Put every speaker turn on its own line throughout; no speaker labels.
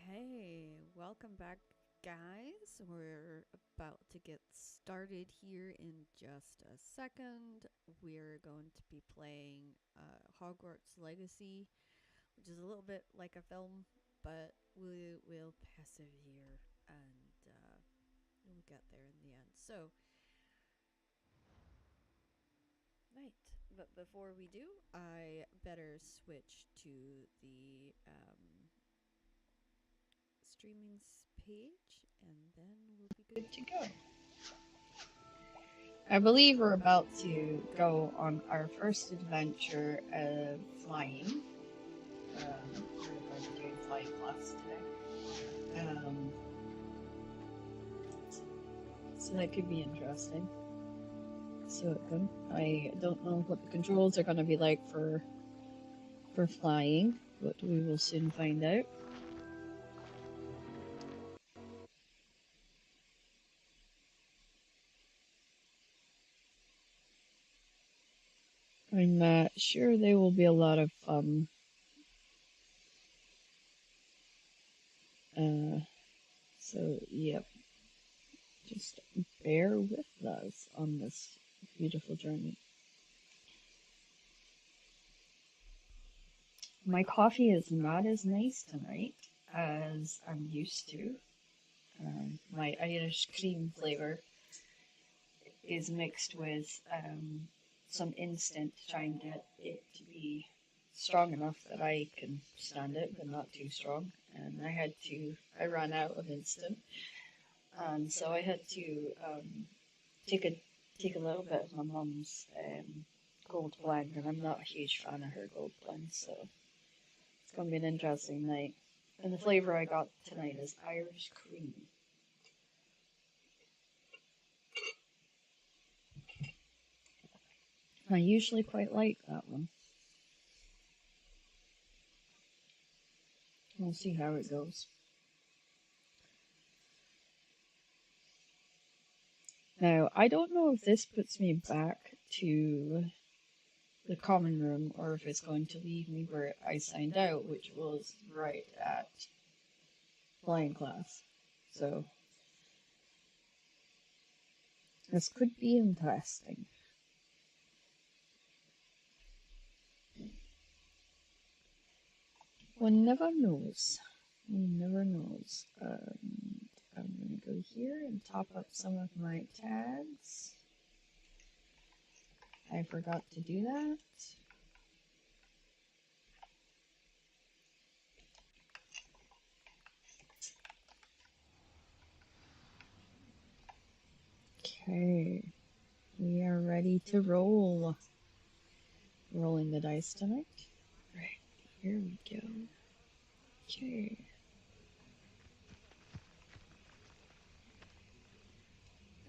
Okay, welcome back, guys. We're about to get started here in just a second. We're going to be playing Hogwarts Legacy, which is a little bit like a film, but we will persevere and we'll get there in the end. So, right. But before we do, I better switch to the streamings page, and then we'll be good to go.
I believe we're about to go on our first adventure of flying. We're going to do flying class today. So that could be interesting. So I don't know what the controls are going to be like for flying, but we will soon find out. I'm sure they will be a lot of fun. So, yep, just bear with us on this beautiful journey. My coffee is not as nice tonight as I'm used to. My Irish cream flavor is mixed with some instant to try and get it to be strong enough that I can stand it, but not too strong. And I ran out of instant, and so I had to take a little bit of my mum's gold blend, and I'm not a huge fan of her gold blend, so it's gonna be an interesting night. And the flavor I got tonight is Irish cream. I usually quite like that one. We'll see how it goes. Now, I don't know if this puts me back to the common room or if it's going to leave me where I signed out, which was right at flying class. So, this could be interesting. One never knows. One never knows. I'm going to go here and top up some of my tags. I forgot to do that. Okay, we are ready to roll. Rolling the dice tonight. Right, here we go. Okay.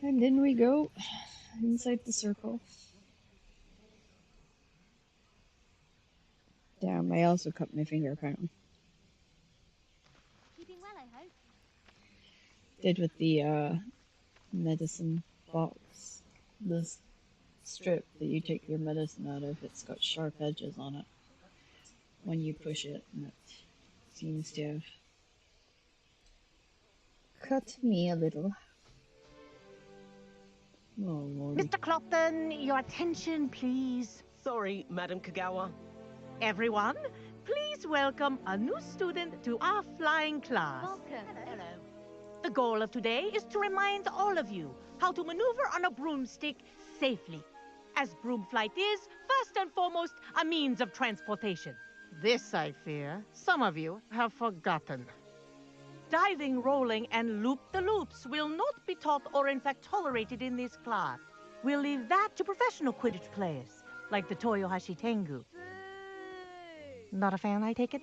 And in we go, inside the circle. Damn, I also cut my finger apparently.
Keeping well, I hope.
Did with the medicine box. This strip that you take your medicine out of, it's got sharp edges on it when you push it, and it seems to have cut me a little. Oh, Lordy.
Mr. Cloughlin, your attention, please.
Sorry, Madam Kagawa.
Everyone, please welcome a new student to our flying class.
Welcome.
Hello. The goal of today is to remind all of you how to maneuver on a broomstick safely, as broom flight is, first and foremost, a means of transportation.
This, I fear, some of you have forgotten.
Diving, rolling, and loop-the-loops will not be taught or in fact tolerated in this class. We'll leave that to professional Quidditch players, like the Toyohashi Tengu. Not a fan, I take it?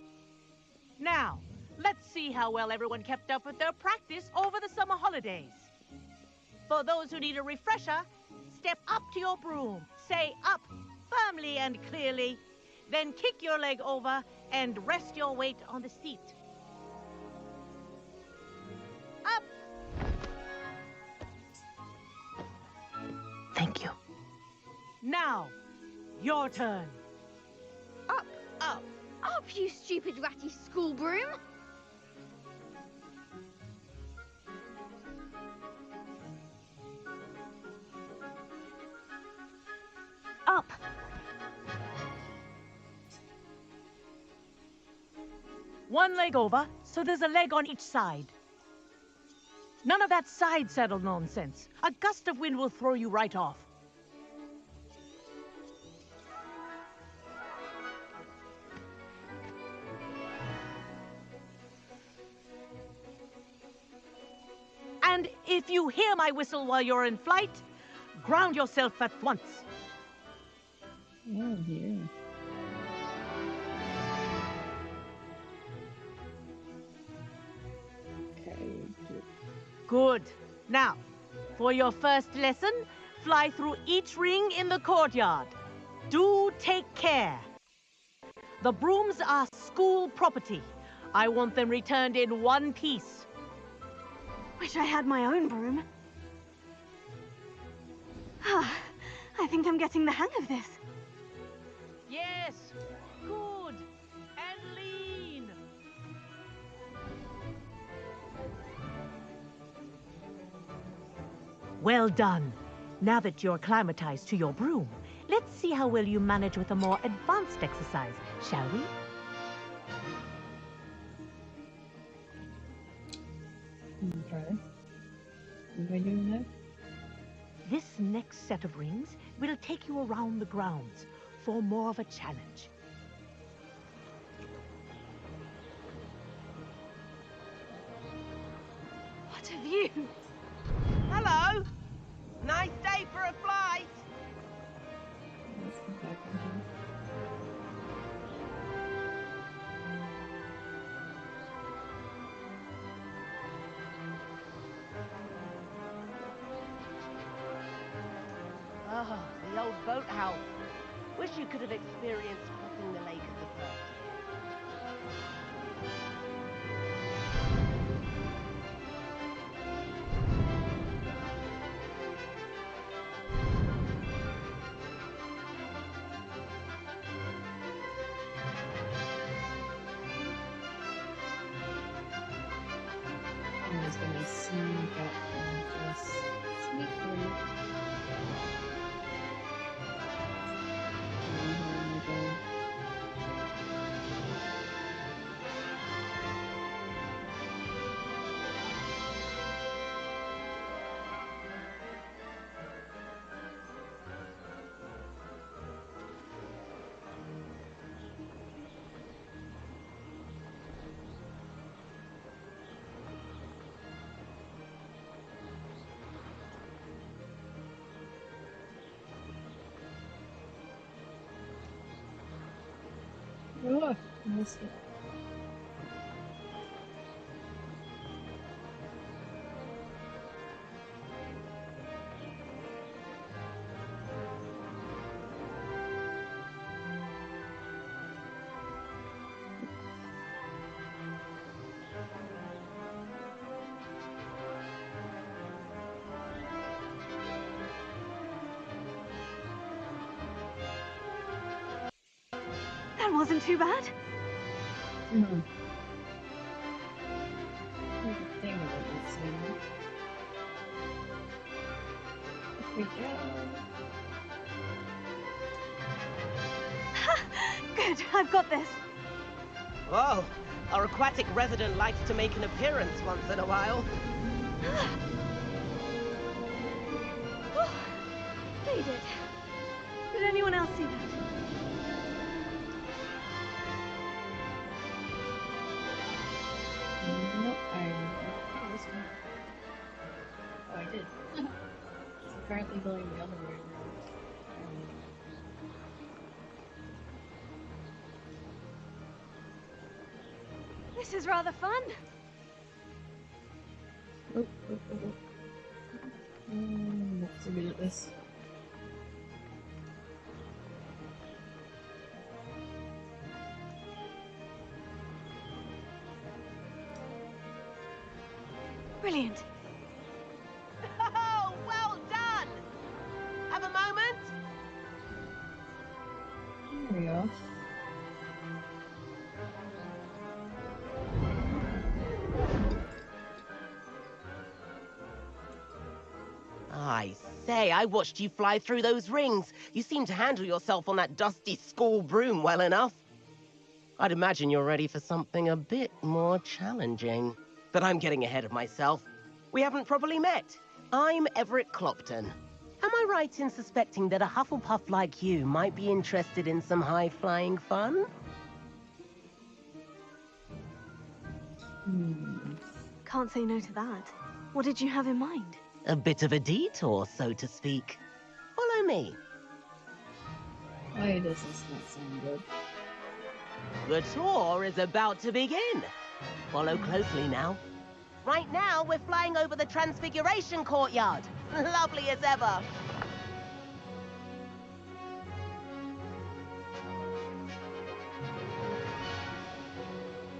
Now, let's see how well everyone kept up with their practice over the summer holidays. For those who need a refresher, step up to your broom, say up firmly and clearly, then kick your leg over and rest your weight on the seat. Up! Thank you. Now, your turn.
Up,
Up.
up, you stupid ratty school broom!
One leg over, so there's a leg on each side. None of that side saddle nonsense. A gust of wind will throw you right off. And if you hear my whistle while you're in flight, ground yourself at once.
Oh dear. Okay.
Good. Now, for your first lesson, fly through each ring in the courtyard. Do take care. The brooms are school property. I want them returned in one piece.
Wish I had my own broom. I think I'm getting the hang of this.
Yes. Good. And lean. Well done. Now that you're acclimatized to your broom, let's see how well you manage with a more advanced exercise, shall we?
Okay. What am I doing now?
This next set of rings will take you around the grounds for more of a challenge.
What have you?
Hello. Nice day for a flight.
Let's go back in here.
Oh, the old boathouse. Wish you could have experienced crossing the lake at the first.
I'm just gonna sneak up and just sneak through. Oh my god. Oh, I missed it.
That wasn't too bad.
Hmm. Here's the thing about this thing. Up we go.
Good, I've got this.
Whoa, our aquatic resident likes to make an appearance once in a while.
They did. Did anyone else see that?
Nope, I didn't this one. Oh, I did. It's apparently going the other way around.
This is rather fun.
Oh, oh, oh, oh. Not so good at this.
Brilliant.
Oh, well done! Have a moment?
There we go.
I say, I watched you fly through those rings. You seem to handle yourself on that dusty school broom well enough. I'd imagine you're ready for something a bit more challenging. But I'm getting ahead of myself. We haven't properly met. I'm Everett Clopton. Am I right in suspecting that a Hufflepuff like you might be interested in some high-flying fun?
Can't say no to that. What did you have in mind?
A bit of a detour, so to speak. Follow me.
Why does this not sound good?
The tour is about to begin. Follow closely now. Right now, we're flying over the Transfiguration Courtyard. Lovely as ever.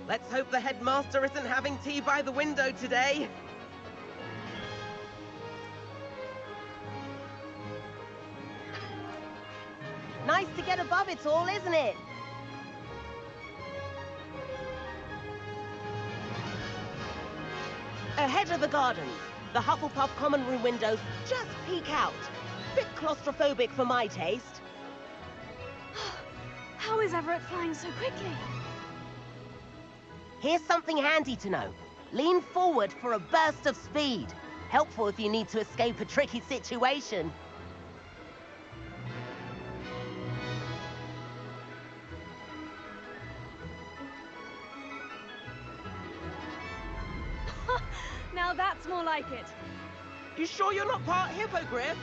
Let's hope the headmaster isn't having tea by the window today. Nice to get above it all, isn't it? Ahead of the gardens, the Hufflepuff common room windows just peek out. Bit claustrophobic for my taste.
How is Everett flying so quickly?
Here's something handy to know. Lean forward for a burst of speed. Helpful if you need to escape a tricky situation.
Now that's more like it.
You sure you're not part hippogriff?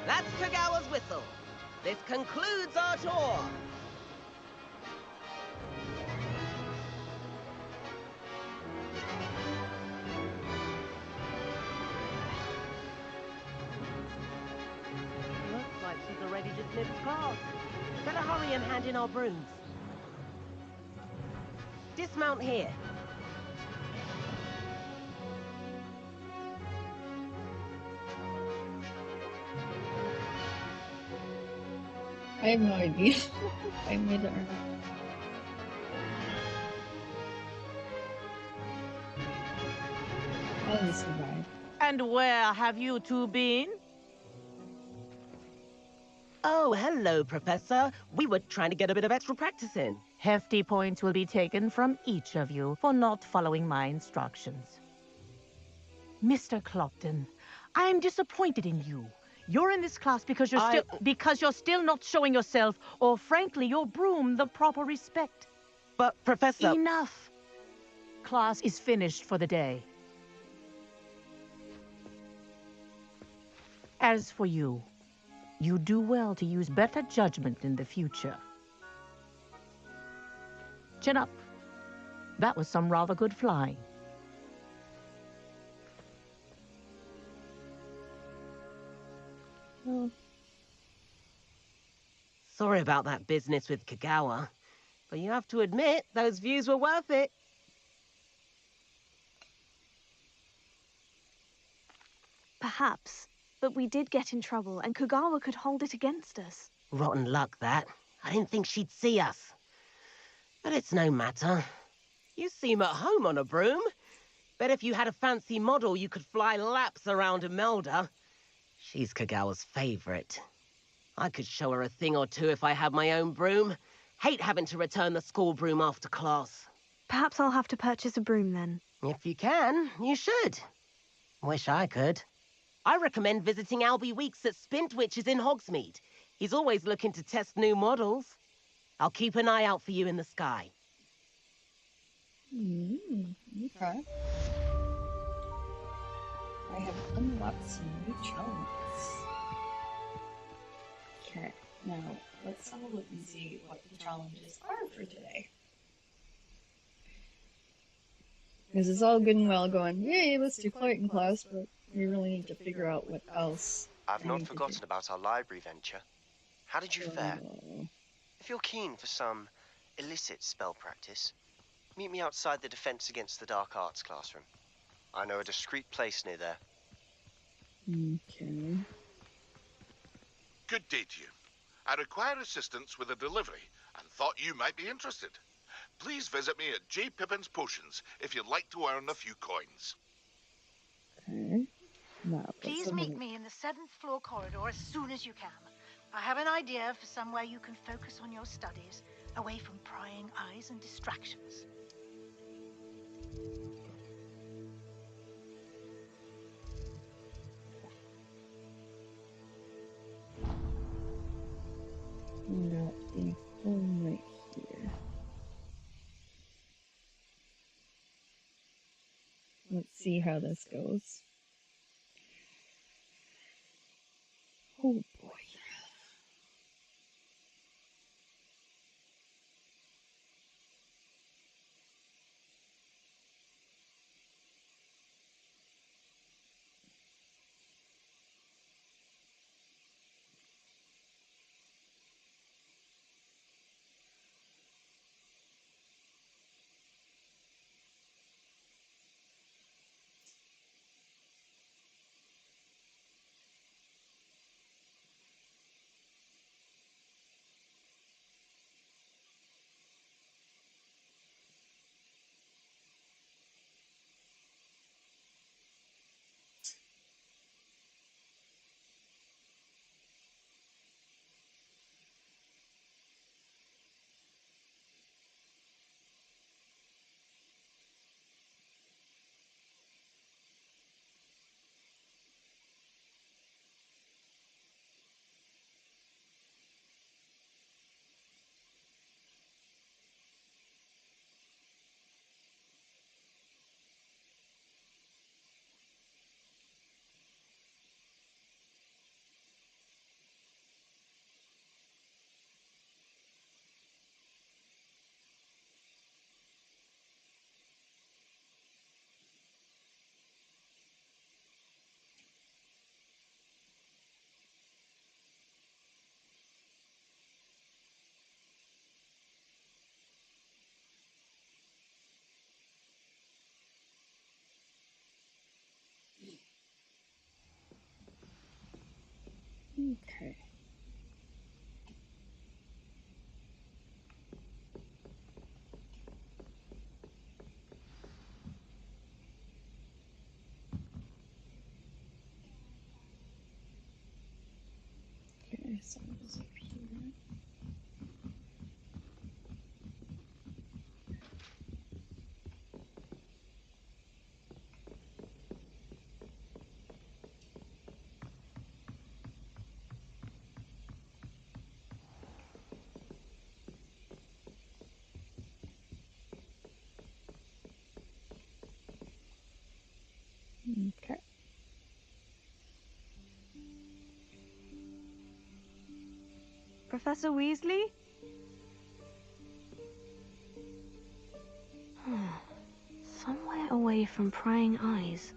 That's Kagawa's whistle. This concludes our tour. Looks like she's already dismissed class. Better hurry and hand in our brooms. Dismount here.
I have no idea if I made it or not. Oh, we survived.
And where have you two been?
Oh, hello, Professor. We were trying to get a bit of extra practice in.
Hefty points will be taken from each of you for not following my instructions. Mr. Clopton, I am disappointed in you. You're in this class because you're still not showing yourself, or frankly, your broom, the proper respect.
But, Professor...
Enough! Class is finished for the day. As for you, you do well to use better judgment in the future. Chin up. That was some rather good flying.
Sorry about that business with Kagawa, but you have to admit, those views were worth it.
Perhaps. But we did get in trouble, and Kagawa could hold it against us.
Rotten luck, that. I didn't think she'd see us. But it's no matter. You seem at home on a broom. Bet if you had a fancy model, you could fly laps around Imelda. She's Kagawa's favorite. I could show her a thing or two if I had my own broom. Hate having to return the school broom after class.
Perhaps I'll have to purchase a broom then.
If you can, you should. Wish I could. I recommend visiting Albie Weeks at Spintwitches in Hogsmeade. He's always looking to test new models. I'll keep an eye out for you in the sky.
Okay. I have unlocked some new challenges. Okay, now let's have a look and see what the challenges are for today. Because it's all good and well going, yay, let's do Cloudheim class, but we really need to figure out what else.
I've not forgotten about our library venture. How did you fare? If you're keen for some illicit spell practice, meet me outside the Defense Against the Dark Arts classroom. I know a discreet place near there.
Okay.
Good day to you. I require assistance with a delivery and thought you might be interested. Please visit me at J. Pippin's Potions if you'd like to earn a few coins.
Okay. Now,
Please meet me in the 7th floor corridor as soon as you can. I have an idea for somewhere you can focus on your studies, away from prying eyes and distractions.
Got a phone right here. Let's see how this goes. Oh boy. Okay. Okay, so it's up here. Okay.
Professor Weasley? Somewhere away from prying eyes.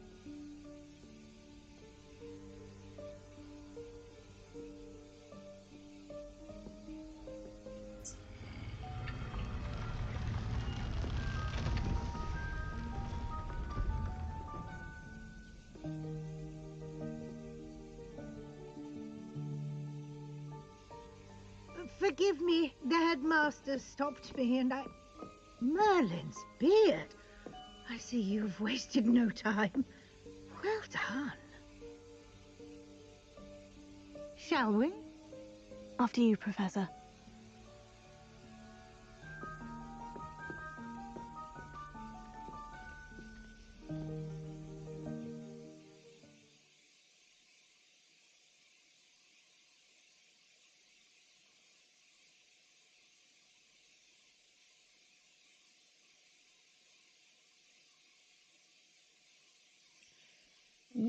Forgive me, the headmaster stopped me and I... Merlin's beard! I see you've wasted no time. Well done. Shall we?
After you, Professor.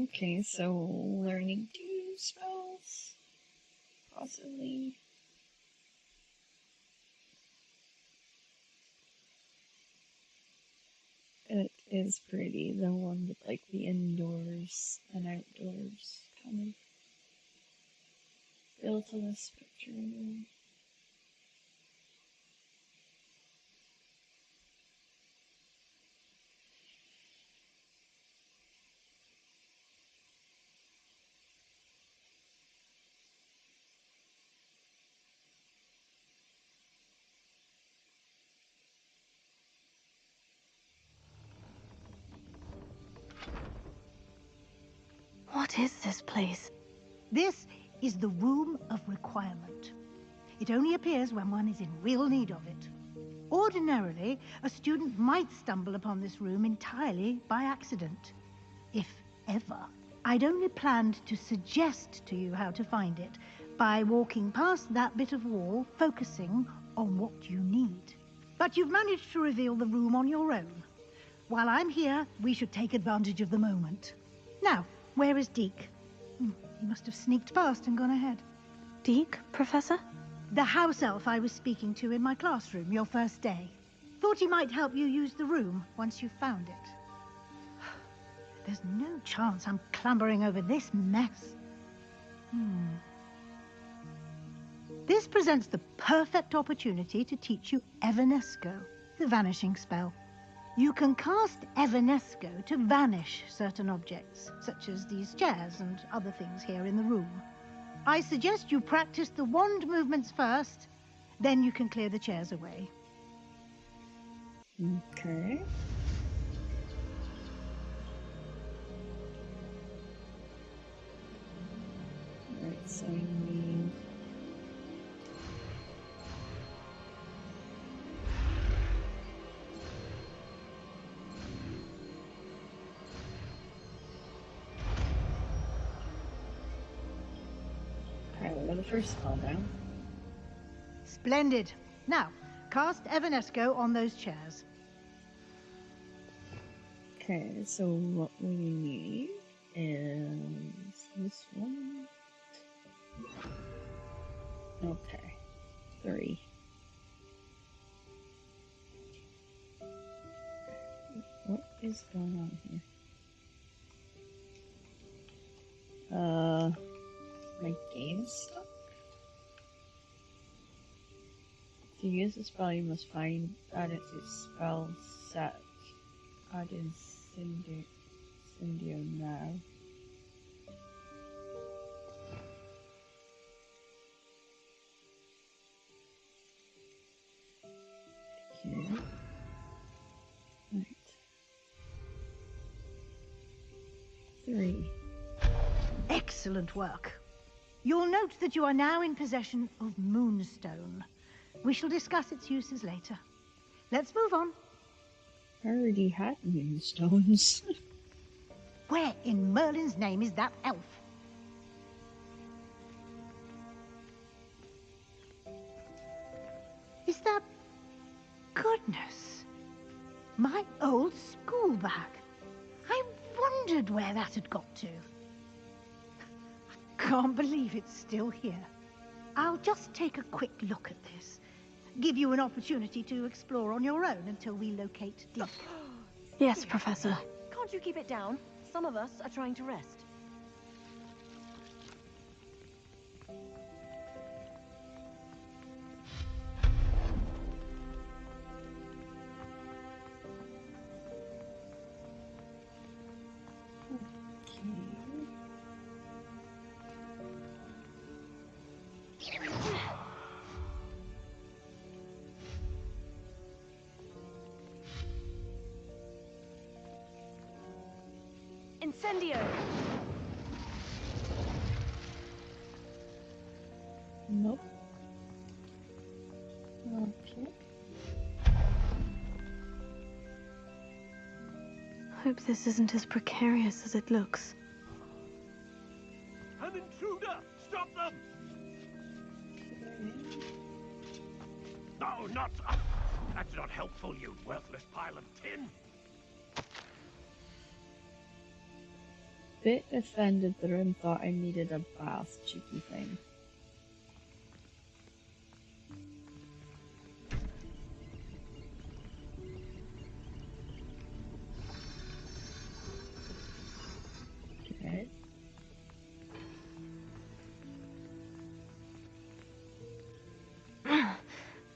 Okay, so learning 2 spells. Possibly. It is pretty, the one with like the indoors and outdoors kind of built on this picture.
is this place?
This is the Room of Requirement. It only appears when one is in real need of it. Ordinarily, a student might stumble upon this room entirely by accident, if ever. I'd only planned to suggest to you how to find it by walking past that bit of wall, focusing on what you need. But you've managed to reveal the room on your own. While I'm here, we should take advantage of the moment. Now, where is Deke? He must have sneaked past and gone ahead.
Deke, Professor?
The house elf I was speaking to in my classroom your first day. Thought he might help you use the room once you found it. There's no chance I'm clambering over this mess. This presents the perfect opportunity to teach you Evanesco, the vanishing spell. You can cast Evanesco to vanish certain objects, such as these chairs and other things here in the room. I suggest you practice the wand movements first, then you can clear the chairs away.
Okay. Alright, so we need... Okay, we got the first spell down.
Splendid. Now, cast Evanesco on those chairs.
Okay, so what we need is this one. Okay, 3. What is going on here? My game's stuck? To use the spell, you must add it to your spell set. Add Incendio now. Okay. Right. 3.
Excellent work. You'll note that you are now in possession of Moonstone. We shall discuss its uses later. Let's move on.
I already had Moonstones.
Where in Merlin's name is that elf? Is that... Goodness. My old school bag. I wondered where that had got to. I can't believe it's still here. I'll just take a quick look at this. Give you an opportunity to explore on your own until we locate Deke.
Yes, Professor.
Can't you keep it down? Some of us are trying to rest. Incendio!
Nope. Okay.
Hope this isn't as precarious as it looks.
An intruder! Stop them! No, not... That's not helpful, you worthless pile of tin!
Bit offended the room thought I needed a bath, cheeky thing. Okay.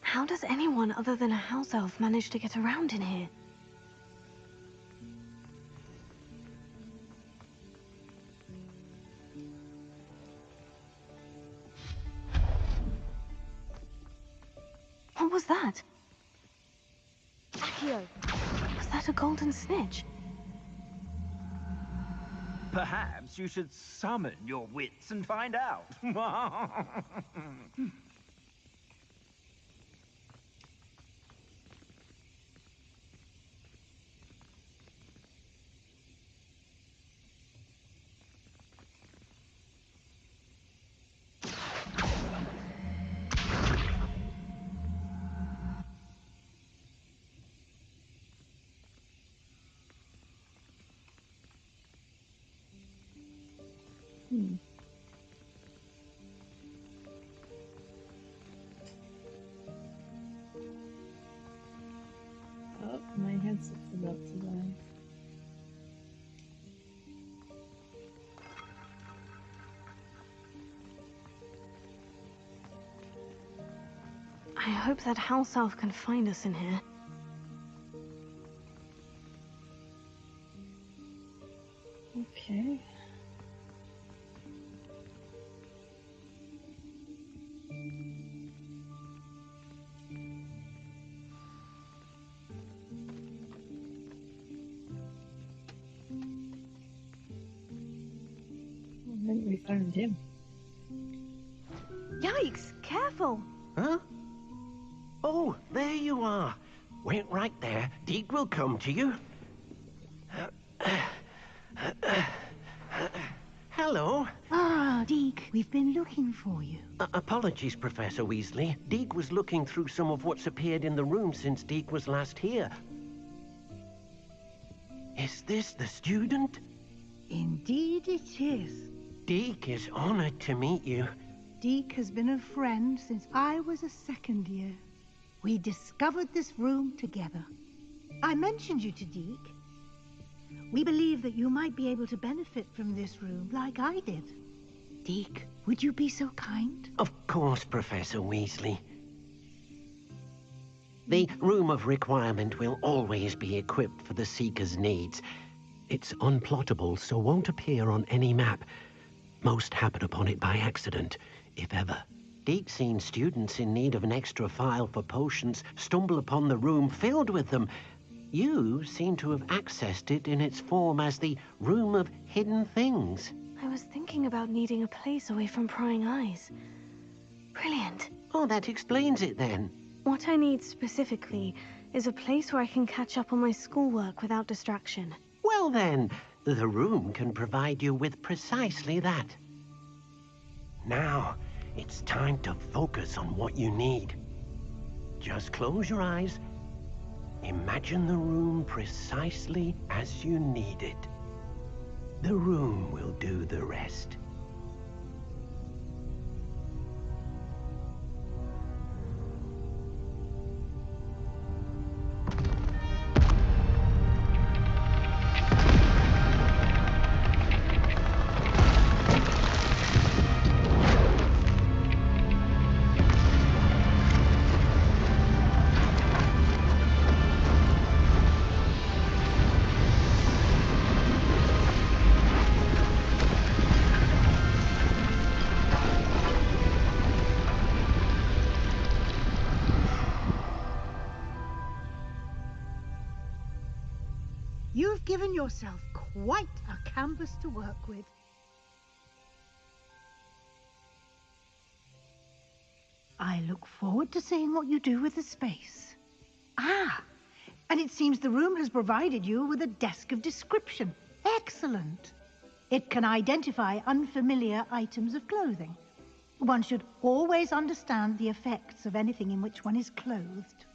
How does anyone other than a house elf manage to get around in here? What was that?
Accio!
Was that a golden snitch?
Perhaps you should summon your wits and find out.
Oh, my headset's about to die.
I hope that house elf can find us in here.
Okay. I think we found him.
Yikes! Careful!
Huh? Oh, there you are. Wait right there. Deke will come to you. Hello.
Ah, Deke, we've been looking for you.
Apologies, Professor Weasley. Deke was looking through some of what's appeared in the room since Deke was last here. Is this the student?
Indeed it is.
Deke is honored to meet you.
Deke has been a friend since I was a second year. We discovered this room together. I mentioned you to Deke. We believe that you might be able to benefit from this room like I did. Deke, would you be so kind?
Of course, Professor Weasley. The Room of Requirement will always be equipped for the Seeker's needs. It's unplottable, so won't appear on any map. Most happen upon it by accident, if ever. Deke's seen students in need of an extra file for potions stumble upon the room filled with them. You seem to have accessed it in its form as the Room of Hidden Things.
I was thinking about needing a place away from prying eyes. Brilliant.
Oh, that explains it then.
What I need specifically is a place where I can catch up on my schoolwork without distraction.
Well then, the room can provide you with precisely that. Now, it's time to focus on what you need. Just close your eyes. Imagine the room precisely as you need it. The room will do the rest.
You've given yourself quite a canvas to work with. I look forward to seeing what you do with the space. Ah, and it seems the room has provided you with a desk of description. Excellent. It can identify unfamiliar items of clothing. One should always understand the effects of anything in which one is clothed.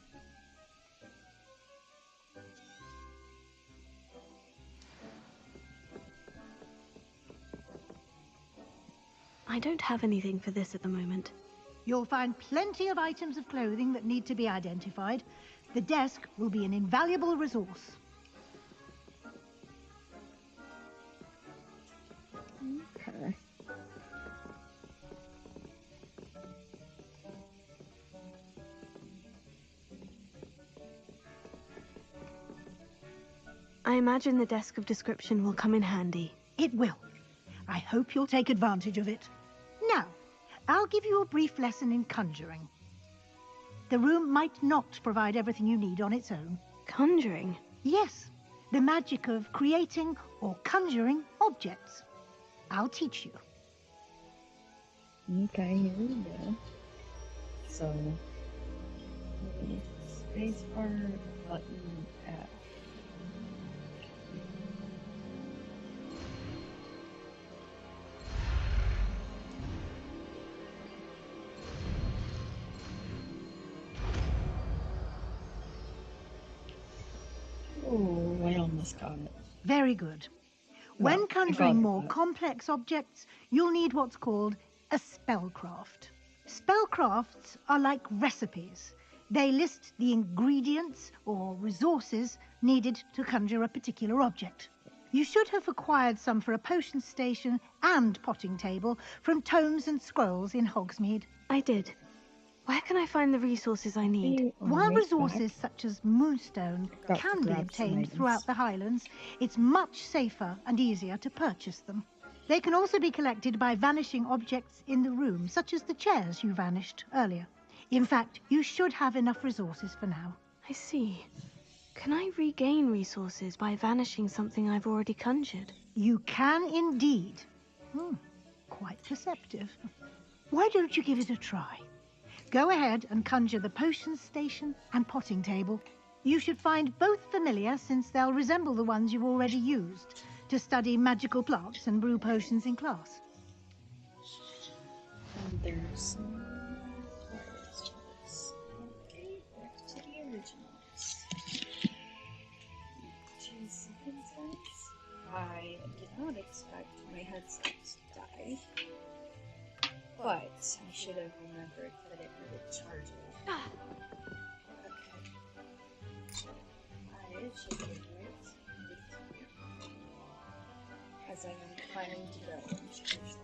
I don't have anything for this at the moment.
You'll find plenty of items of clothing that need to be identified. The desk will be an invaluable resource.
Okay.
I imagine the desk of description will come in handy.
It will. I hope you'll take advantage of it. Now, I'll give you a brief lesson in conjuring. The room might not provide everything you need on its own.
Conjuring?
Yes. The magic of creating or conjuring objects. I'll teach you.
Okay, here we go. So, spacebar, button, F. Oh, I almost got it.
Very good.
Well,
When
I got
conjuring
it,
more
but-
complex objects, you'll need what's called a spellcraft. Spellcrafts are like recipes. They list the ingredients or resources needed to conjure a particular object. You should have acquired some for a potion station and potting table from tomes and scrolls in Hogsmeade.
I did. Where can I find the resources I need?
While resources such as moonstone
Got to
can be
grab some
obtained
items.
throughout the Highlands, it's much safer and easier to purchase them. They can also be collected by vanishing objects in the room, such as the chairs you vanished earlier. In fact, you should have enough resources for now.
I see. Can I regain resources by vanishing something I've already conjured?
You can indeed. Quite perceptive. Why don't you give it a try? Go ahead and conjure the potion station and potting table. You should find both familiar, since they'll resemble the ones you've already used to study magical plants and brew potions in class.
And there's parts to this. Okay, back to the originals. 2 seconds, guys. I did not expect my headset to die, but I should have remembered that it needed charging. Okay. I should do it as I am planning to go and charge them.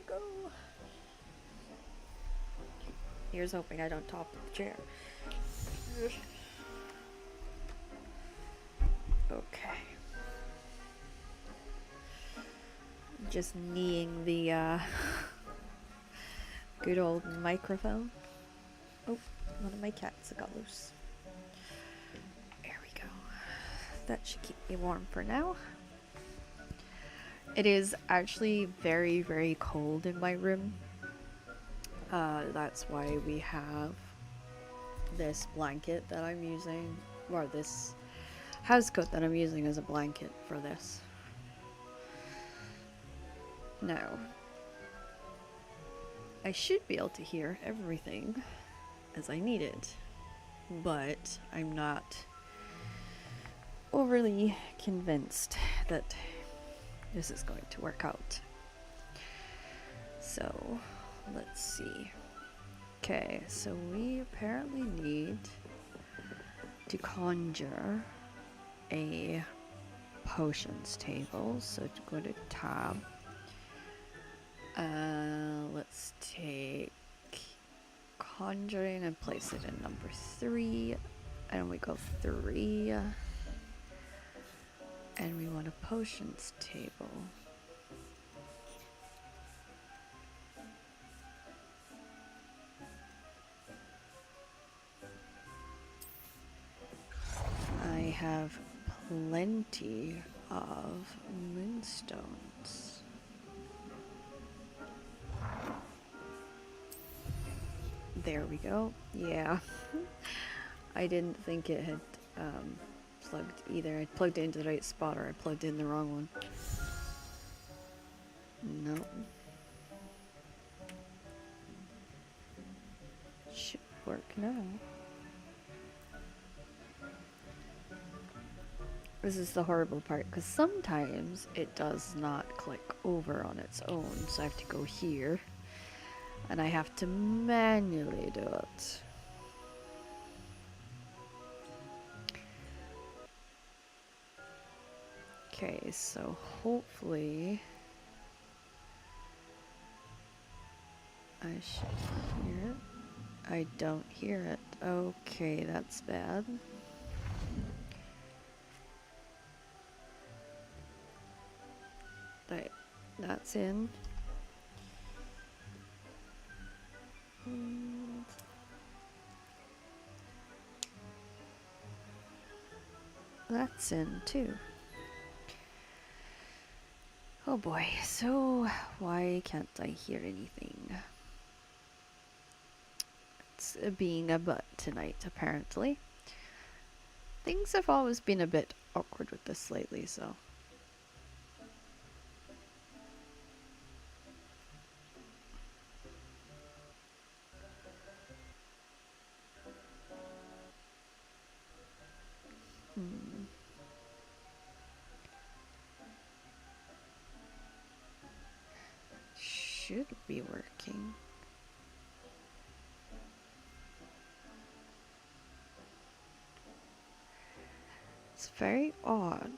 Go. Here's hoping I don't topple the chair. Okay. Just kneeing the good old microphone. Oh, one of my cats got loose. There we go. That should keep me warm for now. It is actually very, very cold in my room. That's why we have this blanket that I'm using, or this housecoat that I'm using as a blanket for this. Now, I should be able to hear everything as I need it, but I'm not overly convinced that this is going to work out. So, let's see. Okay, so we apparently need to conjure a potions table. So to go to tab. Let's take conjuring and place it in number 3. And we go 3. And we want a potions table. I have plenty of moonstones. There we go. Yeah. I didn't think it had plugged either. I plugged it into the right spot or I plugged in the wrong one. Nope. Should work now. This is the horrible part, because sometimes it does not click over on its own, so I have to go here, and I have to manually do it. Okay, so hopefully I should hear it. I don't hear it. Okay, that's bad. Right, that's in. And that's in too. Oh boy, so why can't I hear anything? It's being a butt tonight, apparently. Things have always been a bit awkward with this lately, so. Should be working. It's very odd.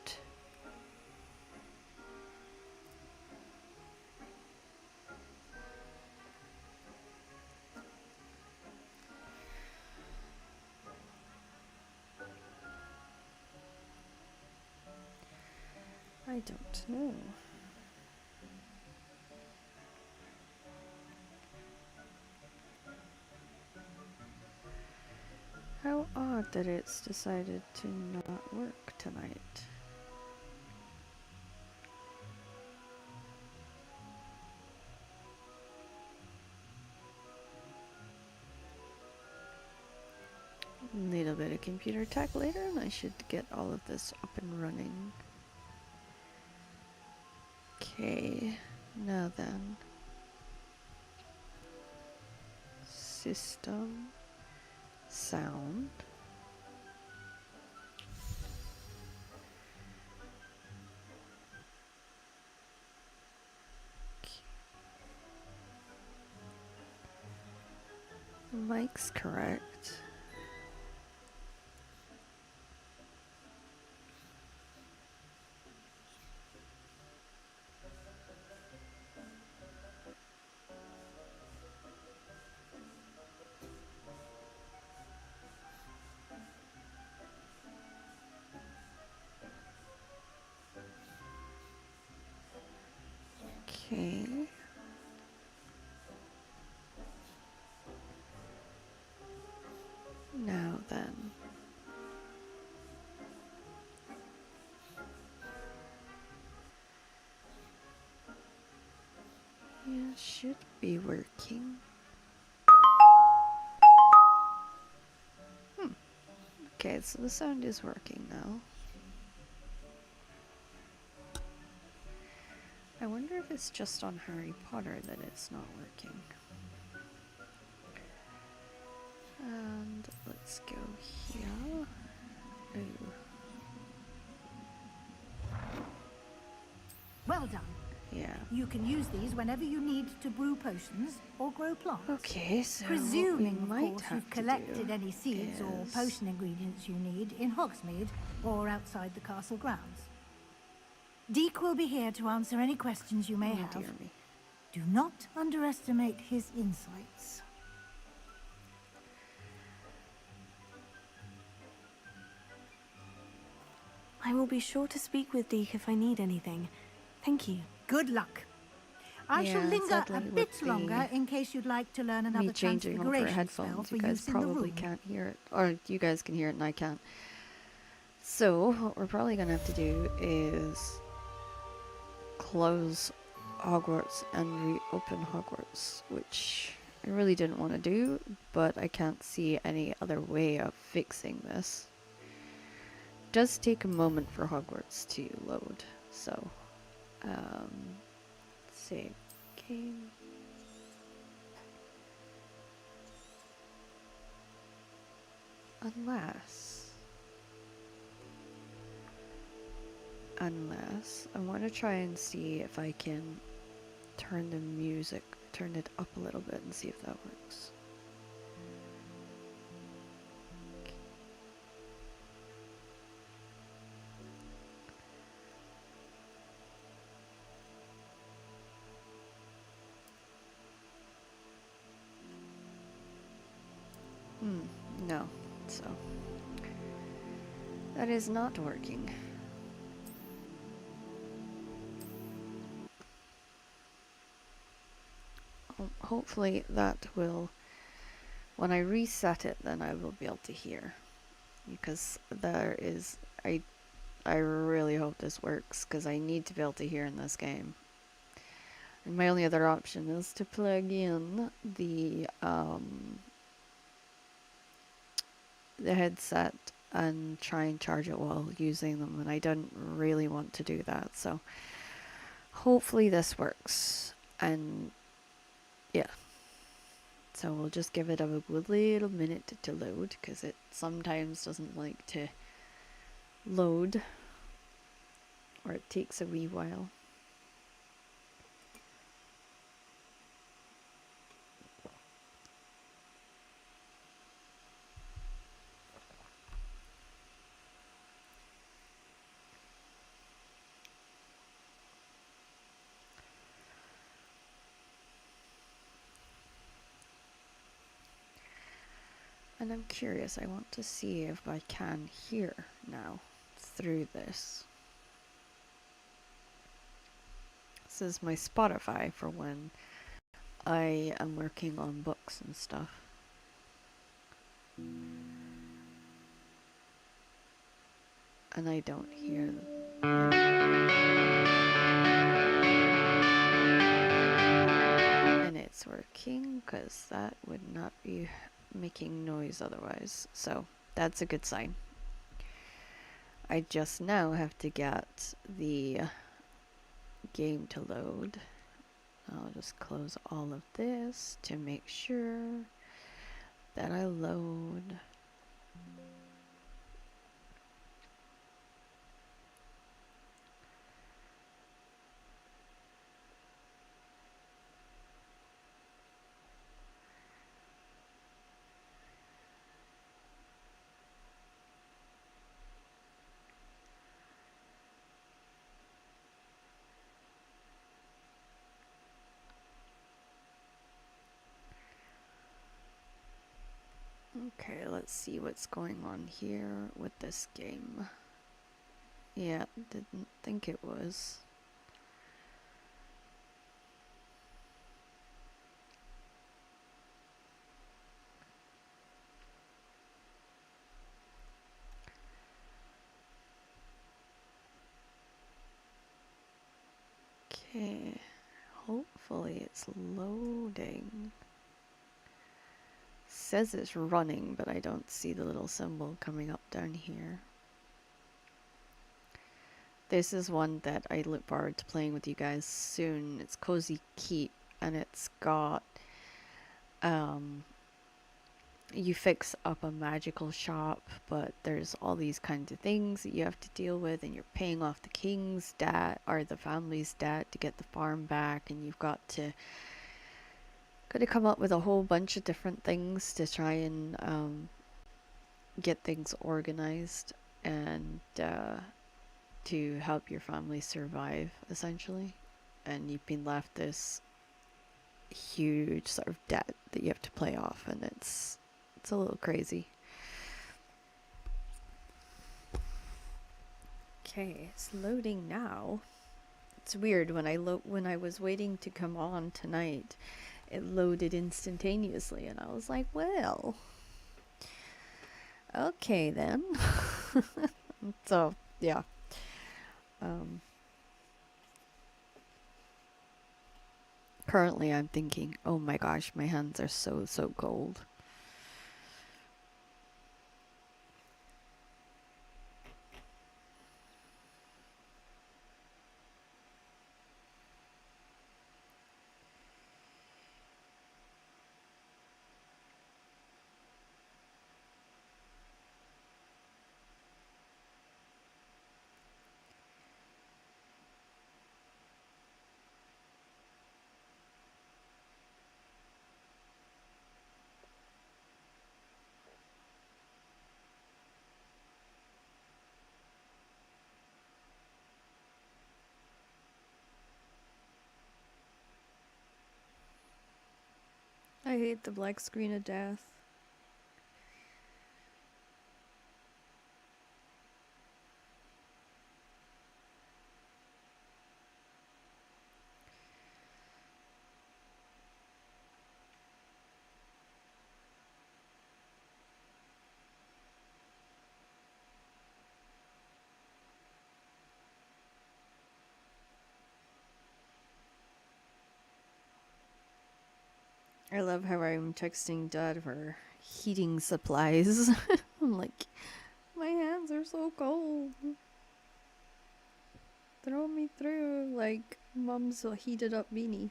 I don't know. How odd that it's decided to not work tonight. Little bit of computer tech later and I should get all of this up and running. Okay, now then. System. Sound. The mic's correct. Okay. Now then. Yeah, should be working. Okay, so the sound is working now. I wonder if it's just on Harry Potter that it's not working. And let's go here. Ooh.
Well done.
Yeah.
You can use these whenever you need to brew potions or grow plants.
Okay, so
Presuming,
what we
of
might
course,
have
you've
to
collected
do
any seeds or
is-
potion ingredients you need in Hogsmeade or outside the castle grounds. Deke will be here to answer any questions you may
Oh,
have.
dear me.
Do not underestimate his insights.
I will be sure to speak with Deke if I need anything. Thank you.
Good luck. I shall
Yeah,
linger
sadly
a
with
bit
the-
longer in case you'd like to learn
Me
another
changing over
transfiguration spell
headphones,
for
you guys
use in the
probably
room.
can't hear it. Or you guys can hear it and I can't. So, what we're probably gonna have to do is close Hogwarts and reopen Hogwarts, which I really didn't want to do, but I can't see any other way of fixing this. It does take a moment for Hogwarts to load, so save game. Unless I want to try and see if I can turn the music, turn it up a little bit and see if that works. No, so that is not working. Hopefully that will, when I reset it, then I will be able to hear. Because there is, I really hope this works, because I need to be able to hear in this game. And my only other option is to plug in the headset and try and charge it while using them, and I don't really want to do that, so hopefully this works. And yeah, so we'll just give it a little minute to load, because it sometimes doesn't like to load, or it takes a wee while. And I'm curious, I want to see if I can hear now through this. This is my Spotify for when I am working on books and stuff. And I don't hear them. And it's working, because that would not be making noise otherwise. So that's a good sign. I just now have to get the game to load. I'll just close all of this to make sure that I load. Okay, let's see what's going on here with this game. Yeah, didn't think it was. Okay, hopefully it's loading. Says it's running, but I don't see the little symbol coming up down here. This is one that I look forward to playing with you guys soon. It's Cozy Keep, and it's got you fix up a magical shop, but there's all these kinds of things that you have to deal with, and you're paying off the king's debt or the family's debt to get the farm back, and you've got to come up with a whole bunch of different things to try and get things organized and to help your family survive, essentially. And you've been left this huge sort of debt that you have to pay off, and it's a little crazy. Okay, it's loading now. It's weird, when I was waiting to come on tonight, it loaded instantaneously, and I was like, well, okay then. So yeah, currently I'm thinking, oh my gosh, my hands are so cold. I hate the black screen of death. I love how I'm texting Dad for heating supplies. I'm like, my hands are so cold. Throw me through, like, Mom's heated up beanie.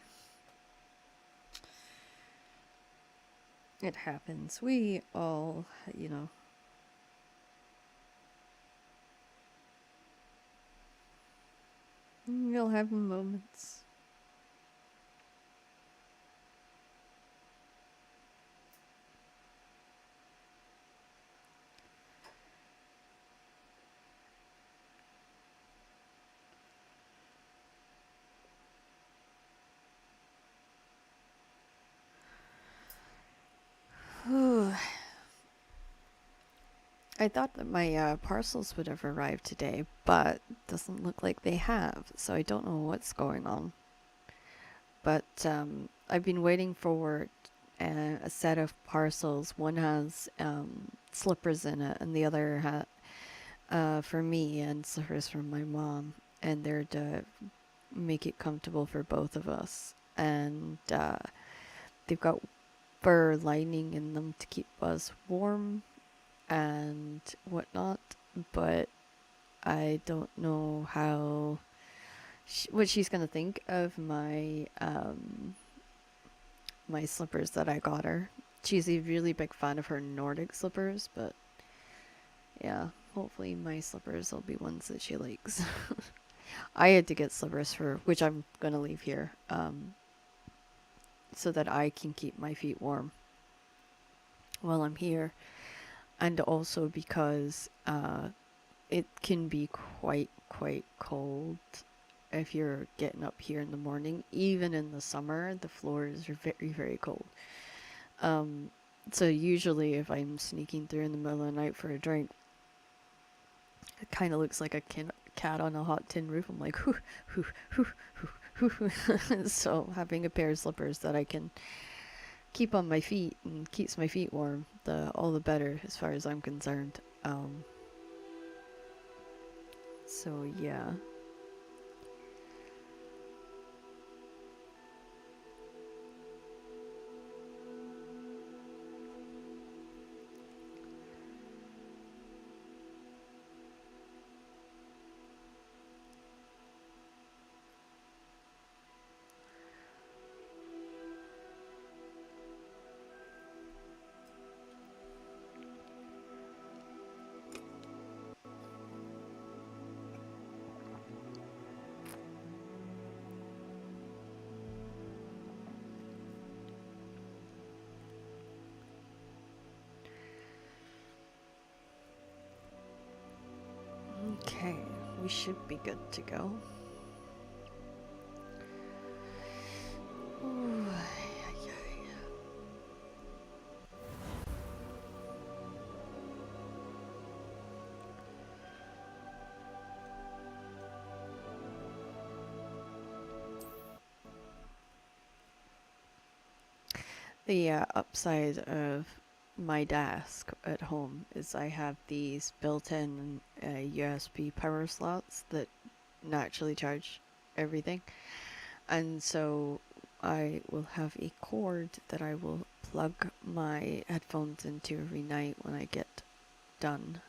It happens. We all, you know. We'll have moments. I thought that my parcels would have arrived today, but doesn't look like they have, so I don't know what's going on. But I've been waiting for a set of parcels. One has slippers in it, and the other for me, and slippers for my mom, and they're to make it comfortable for both of us. And they've got fur lining in them to keep us warm and whatnot, but I don't know how what she's gonna think of my my slippers that I got her. She's a really big fan of her Nordic slippers, but yeah, hopefully my slippers will be ones that she likes. I had to get slippers for which I'm gonna leave here, so that I can keep my feet warm while I'm here. And also because it can be quite cold if you're getting up here in the morning. Even in the summer, the floors are very cold. So usually if I'm sneaking through in the middle of the night for a drink, it kind of looks like a cat on a hot tin roof. I'm like, hoo, hoo, hoo, hoo, hoo. So having a pair of slippers that I can keep on my feet and keeps my feet warm, all the better as far as I'm concerned. So yeah. Okay, we should be good to go. Ooh, the upside of my desk at home is I have these built-in USB power slots that naturally charge everything, and so I will have a cord that I will plug my headphones into every night when I get done.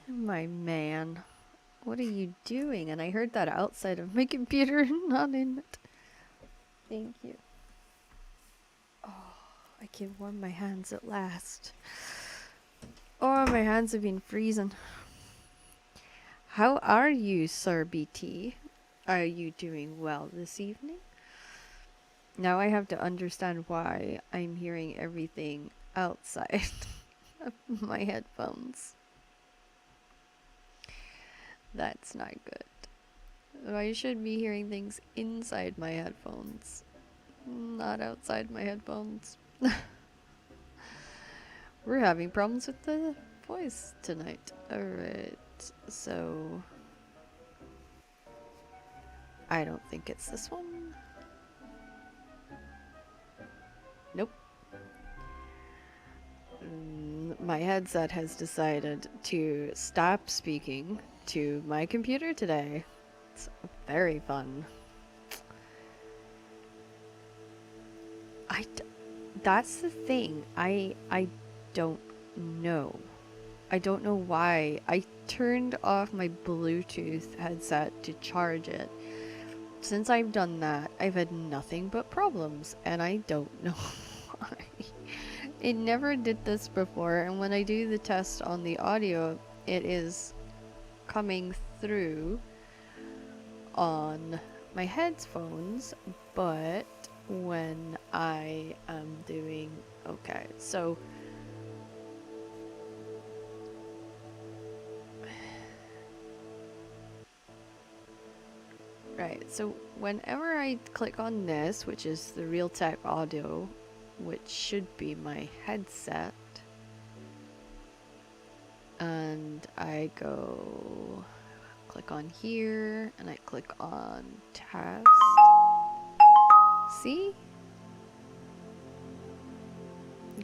My man, what are you doing? And I heard that outside of my computer, not in it. Thank you. Oh, I can warm my hands at last. Oh, my hands have been freezing. How are you, Sir BT? Are you doing well this evening? Now I have to understand why I'm hearing everything outside of my headphones. That's not good. I should be hearing things inside my headphones, not outside my headphones. We're having problems with the voice tonight. Alright, so I don't think it's this one. Nope. my headset has decided to stop speaking to my computer today. It's very fun. That's the thing. I don't know. I don't know why. I turned off my Bluetooth headset to charge it. Since I've done that, I've had nothing but problems, and I don't know why. It never did this before, and when I do the test on the audio, it is coming through on my headphones, but when I am doing... Okay, so... Right, so whenever I click on this, which is the Realtek audio, which should be my headset, and I go click on here, and I click on test. See?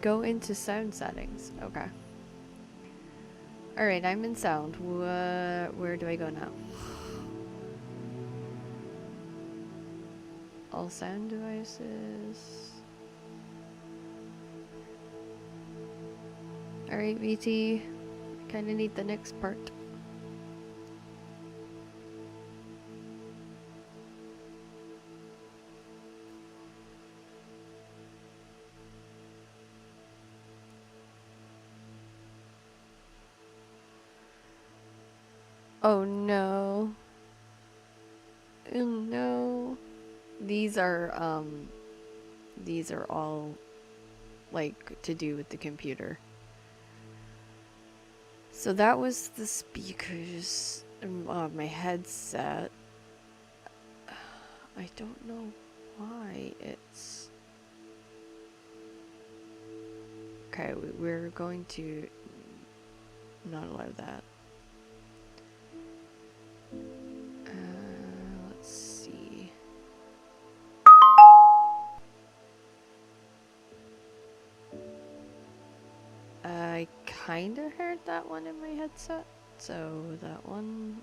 Go into sound settings. Okay. Alright, I'm in sound. Where do I go now? All sound devices. Alright, VT. Kinda need the next part. Oh no. Oh no. These are all like to do with the computer. So that was the speakers of my headset. I don't know why it's... Okay, we're going to not allow that. Let's see. I kinda heard that one in my headset, so that one...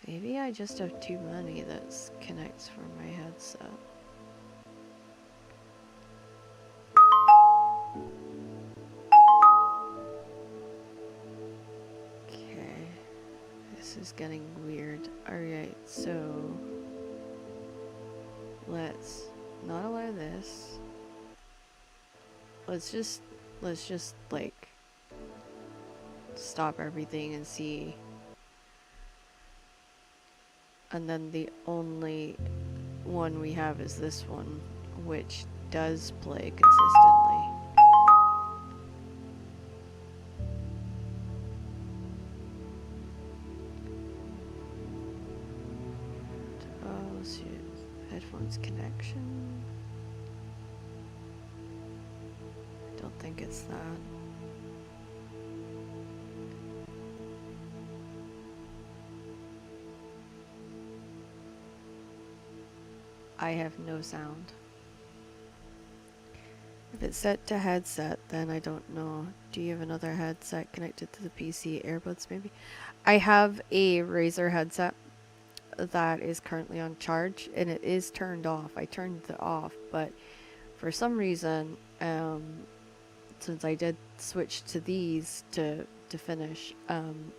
Maybe I just have too many that connects from my headset. Okay, this is getting weird. Alright, so let's not allow this. Let's just like stop everything and see. And then the only one we have is this one, which does play consistently. Oh shoot, headphones connection. I don't think it's that. I have no sound. If it's set to headset, then I don't know. Do you have another headset connected to the PC? AirBuds maybe? I have a Razer headset that is currently on charge, and it is turned off. I turned it off, but for some reason, since I did switch to these to finish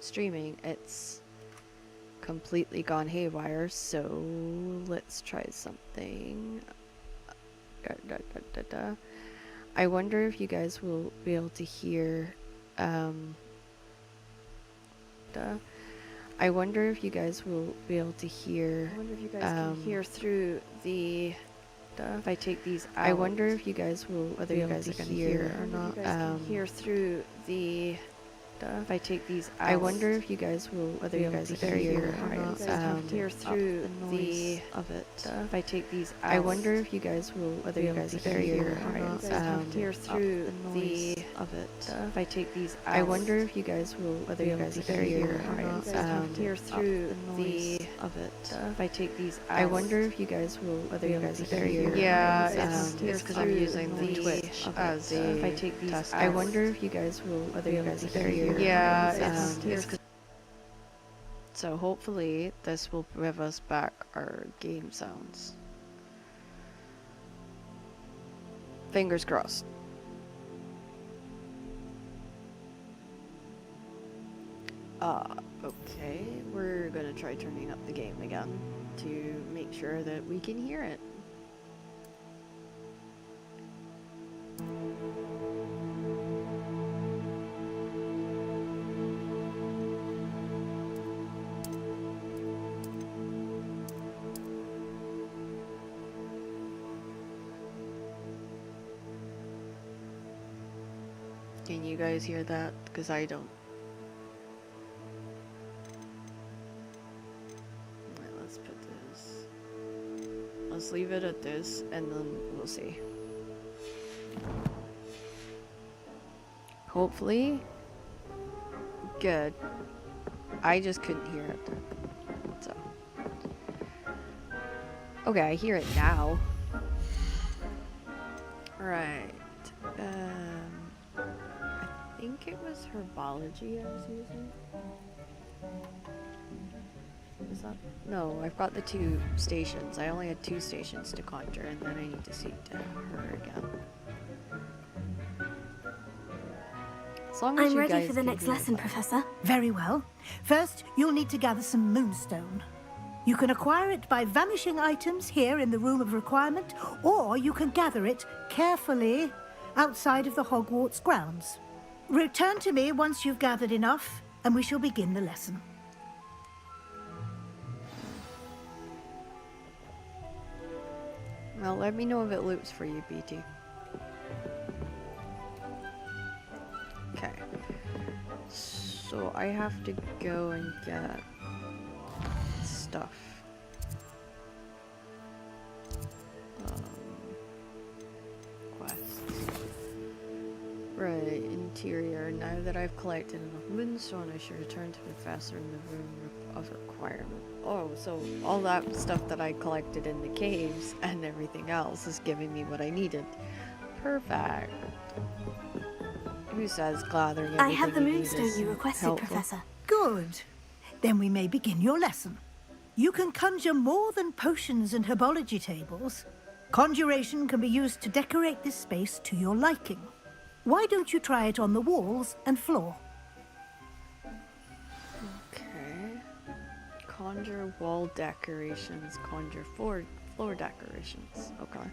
streaming, it's completely gone haywire. So let's try something. I wonder if you guys will be able to hear. I wonder if you guys will be able to hear. I wonder if you guys can hear through the. If I take these out. I wonder if you guys will. Whether you guys are going to hear or not. Hear through the. If I take these out, I wonder if you guys will, whether you guys hear or not, hear through the noise of it. If I take these out, I wonder if you guys will, whether you guys hear or not, hear through the noise of it. If I take these out, I wonder if you guys will, whether you guys hear or not, hear through the noise of it. If I take these out, I wonder if you guys will, whether you guys hear. Yeah, it's because I'm using the Twitch as the if I take these test. I wonder if you guys will, whether you guys hear. Yeah, it's so hopefully this will give us back our game sounds. Fingers crossed. Okay, we're gonna try turning up the game again to make sure that we can hear it. Can you guys hear that? Because I don't. Right, let's put this. Let's leave it at this, and then we'll see. Hopefully. Good. I just couldn't hear it. So. Okay, I hear it now. Right. I think it was herbology I was using. Is that? No, I've got the 2 stations. I only had 2 stations to conjure, and then I need to speak to her again. As long as
I'm
you
ready
guys
for the
can
next
hear
lesson,
that.
Professor.
Very well. First, you'll need to gather some moonstone. You can acquire it by vanishing items here in the Room of Requirement, or you can gather it carefully outside of the Hogwarts grounds. Return to me once you've gathered enough, and we shall begin the lesson.
Well, let me know if it loops for you, BT. Okay. So I have to go and get stuff. Quests. Right, interior. Now that I've collected enough moonstone, I should return to Professor in the Room of Requirement. Oh, so all that stuff that I collected in the caves and everything else is giving me what I needed. Perfect. Who says gathering everything
I have the
you need
moonstone
is
you requested,
helpful?
Professor.
Good. Then we may begin your lesson. You can conjure more than potions and herbology tables. Conjuration can be used to decorate this space to your liking. Why don't you try it on the walls and floor?
Okay. Conjure wall decorations, conjure floor decorations. Okay.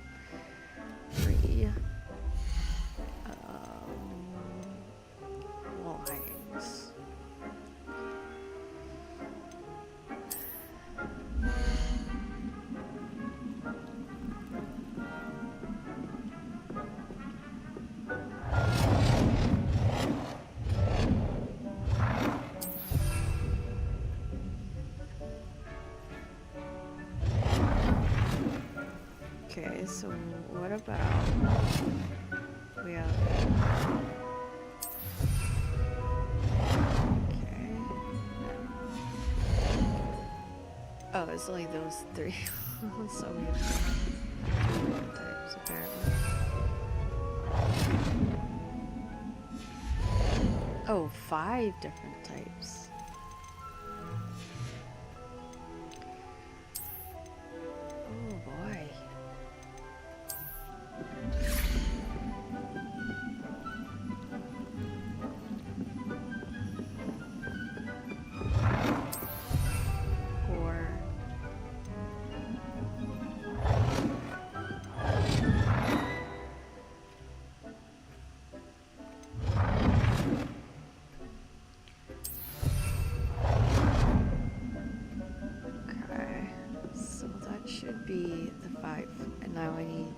3. Wall hangings. Okay, so what about we have okay. Oh, it's only those 3. So we have 2 types apparently. Oh, 5 different types. Oh boy. Or okay, so that should be the 5, and now I need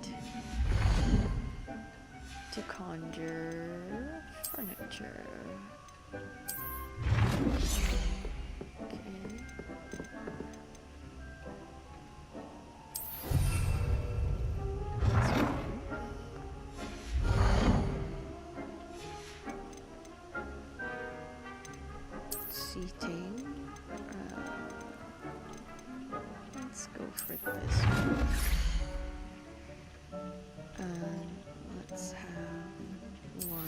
to conjure furniture. Seating. Let's go for this one. Let's have 1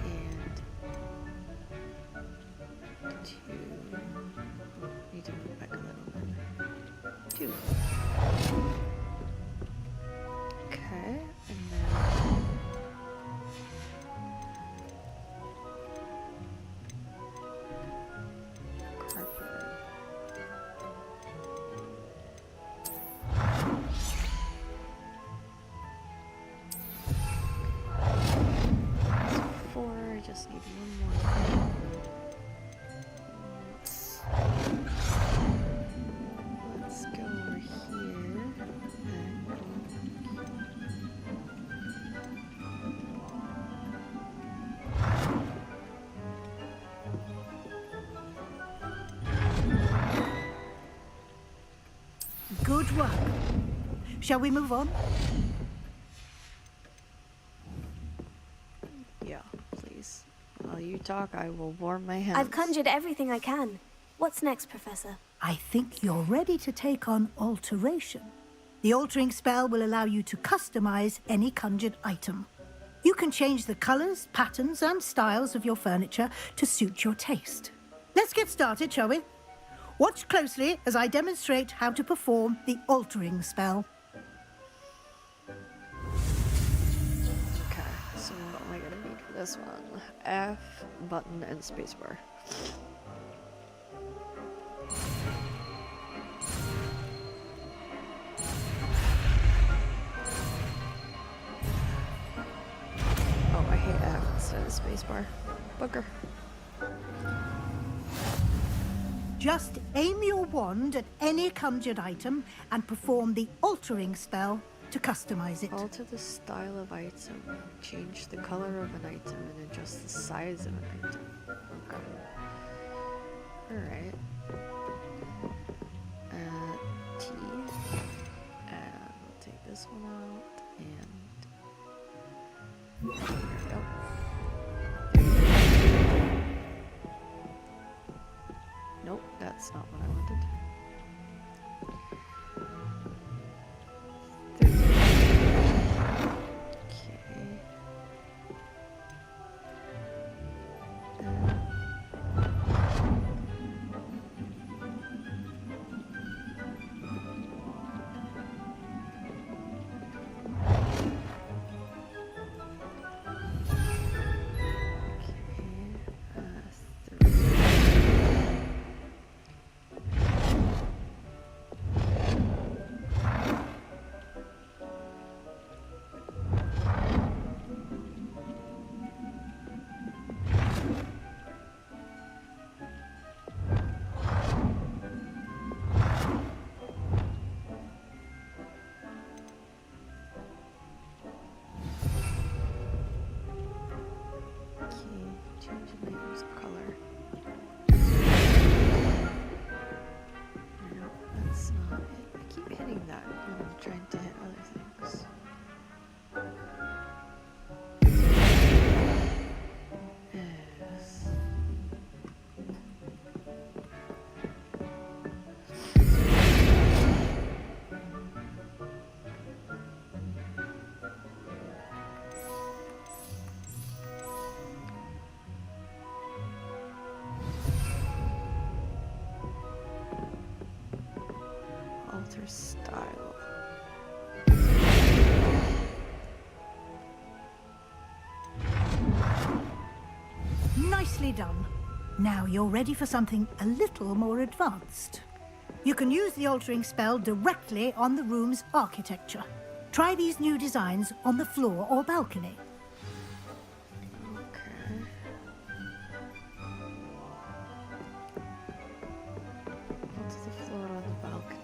and 2. Need to move back a little bit. 2. Okay, and then carpet. So 4, I just need 1 more thing. Let's go over here and
Good work. Shall we move on?
yeah, please. While you talk, I will warm my hands.
I've conjured everything I can. What's next, Professor?
I think you're ready to take on alteration. The altering spell will allow you to customize any conjured item. You can change the colors, patterns, and styles of your furniture to suit your taste. Let's get started, shall we? Watch closely as I demonstrate how to perform the altering spell.
Okay, so what am I gonna need for this one? F, button, and spacebar. Oh, I hate F instead of spacebar. Booger.
Just aim your wand at any conjured item and perform the altering spell to customize it.
Alter the style of item. Change the color of an item and adjust the size of an item. Okay. Alright. T. And we'll take this one out and there we go. Nope, that's not what I wanted. Trying to hit other things. Yes. Alter style.
Nicely done. Now you're ready for something a little more advanced. You can use the altering spell directly on the room's architecture. Try these new designs on the floor or balcony.
Okay. What's the floor on the balcony?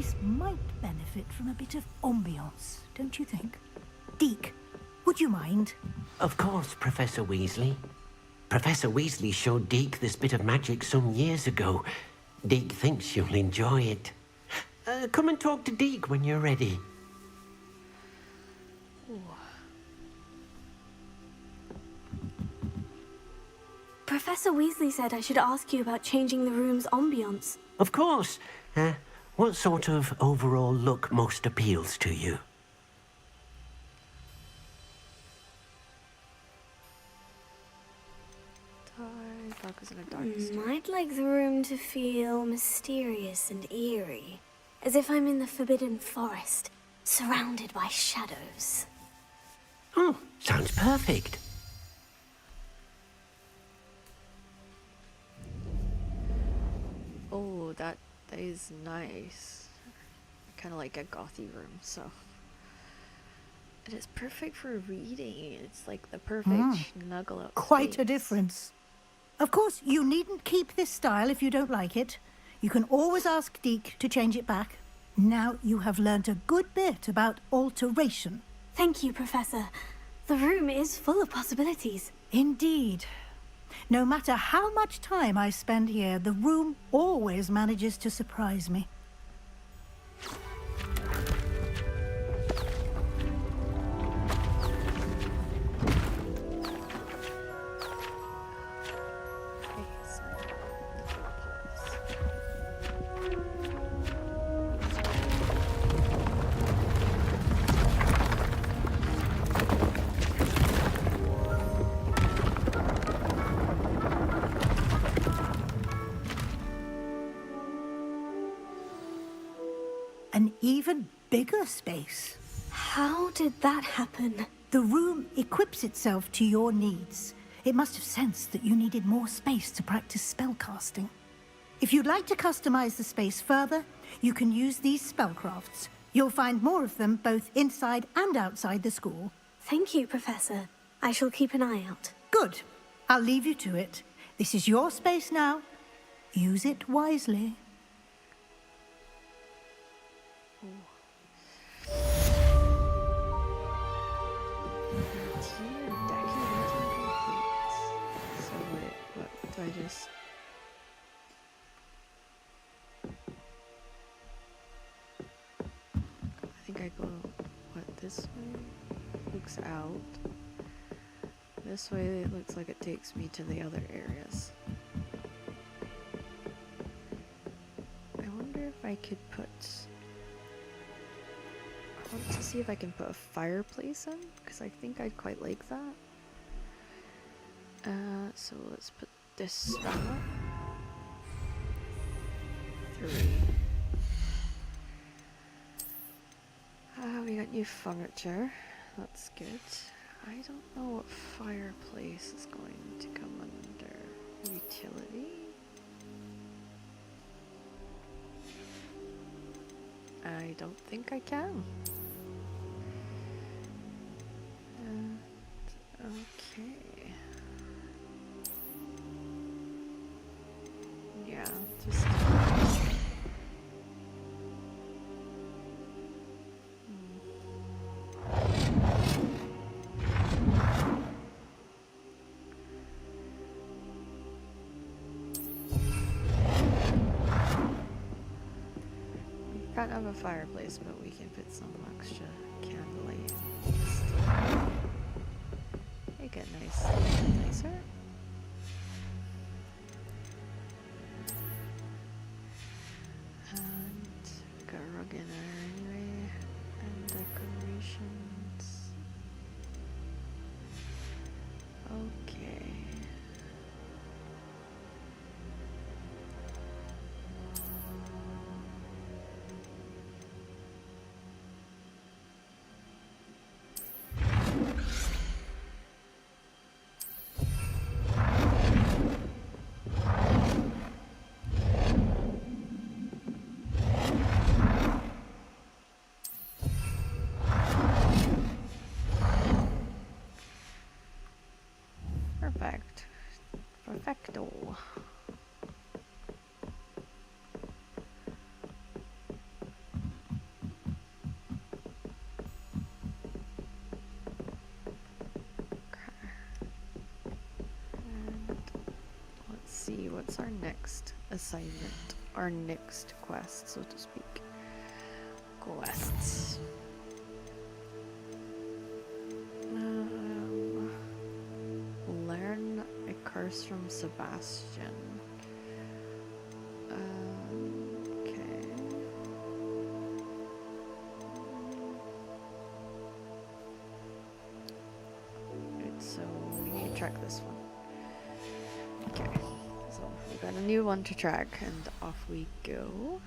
place might benefit from a bit of ambiance, don't you think? Deke, would you mind?
Of course, Professor Weasley. Professor Weasley showed Deke this bit of magic some years ago. Deke thinks you'll enjoy it. Come and talk to Deke when you're ready.
Professor Weasley said I should ask you about changing the room's ambiance.
Of course. What sort of overall look most appeals to you?
I'd like the room to feel mysterious and eerie, as if I'm in the Forbidden Forest, surrounded by shadows.
Oh, sounds perfect.
Oh, that is nice. Kind of like a gothy room, so it is perfect for reading. It's like the perfect snuggle up
Quite
space.
a difference. Of course, you needn't keep this style if you don't like it. You can always ask Deke to change it back. Now you have learnt a good bit about alteration.
Thank you, Professor. The room is full of possibilities.
Indeed. No matter how much time I spend here, the room always manages to surprise me. An even bigger space.
How did that happen?
The room equips itself to your needs. It must have sensed that you needed more space to practice spellcasting. If you'd like to customize the space further, you can use these spellcrafts. You'll find more of them both inside and outside the school.
Thank you, Professor. I shall keep an eye out.
Good. I'll leave you to it. This is your space now. Use it wisely.
I think I go, this way? Looks out. This way it looks like it takes me to the other areas. I wonder if I could put... I want to see if I can put a fireplace in, because I think I'd quite like that. So let's put this spell up. 3. We got new furniture. That's good. I don't know what fireplace is going to come under utility. I don't think I can. Okay. Yeah, just... Can't have a fireplace, but we can put some extra candlelight. Make it nicer. And got a rug in there anyway, and decorations. Okay. Perfect. Perfecto. see, what's our next assignment? Our next quest, so to speak. Quests. Learn a curse from Sebastian. Okay. So we need to track this one. Okay, so we got a new one to track, and off we go.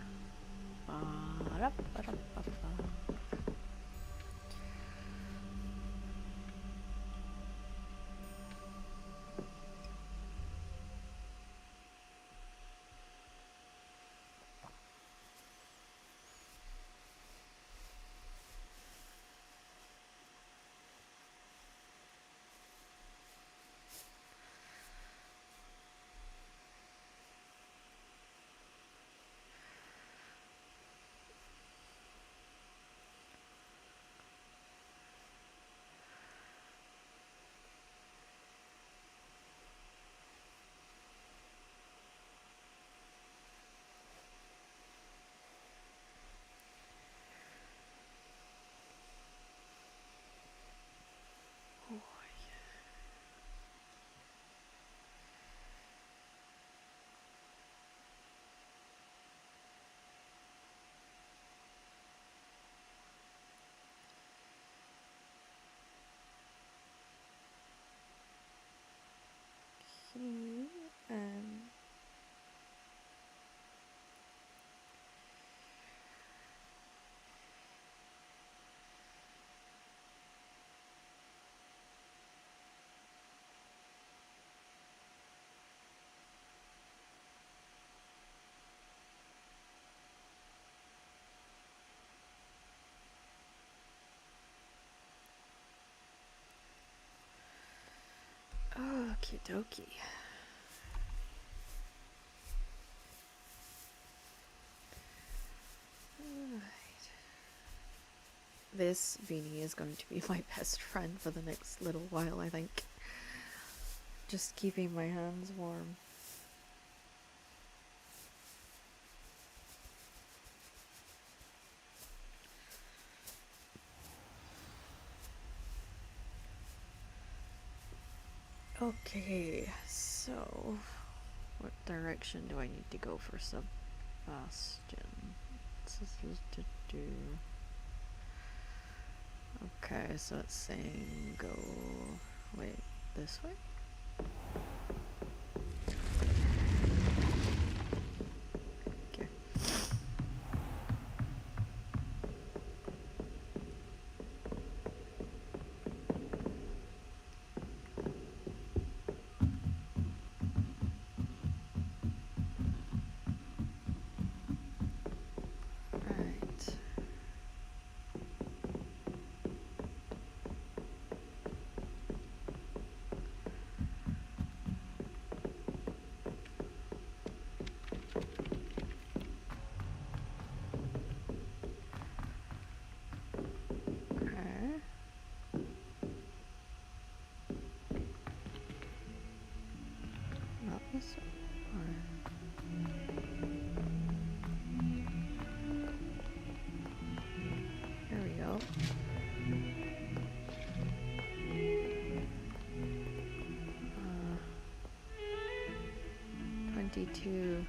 Okie dokie. This Beanie is going to be my best friend for the next little while, I think. Just keeping my hands warm. Okay, so what direction do I need to go for Sebastian? What's this to do? Okay, so it's saying go, wait, this way? Okay. There we go. 22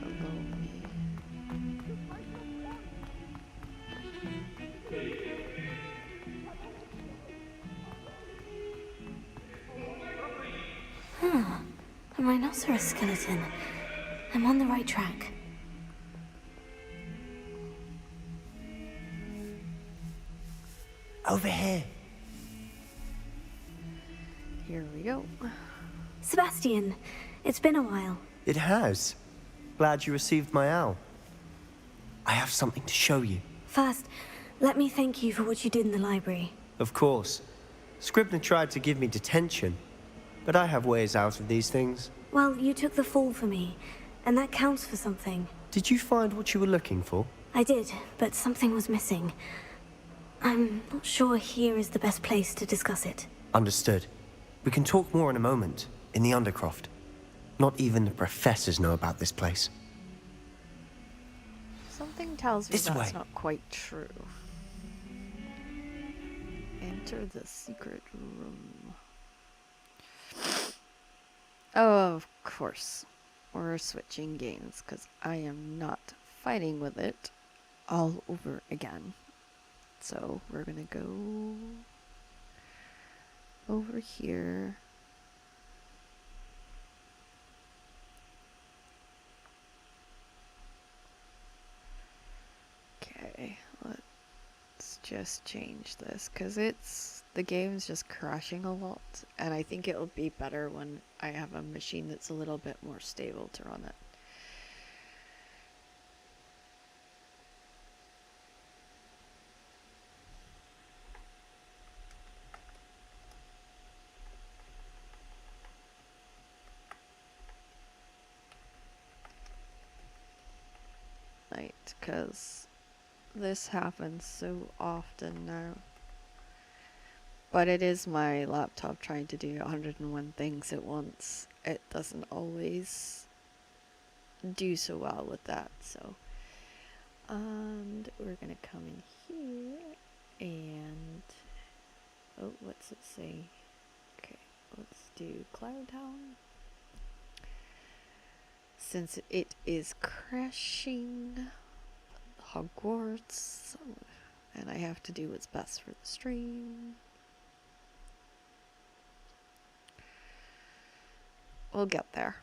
below me.
A rhinoceros skeleton. I'm on the right track.
Over here.
Here we go.
Sebastian, it's been a while.
It has. Glad you received my owl. I have something to show you.
First, let me thank you for what you did in the library.
Of course. Scribner tried to give me detention, but I have ways out of these things.
Well, you took the fall for me, and that counts for something.
Did you find what you were looking for?
I did, but something was missing. I'm not sure here is the best place to discuss it.
Understood. We can talk more in a moment. in the Undercroft. Not even the professors know about this place.
Something tells me
This
that's
way.
not quite true. Enter the secret room. Oh, of course. We're switching games because I am not fighting with it all over again. So we're gonna go over here. Okay, let's just change this because the game's just crashing a lot, and I think it'll be better when I have a machine that's a little bit more stable to run it. Right, because this happens so often now. But it is my laptop trying to do 101 things at once. It doesn't always do so well with that, so. And we're gonna come in here and, oh, what's it say? Okay, let's do Cloudheim. Since it is crashing Hogwarts, and I have to do what's best for the stream. We'll get there.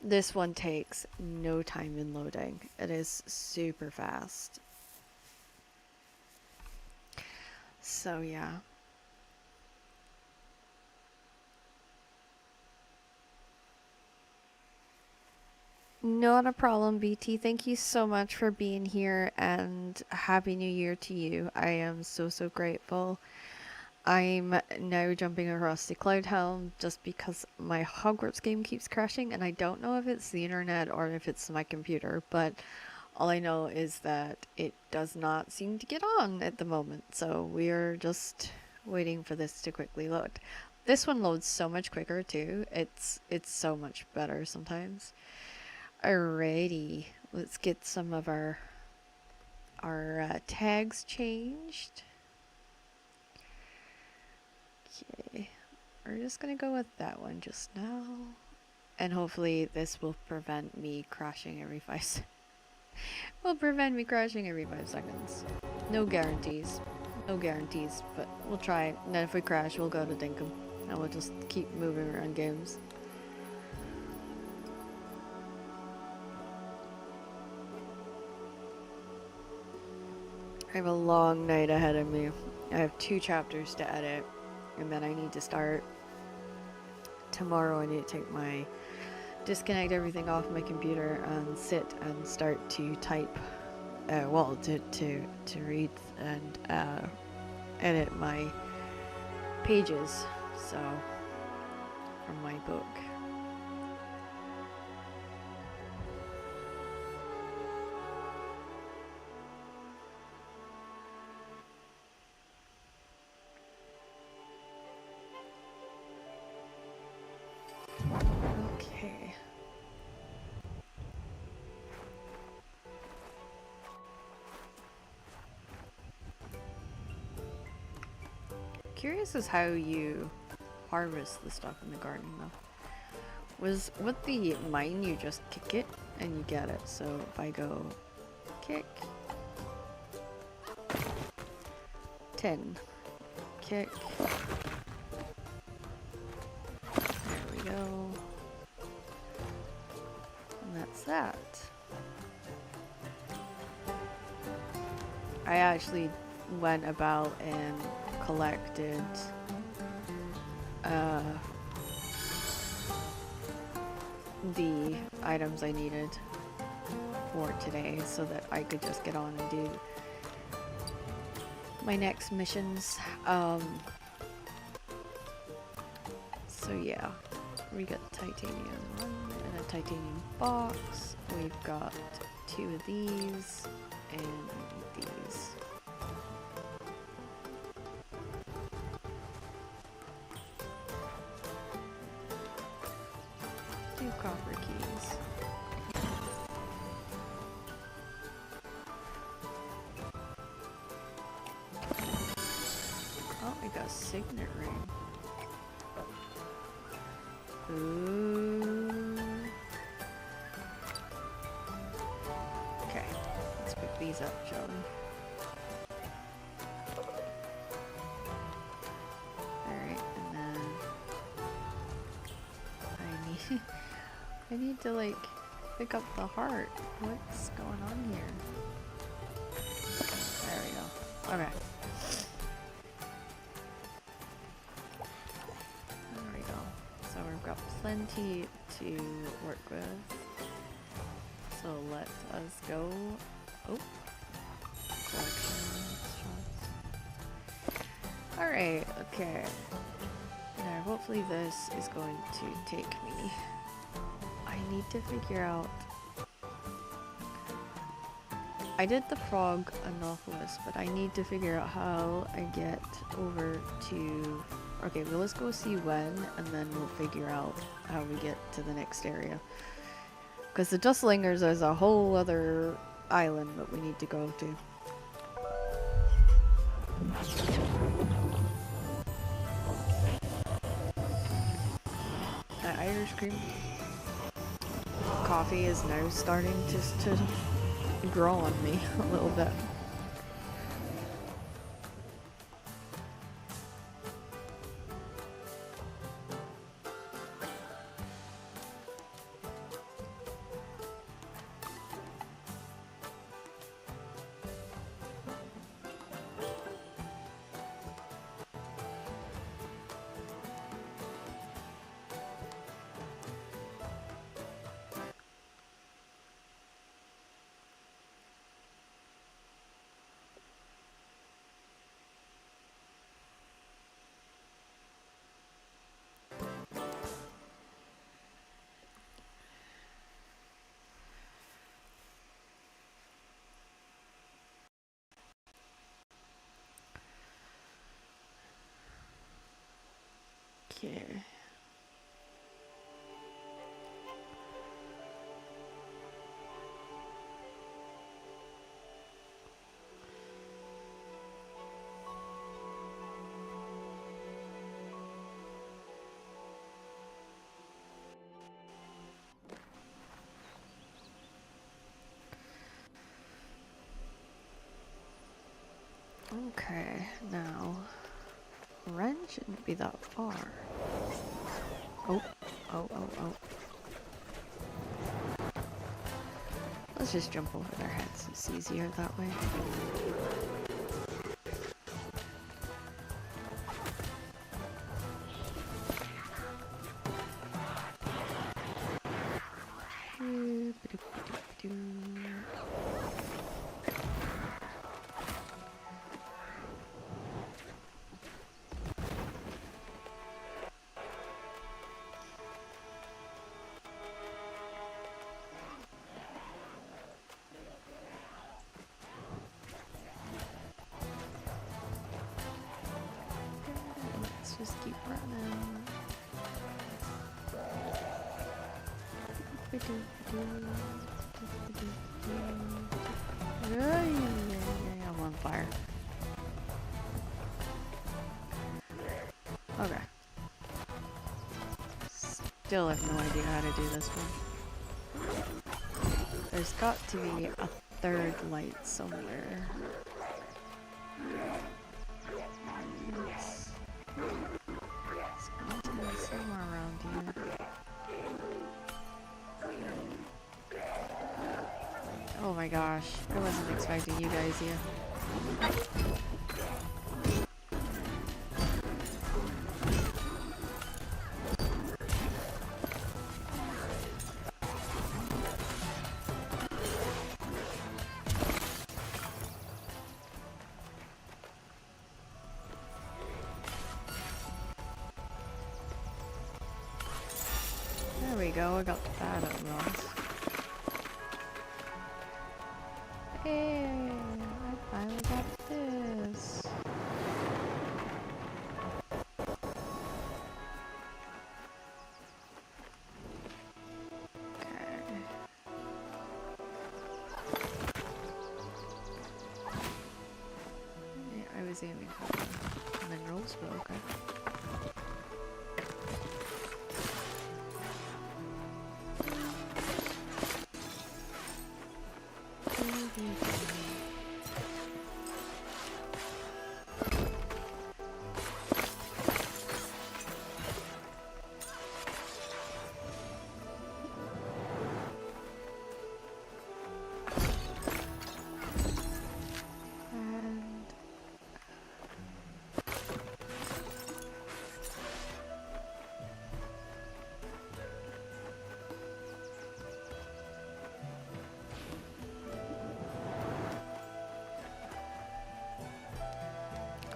This one takes no time in loading. It is super fast. So yeah. Not a problem, BT. Thank you so much for being here, and Happy New Year to you. I am so grateful. I'm now jumping across to Cloudheim just because my Hogwarts game keeps crashing, and I don't know if it's the internet or if it's my computer, but all I know is that it does not seem to get on at the moment, so we're just waiting for this to quickly load. This one loads so much quicker too. It's so much better sometimes. Alrighty, let's get some of our tags changed. Okay, we're just gonna go with that one just now, and hopefully this will prevent me crashing every 5 seconds. Will prevent me crashing every 5 seconds. No guarantees, but we'll try. And then if we crash, we'll go to Dinkum, and we'll just keep moving around games. I have a long night ahead of me. I have 2 chapters to edit, and then I need to start tomorrow. I need to disconnect everything off my computer and sit and start to type, to read and edit my pages, so, from my book. Okay. Curious as how you harvest the stuff in the garden though. Was with the mine you just kick it and you get it, so if I go kick 10, kick, there we go, and that's that. I actually went about and collected the items I needed for today so that I could just get on and do my next missions. So yeah, we got titanium and a titanium box. We've got 2 of these and these. copper keys. Oh, I got a signet ring. Ooh. Okay, let's pick these up, shall we? Alright, and then I need to like pick up the heart. What's going on here? There we go. Okay. There we go. So we've got plenty to work with. So let us go. Oh. Alright, okay. Now hopefully this is going to take me. I need to figure out. I did the frog Anopheles, but I need to figure out how I get over to. Okay, well let's go see when, and then we'll figure out how we get to the next area. Because the Dustlingers is a whole other island that we need to go to. That Irish cream coffee is now starting to grow on me a little bit. Okay. Okay, now Ren shouldn't be that far. Oh. Let's just jump over their heads. It's easier that way. Let's just keep running. I'm on fire. Okay. Still have no idea how to do this one. There's got to be a third light somewhere. It's got to be somewhere around here. Oh my gosh, I wasn't expecting you guys here. There we go, I got that at last. Hey, I finally got this. was aiming for the minerals, but okay.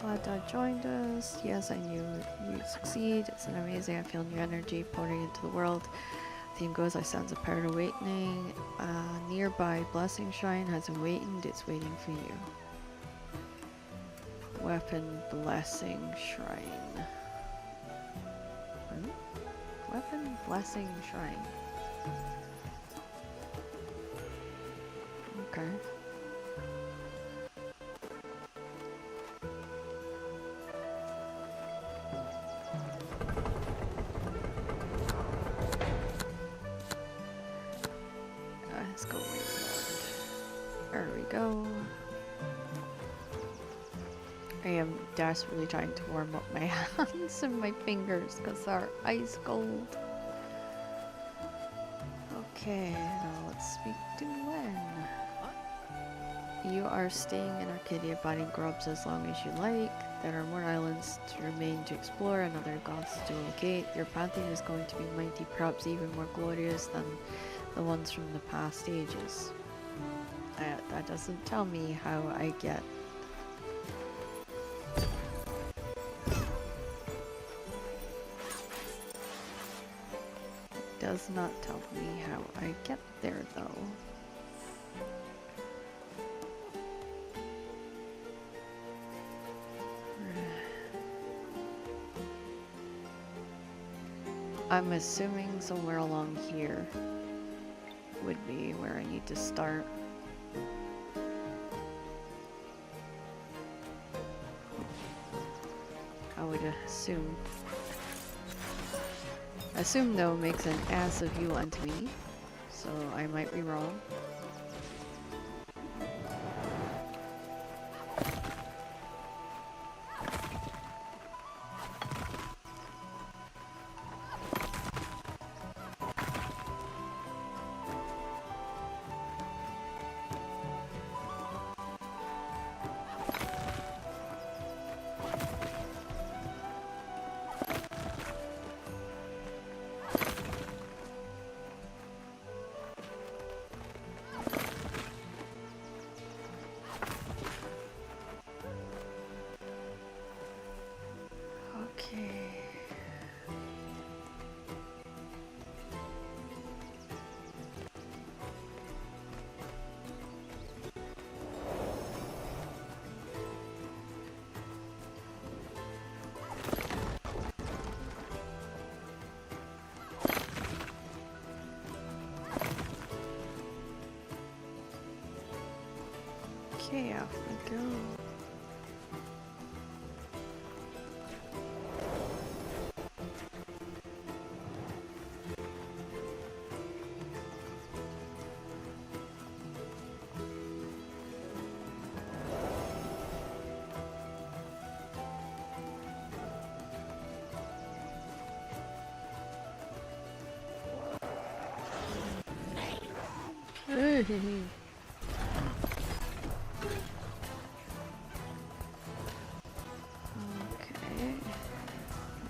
Glad that joined us. Yes, I knew you'd succeed. It's an amazing. I feel new energy pouring into the world. Theme goes, I sense a power awakening. A nearby blessing shrine has awakened. It's waiting for you. Weapon blessing shrine. Weapon blessing shrine. Okay. Let's go. There we go. I am desperately trying to warm up my hands and my fingers because they're ice cold. Okay, now let's speak to Len. You are staying in Arcadia biting grubs as long as you like. There are more islands to remain to explore and other gods to locate. Your pantheon is going to be mighty, perhaps even more glorious than the ones from the past ages. That doesn't tell me how I get. Does not tell me how I get there though. I'm assuming somewhere along here would be where I need to start. I would assume. Assume though makes an ass of you and me, so I might be wrong. Okay, off we go. Okay,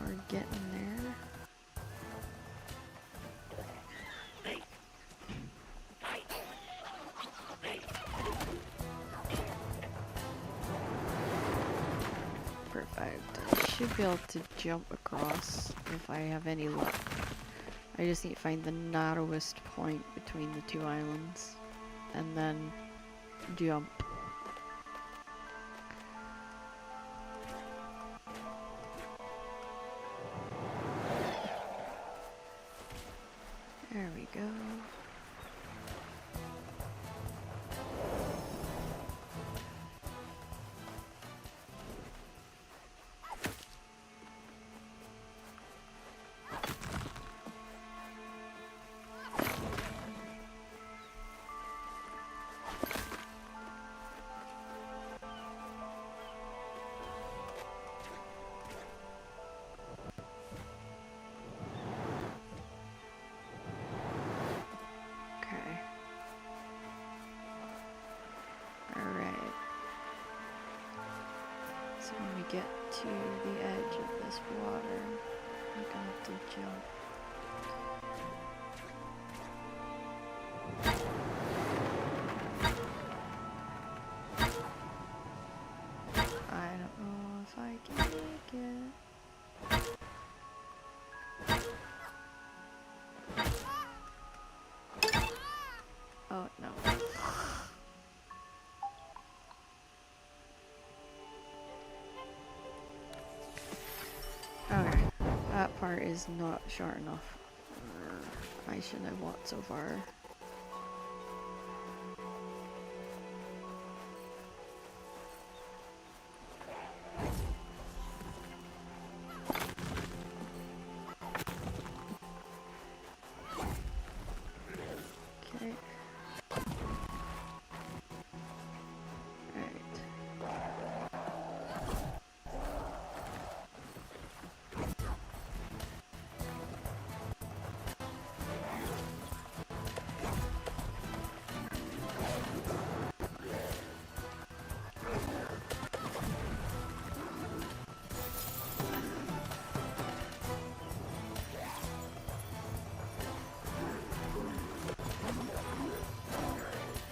we're getting there. Perfect. I should be able to jump across if I have any luck. I just need to find the narrowest point between the two islands and then jump. There we go. So when we get to the edge of this water, we're gonna have to jump. I don't know if I can make it. Oh no. Okay, that part is not short enough. I shouldn't have walked so far. Okay. Alright.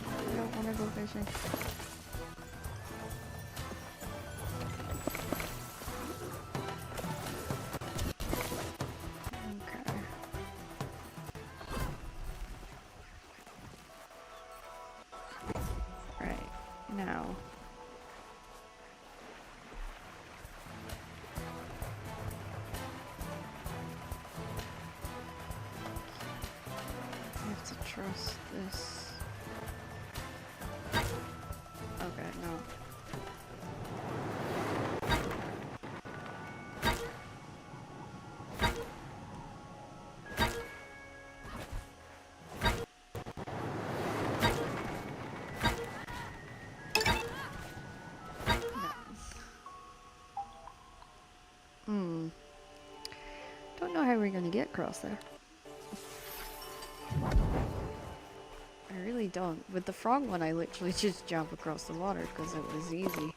I don't want to go fishing. Okay. Right, now. I have to trust this. Okay, no. Don't know how we're gonna get across there. I really don't. With the frog one, I literally just jump across the water because it was easy.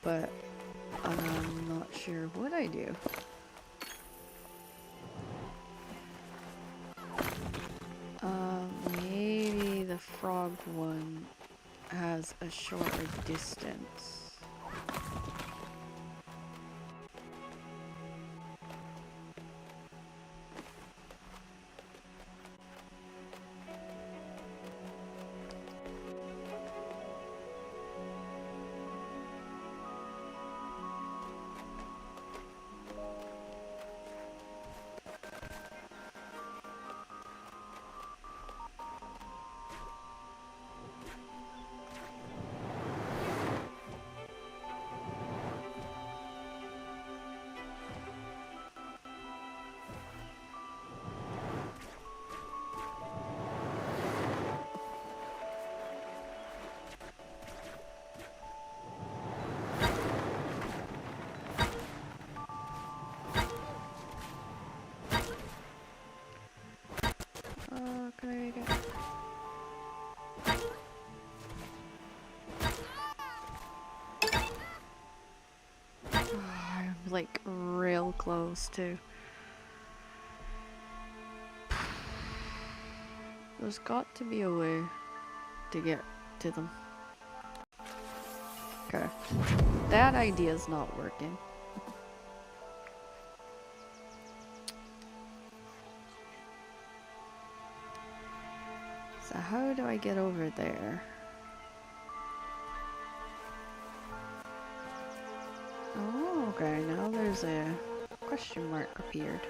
But I'm not sure what I do. Maybe the frog one has a shorter distance. Can I make it? Oh, I'm like real close too. There's got to be a way to get to them. Okay. That idea's not working. So how do I get over there? Oh, okay, now there's a question mark appeared.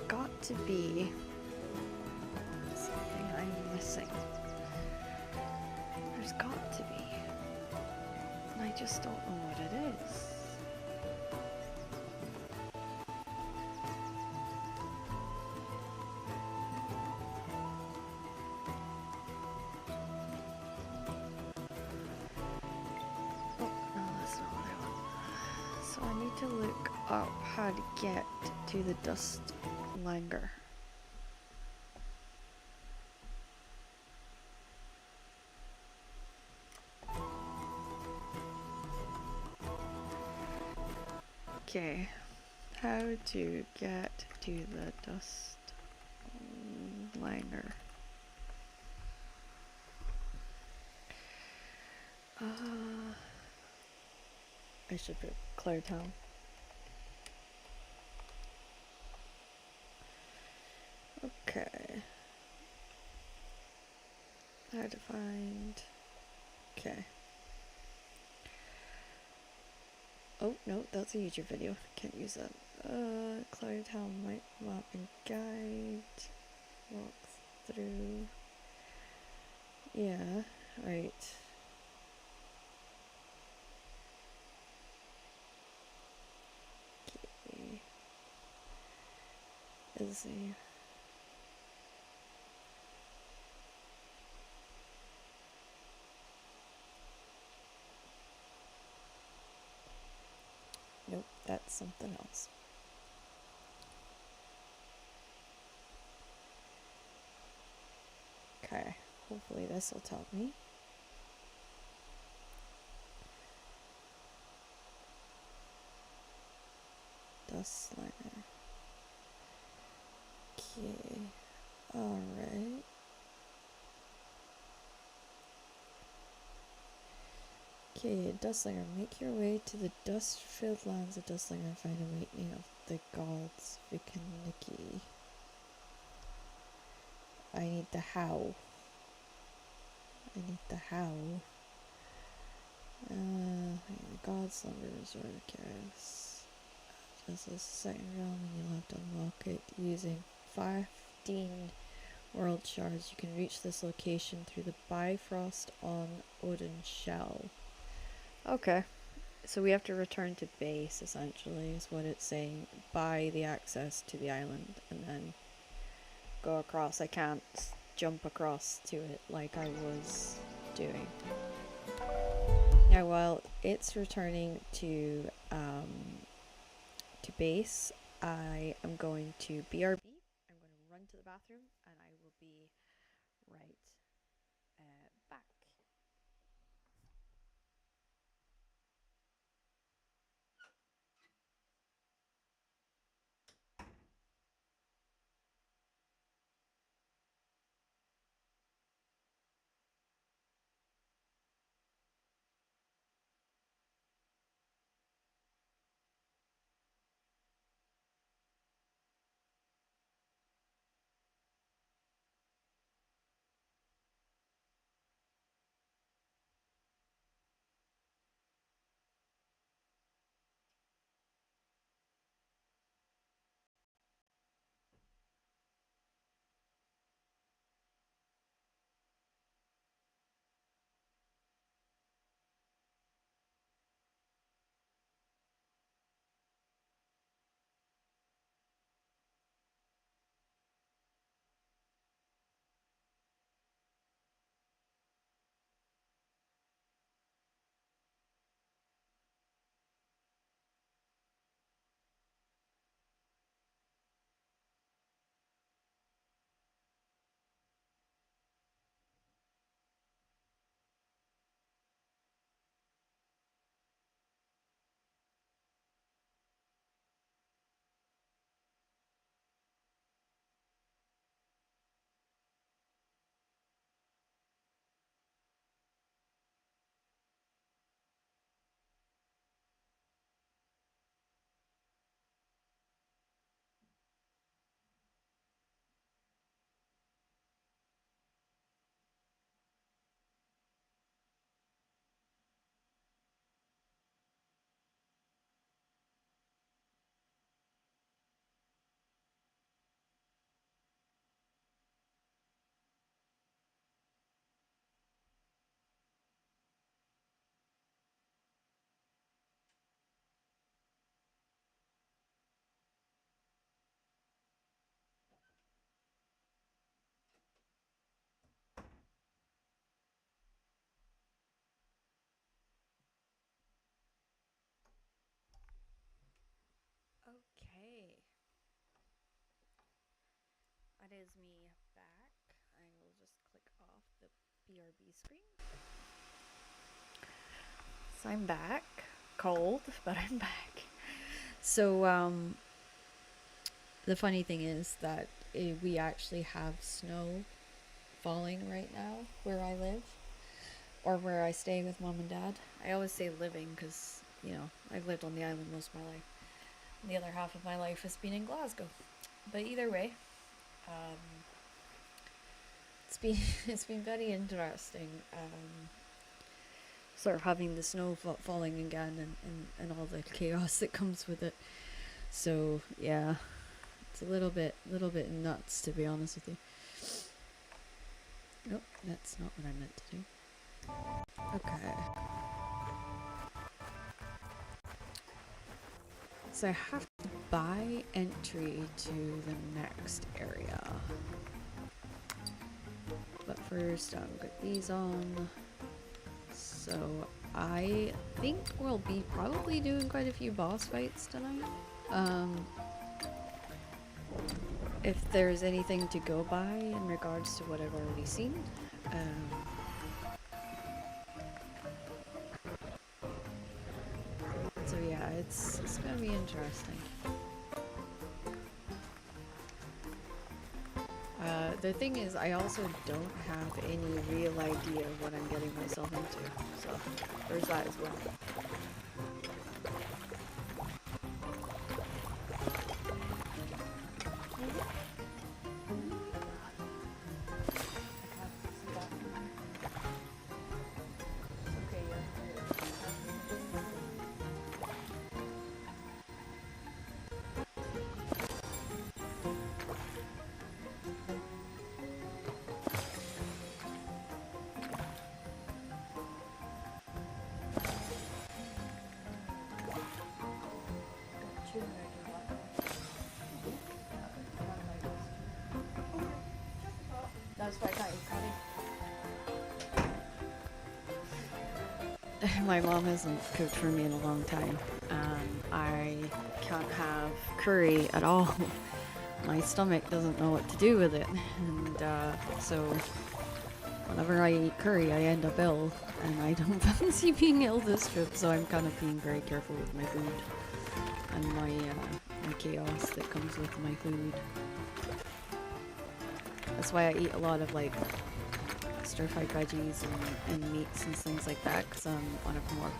Got to be something I'm missing. There's got to be. And I just don't know what it is. Oh, no, that's not what I want. So I need to look up how to get to the dust langer. Okay, how to get to the dust langer. I should put Cloudheim. Okay. How to find. Okay. Oh, no, that's a YouTube video. Can't use that. Cloudheim map and guide. Walk through. Yeah, right. Okay. Is he? Nope, that's something else. Okay, hopefully this will tell me. Dust liner. Okay, alright. Okay, Dustlinger, make your way to the dust-filled lands of Dustlinger and find a awakening of the gods, Vikaniki. I need the how. I need the how. The god slumbers or chaos. This is the second realm and you'll have to unlock it using 15 world shards. You can reach this location through the Bifrost on Odin Shell. Okay. So we have to return to base, essentially, is what it's saying. Buy the access to the island and then go across. I can't jump across to it like I was doing. Now, while it's returning to base, I am going to BRB. I'm going to run to the bathroom, and I will be right back. is me back. I will just click off the BRB screen. So I'm back. Cold, but I'm back. So, the funny thing is that we actually have snow falling right now where I live, or where I stay with mom and dad. I always say living because, you know, I've lived on the island most of my life. And the other half of my life has been in Glasgow. But either way, it's been very interesting, sort of having the snow falling again and all the chaos that comes with it. So yeah, it's a little bit nuts, to be honest with you. Nope, that's not what I meant to do. Okay. So I have to buy entry to the next area. But first I'll get these on. So I think we'll be probably doing quite a few boss fights tonight. If there's anything to go by in regards to what I've already seen. So yeah, it's gonna be interesting. The thing is, I also don't have any real idea of what I'm getting myself into, so there's that as well. That's why I can't eat curry. My mom hasn't cooked for me in a long time. I can't have curry at all. My stomach doesn't know what to do with it, and so whenever I eat curry, I end up ill, and I don't fancy being ill this trip. So I'm kind of being very careful with my food and my chaos that comes with my food. That's why I eat a lot of like stir-fried veggies and meats and things like that, because I'm on a more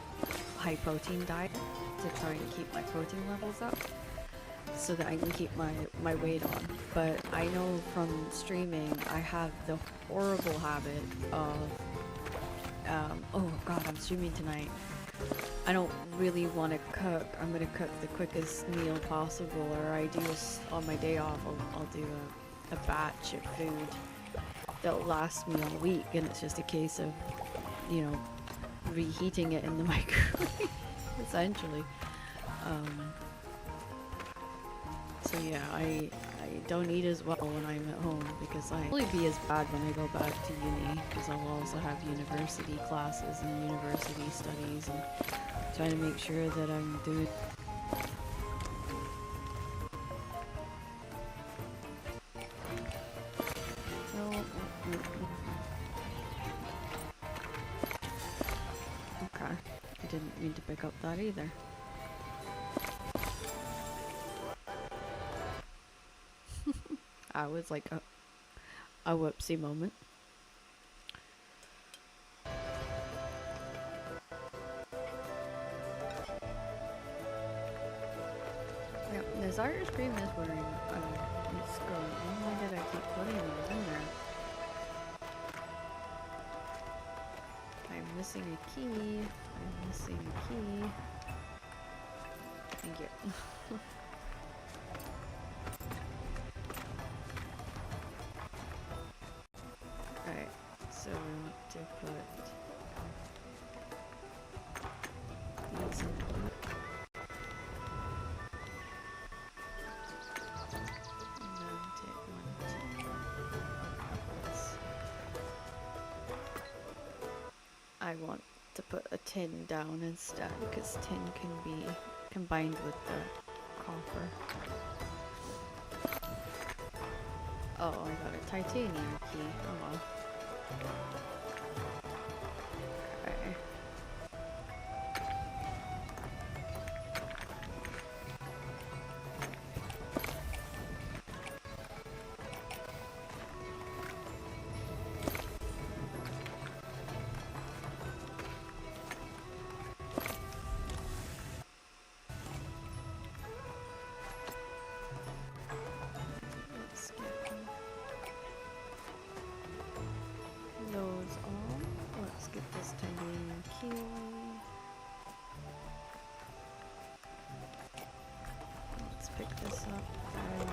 high protein diet to try and keep my protein levels up so that I can keep my weight on. But I know from streaming I have the horrible habit of oh god, I'm streaming tonight. I don't really want to cook. I'm gonna cook the quickest meal possible, or I do this on my day off. I'll do a batch of food that'll last me all week, and it's just a case of, you know, reheating it in the microwave, essentially. So yeah, I don't eat as well when I'm at home, because I'll only be as bad when I go back to uni, because I'll also have university classes and university studies, and trying to make sure that I'm doing. Okay, I didn't mean to pick up that either. I was like a whoopsie moment. Yep, this Irish cream is wearing it's going. Why did I keep putting those in there? I'm missing a key. I'm missing a key. Thank you. Alright, so we want to put these in. And then take one, two. I want to put a tin down instead, because tin can be combined with the copper. Oh, I got a titanium key. Oh well. Okay. Let's get those on. Let's get this titanium key away. Let's pick this up. Okay.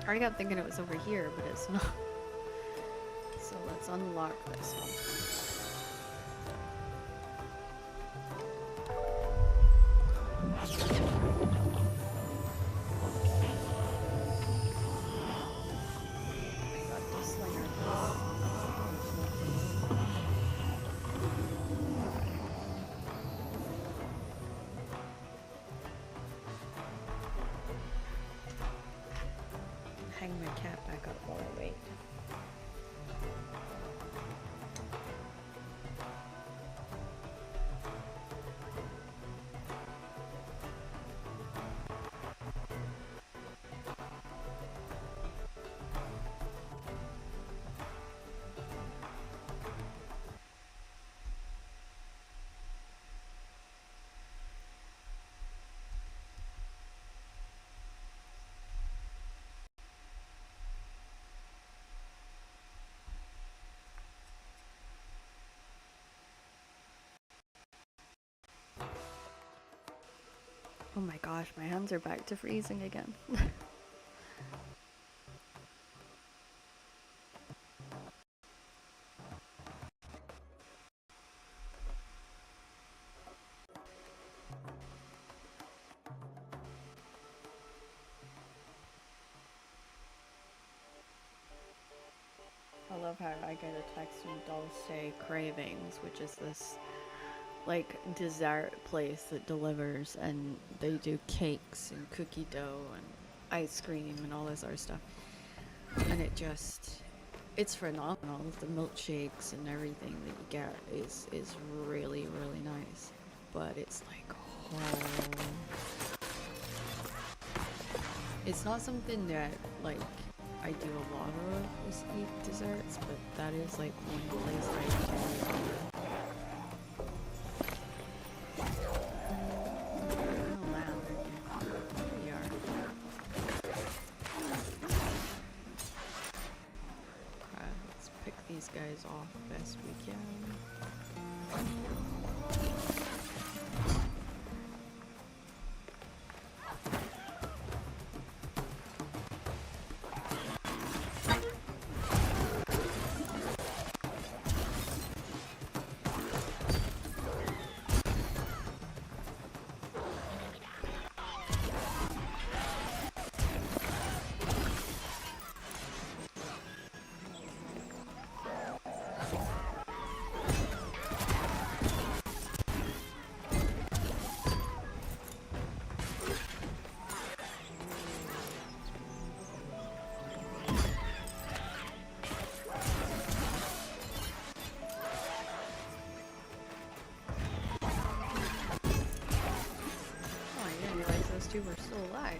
I already got thinking it was over here, but it's not. So let's unlock this one. Hang my cat back up while I wait. Oh my gosh, my hands are back to freezing again. I love how I get a text from Dulce Cravings, which is this like dessert place that delivers, and they do cakes and cookie dough and ice cream and all this other stuff, and it's phenomenal. The milkshakes and everything that you get is really nice, but it's like, oh, it's not something that like I do a lot of, is eat desserts, but that is like one place I do. Guys off best we can. Two were still alive.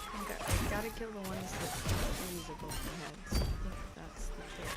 I gotta kill the ones that use above the heads. I think that's the trick.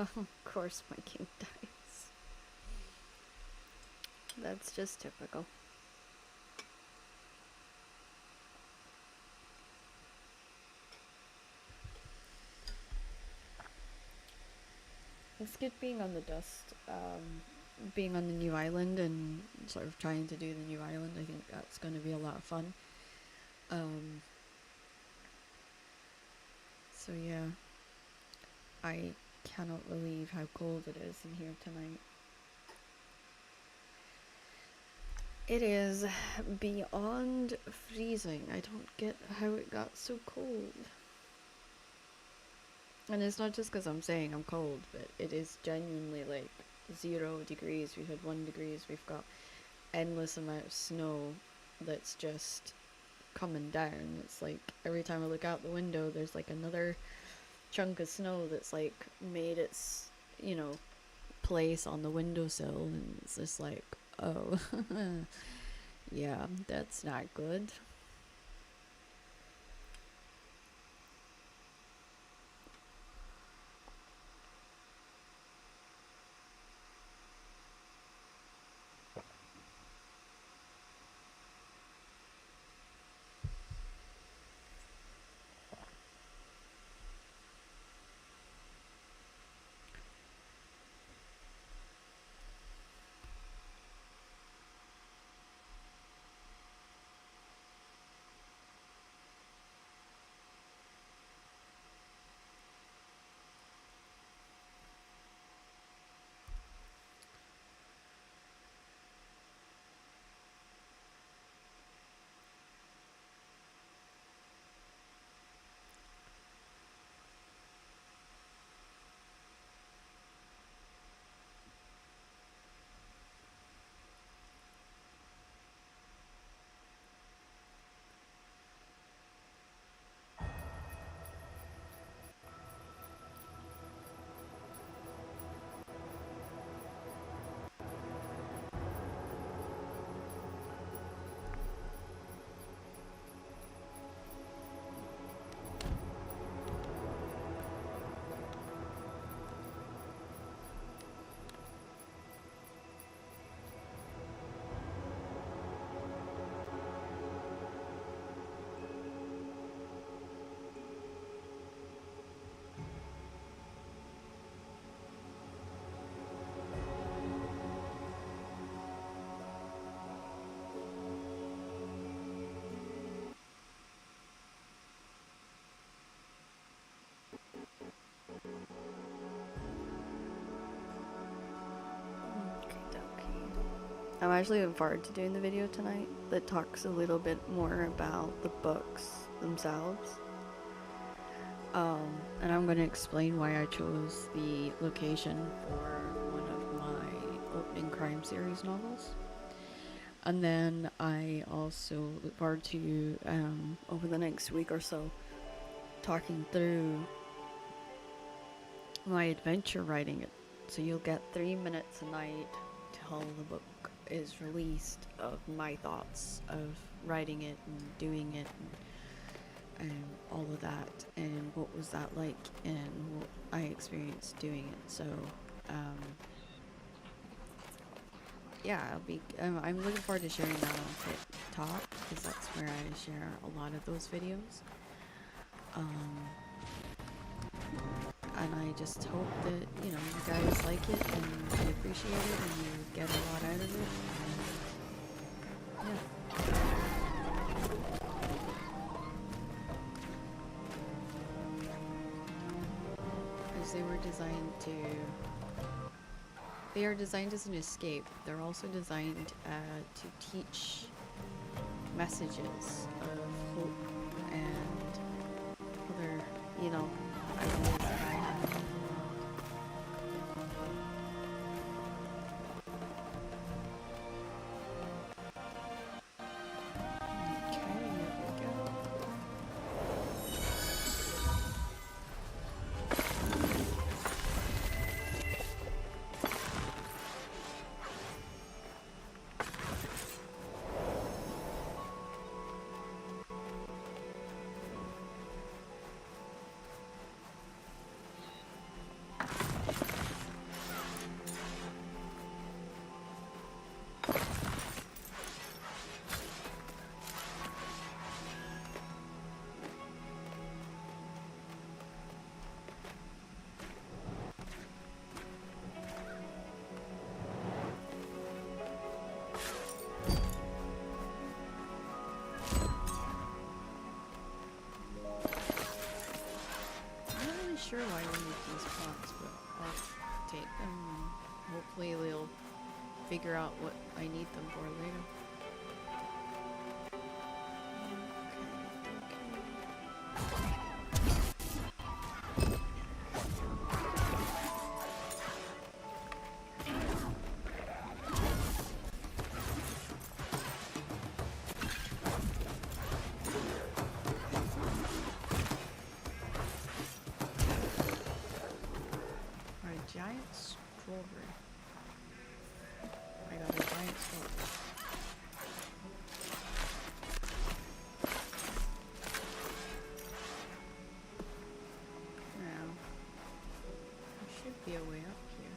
Of course my king dies. That's just typical. It's good being on the dust, being on the new island and sort of trying to do the new island. I think that's going to be a lot of fun. So yeah, I cannot believe how cold it is in here tonight. It is beyond freezing. I don't get how it got so cold. And it's not just because I'm saying I'm cold, but it is genuinely like 0 degrees. We've had 1 degree. We've got endless amount of snow that's just coming down. It's like every time I look out the window, there's like another chunk of snow that's like made its, you know, place on the windowsill, and it's just like, oh, yeah, that's not good. I'm actually looking forward to doing the video tonight that talks a little bit more about the books themselves. And I'm going to explain why I chose the location for one of my opening crime series novels. And then I also look forward to, over the next week or so, talking through my adventure writing it. So you'll get 3 minutes a night till the book is released of my thoughts of writing it and doing it and all of that, and what was that like and what I experienced doing it. So yeah, I'm looking forward to sharing that on TikTok, because that's where I share a lot of those videos. And I just hope that, you know, you guys like it and you appreciate it and you get a lot out of it. And yeah. Because they are designed as an escape. They're also designed to teach messages of hope and other, you know, ideas that I have. sure why we need these plots, but I'll take them and hopefully they'll figure out what I need them for later. Giant strawberry. I got a giant strawberry. Now, there should be a way up here.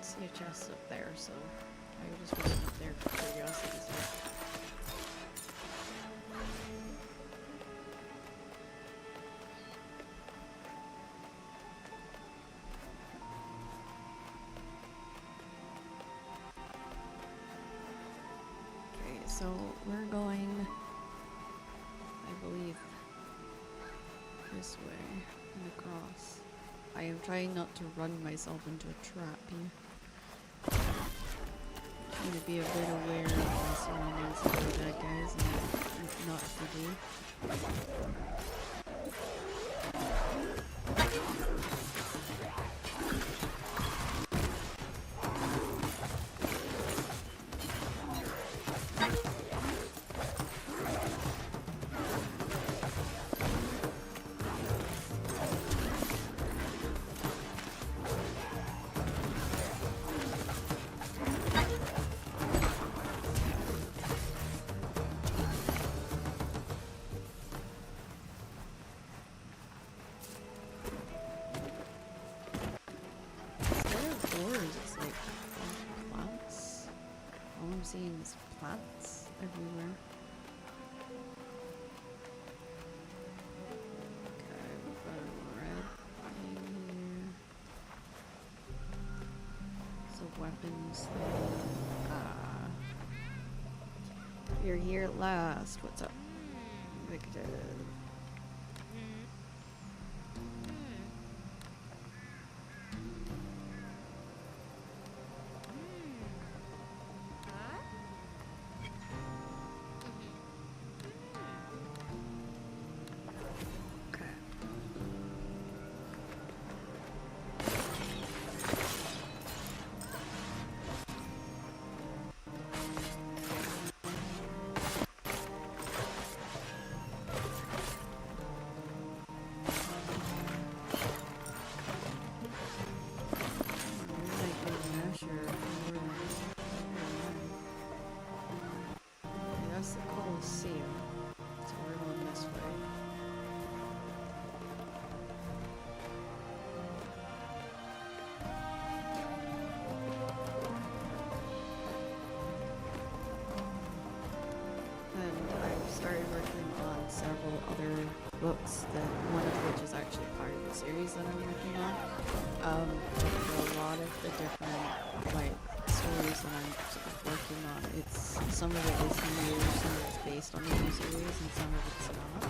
See a chest up there, so I just went up there for curiosity's sake. Okay, so we're going, I believe, this way and across. I am trying not to run myself into a trap here. I'm gonna be a bit aware of my surroundings and the bad guys and not to do. It's like plants. All I'm seeing is plants everywhere. Okay, we've got a red thing here. It's a weapons thing. You're here at last. What's up, Victor? Books, that one of which is actually part of the series that I'm working on. But for a lot of the different stories that I'm sort of working on, it's some of it is new, some of it's based on the new series, and some of it's not.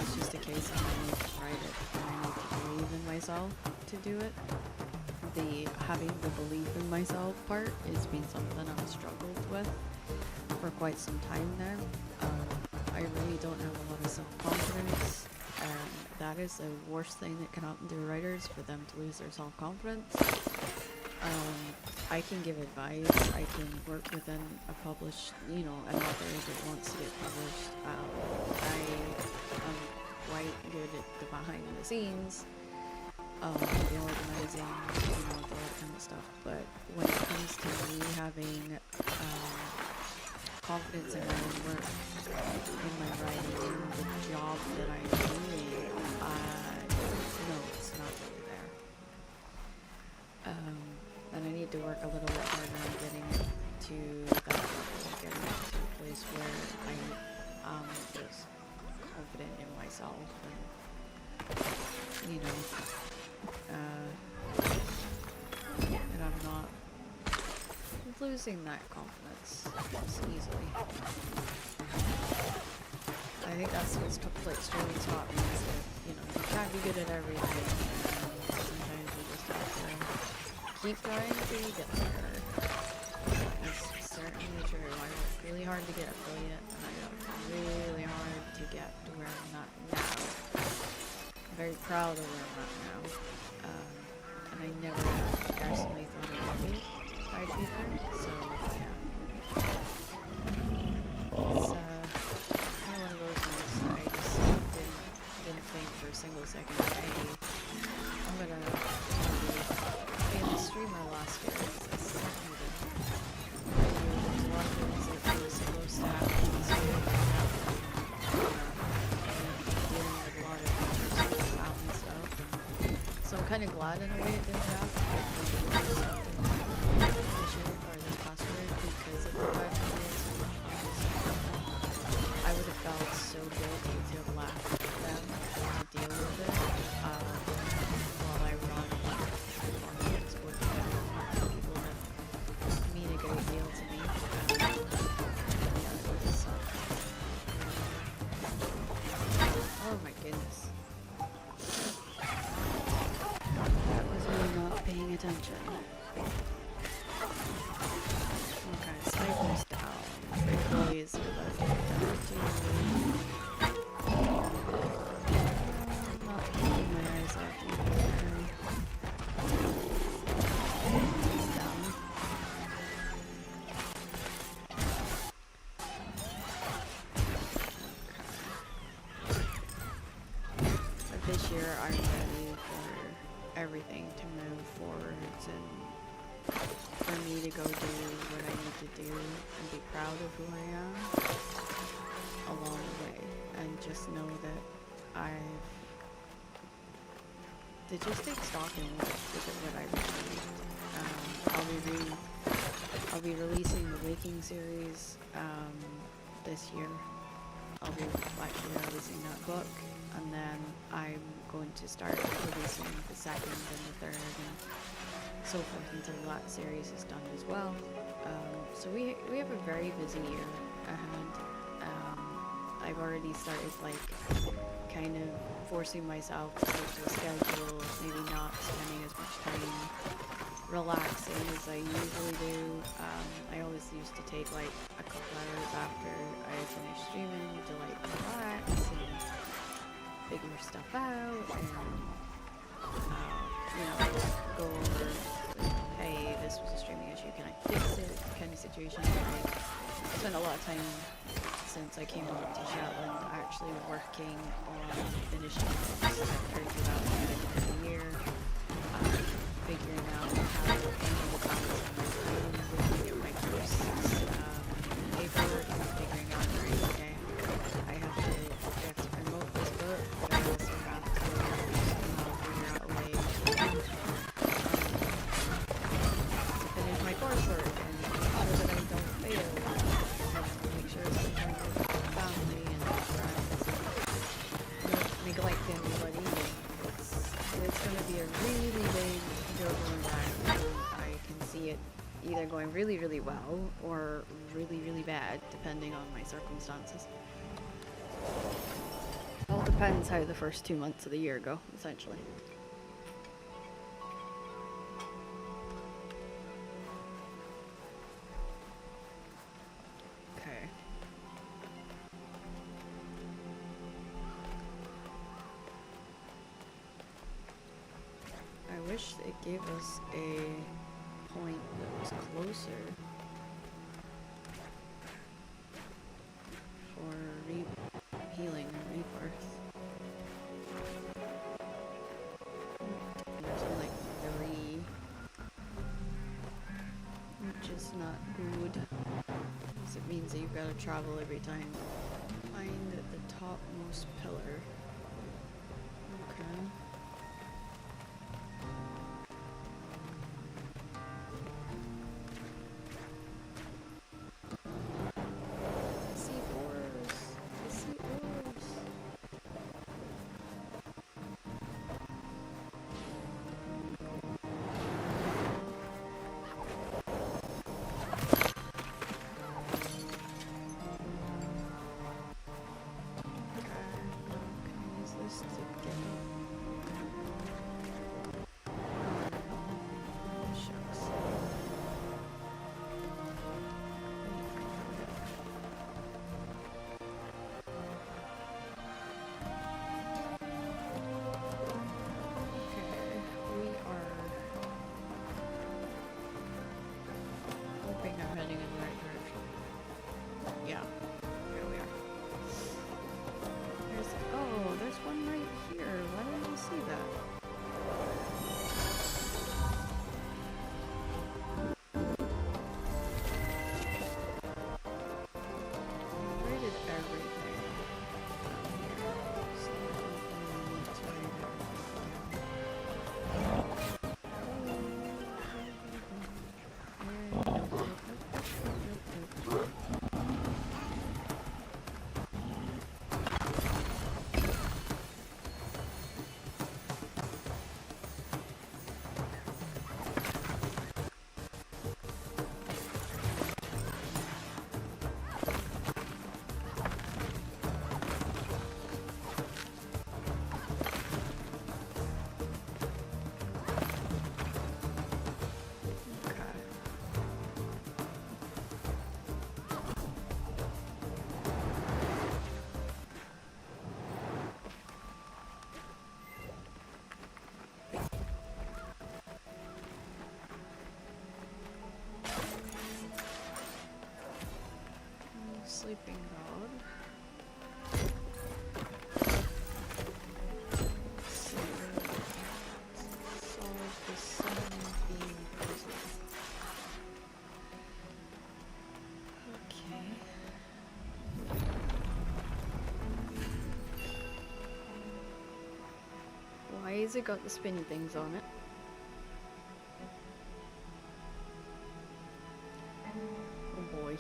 It's just a case of I need to write it and I need to believe in myself to do it. The having the belief in myself part has been something I've struggled with for quite some time now. I really don't have a lot of self-confidence, and that is the worst thing that can happen to writers, for them to lose their self-confidence. I can give advice. I can work within a published, you know, an author that wants to get published. I am quite good at the behind the scenes, the organizing, you know, all that kind of stuff. But when it comes to me having confidence in my own work, in my writing, in the job that I'm doing, no, it's not really there. And I need to work a little bit harder on getting to that level, getting to a place where I am just confident in myself and, you know, and I'm not losing that confidence so easily. I think that's what's really taught me is that, you know, you can't be good at everything, and sometimes you just have to keep trying until you get there. That's certainly true. I worked really hard to get affiliate, and I worked really hard to get to where I'm at now. I'm very proud of where I'm at now. And I never personally thought I'd be there, so yeah. It's kind of one of those ones that I just didn't think for a single second, hey, I'm gonna be a streamer last year. It's certainly didn't. There's a lot of things that I was supposed to happen this year that happened. Dealing with a lot of personal family stuff. So I'm kind of glad in a way it didn't happen. This year or this past year because of the 5 minutes. I would have felt so guilty to have left them to deal with it while I run performance with people that mean a great deal to me. Yeah, it would have sucked. Oh my goodness. That was me not paying attention. Okay, sniper's down. Employees are about to get down too. I'm not taking my eyes off either. He's down. But this year I'm ready for everything to move forwards and for me to go do what I need to do and be proud of who I am along the way, and just know that to just take stock in what I received. I'll be releasing the Waking series this year. I'll be actually releasing that book, and then I'm going to start releasing the second and the third and so forth until that series is done as well. So we have a very busy year ahead. I've already started kind of forcing myself to stick to a schedule, maybe not spending as much time relaxing as I usually do. I always used to take a couple hours after I finished streaming to relax and figure stuff out and go over, hey, this was a streaming issue, can I fix it, kind of situation. I spent a lot of time since I came over to Shetland actually working on finishing books that I've heard about at the end of the year, figuring out how to handle the balance of my time, looking at my first paperwork and figuring out, okay, I have to promote this book, but I also have to somehow figure out a way to finish my coursework and make sure that I don't fail, and make sure that I'm with family and friends and not neglect anybody. It's going to be a really big juggling act, and I can see it either going really, really well or really, really bad, depending on my circumstances. All depends how the first 2 months of the year go, essentially. Okay. I wish it gave us a point that was closer for healing or rebirth. There's only like 3, which is not good, because it means that you've got to travel every time. Find the topmost pillar. Okay. I see ores. I see ores. Use this to get shucks. Okay, we are hoping I'm heading in the right direction. Yeah, here we are. There's one right here. Why didn't I see that? I rated everything down here, so I don't really need to rate everything down. Sleeping God. Solve the sunbeam puzzle. Okay. Why has it got the spinny things on it? Oh boy.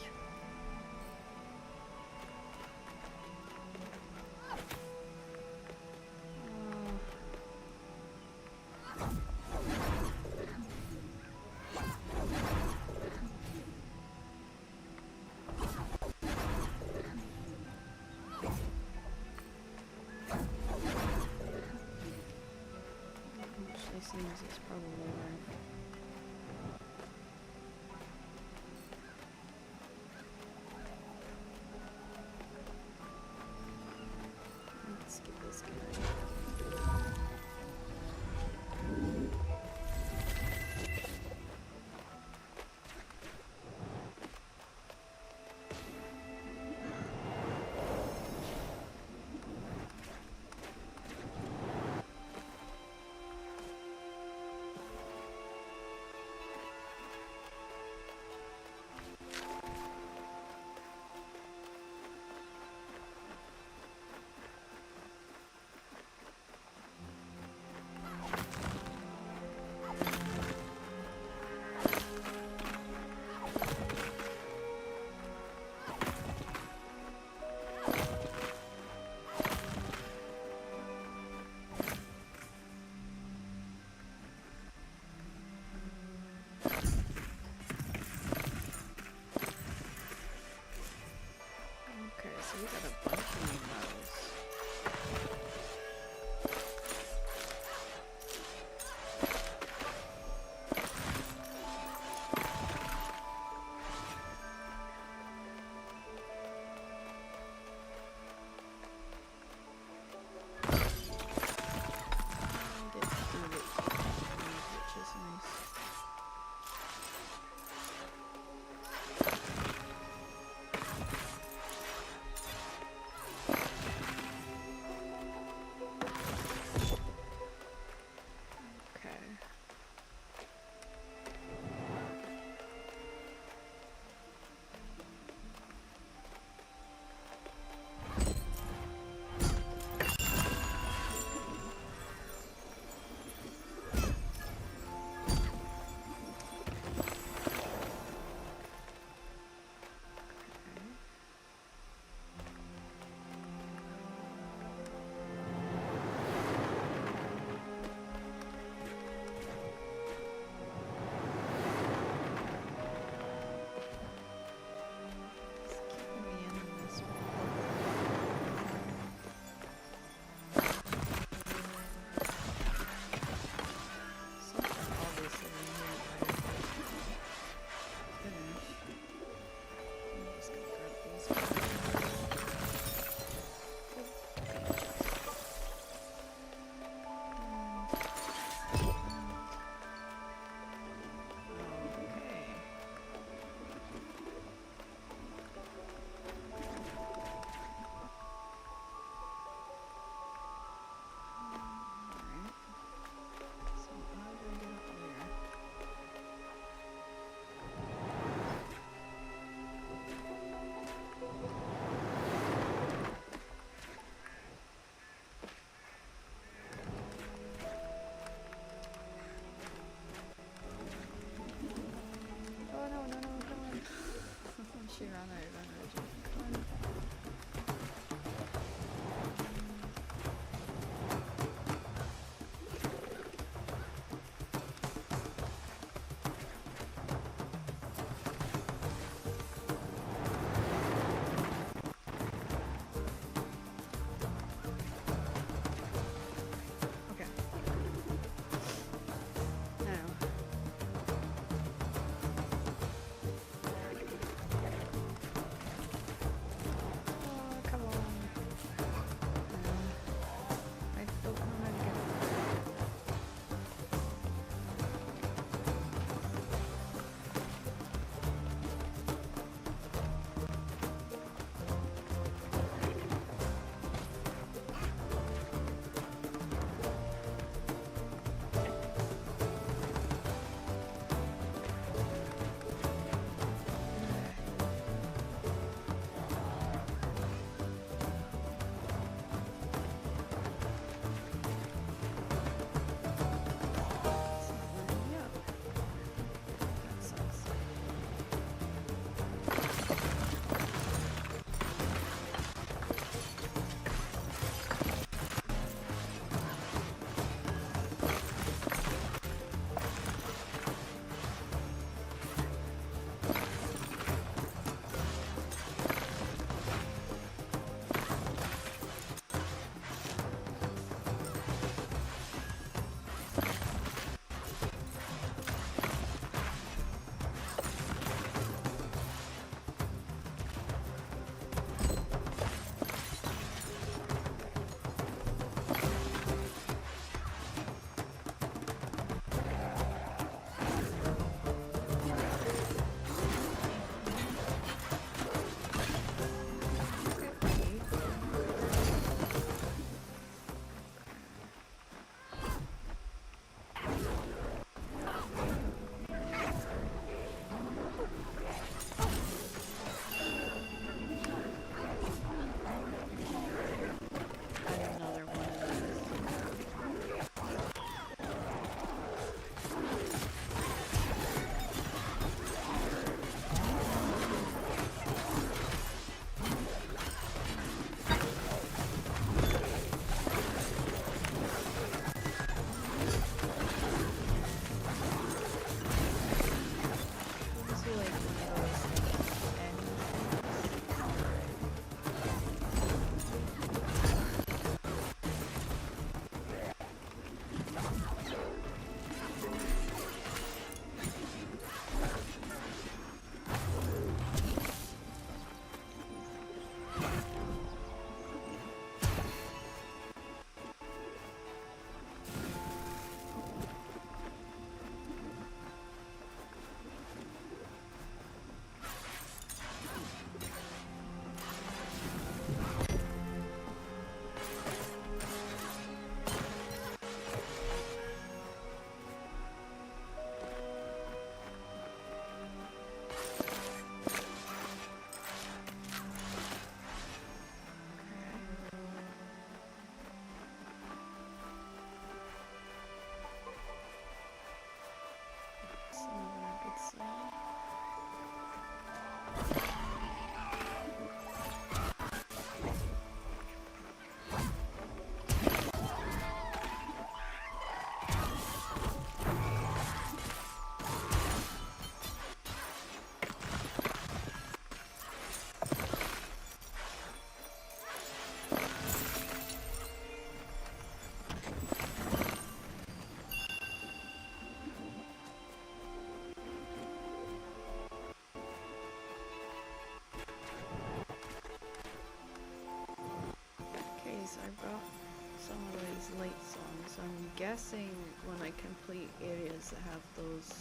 Actually seems it's probably right. Let's get this guy. guessing when I complete areas that have those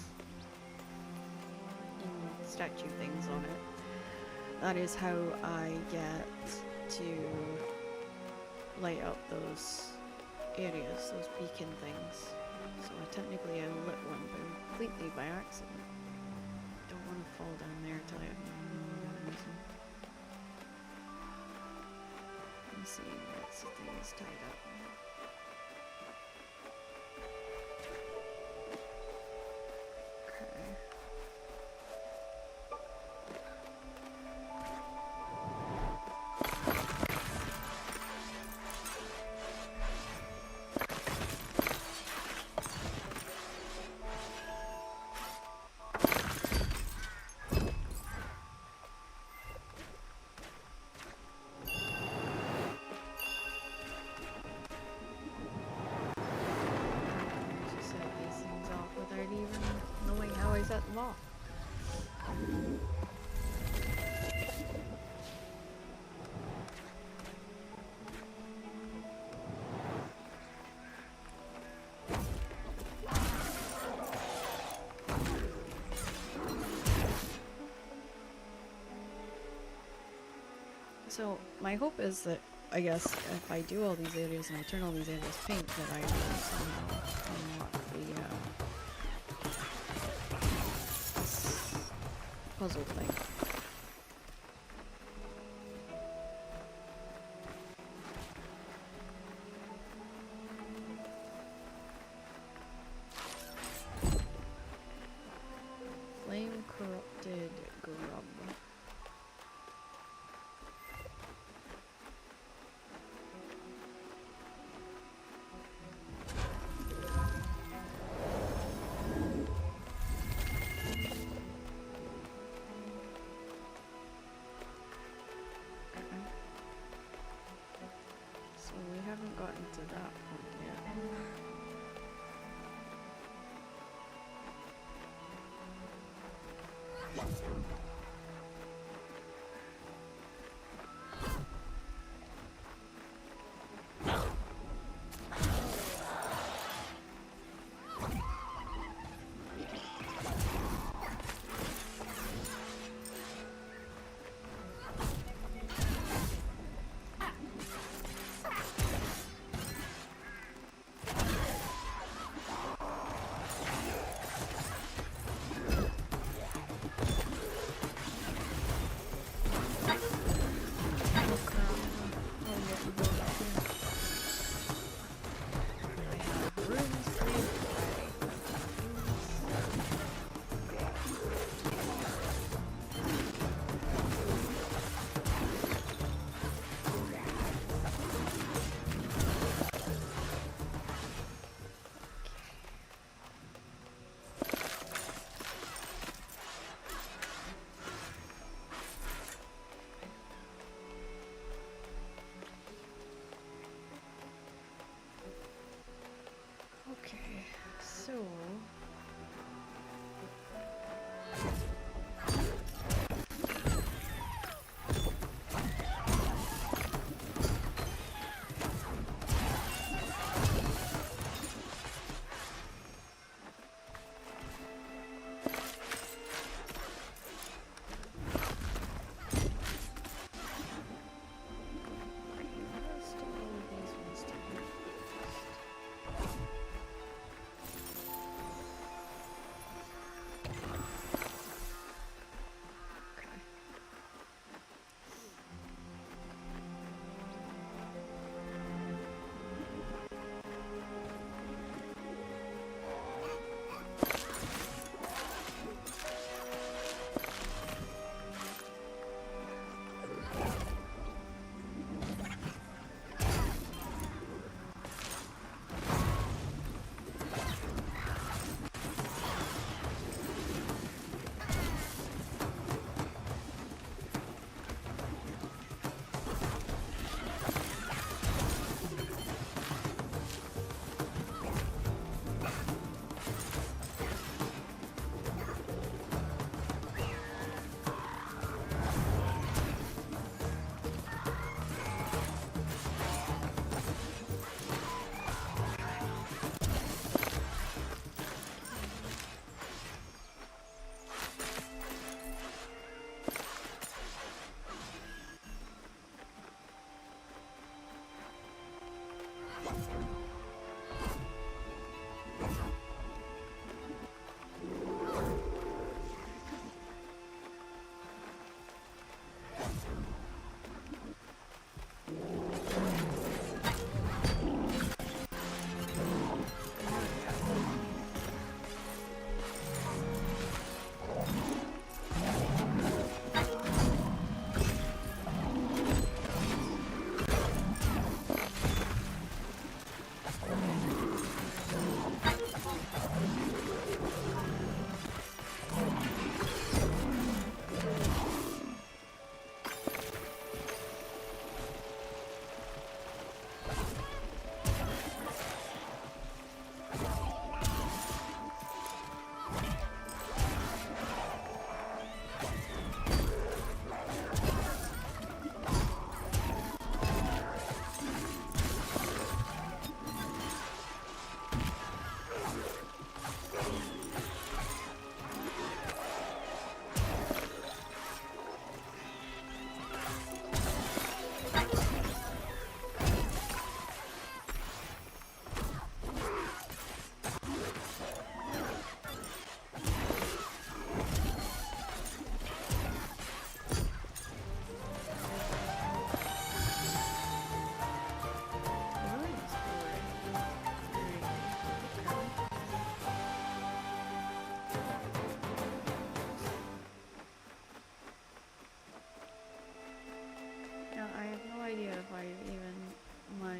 statue things on it, that is how I get to light up those areas, those beacon things. So technically I lit one, but completely by accident. Don't want to fall down there until I have no reason. Let me see what's the things tied up. That law. So my hope is that, I guess, if I do all these areas and I turn all these areas pink, that I will somehow unlock the puzzle thing. Flame corrupted grub.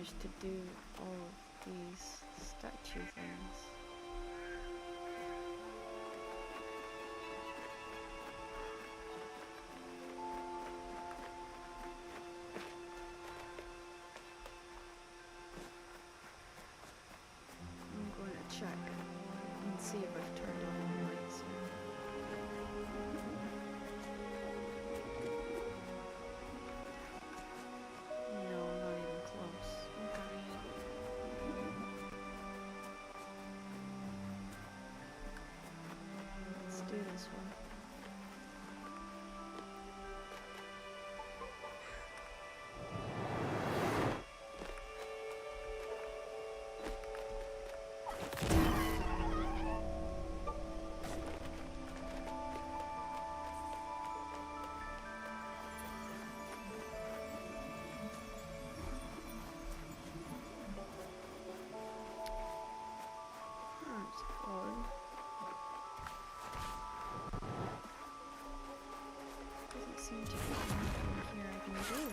manage to do all of these statue things. I'm going to check and see if I've turned on the lights here. No, not even close. Okay. Let's do this one. That's odd. Doesn't seem to be anything here I can do.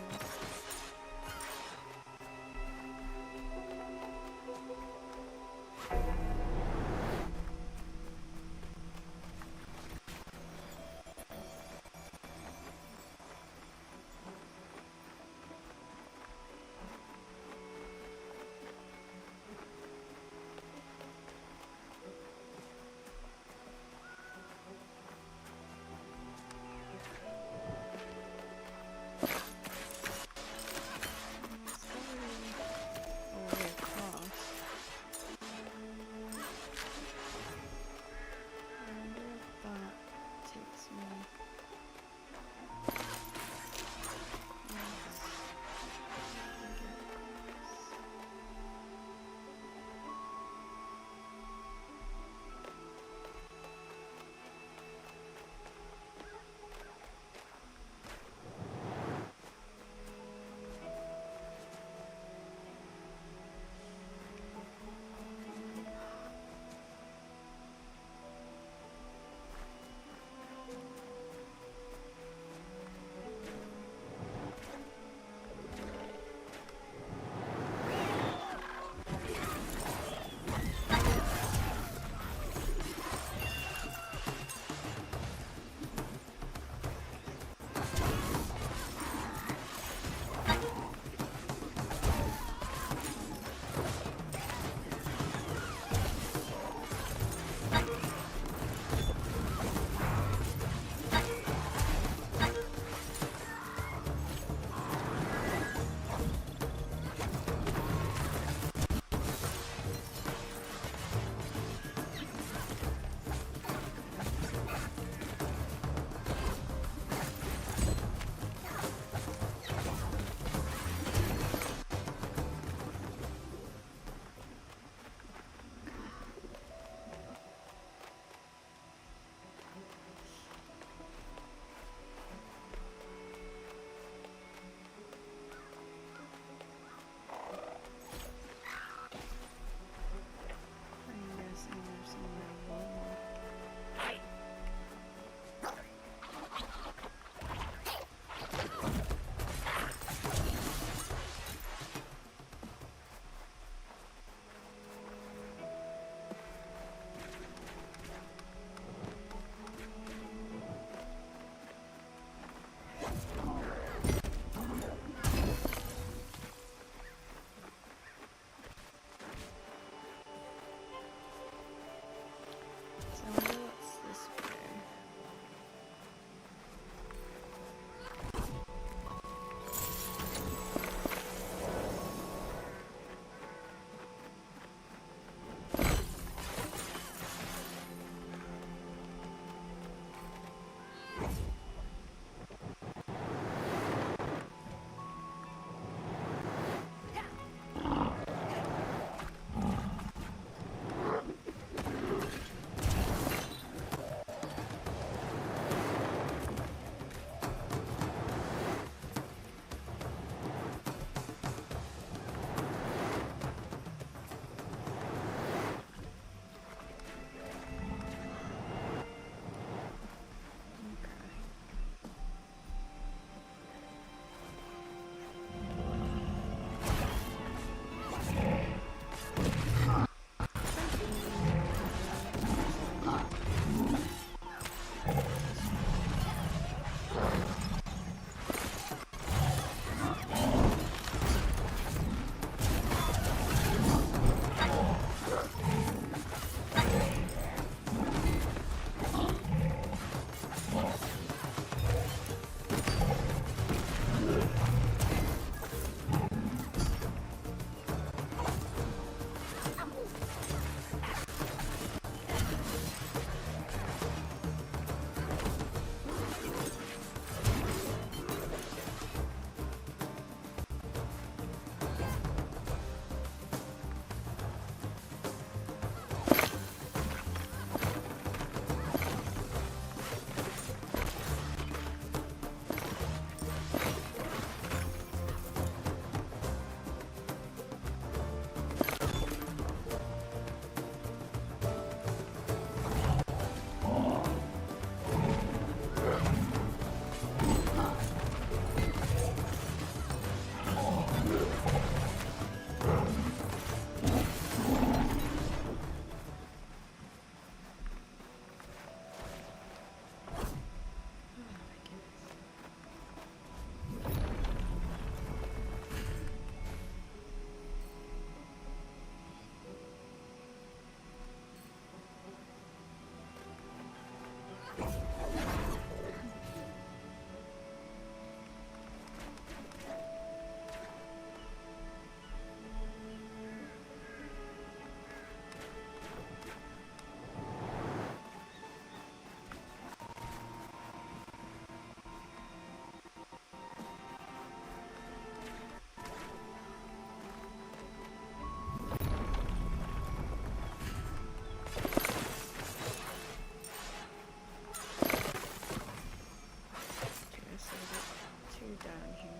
around here.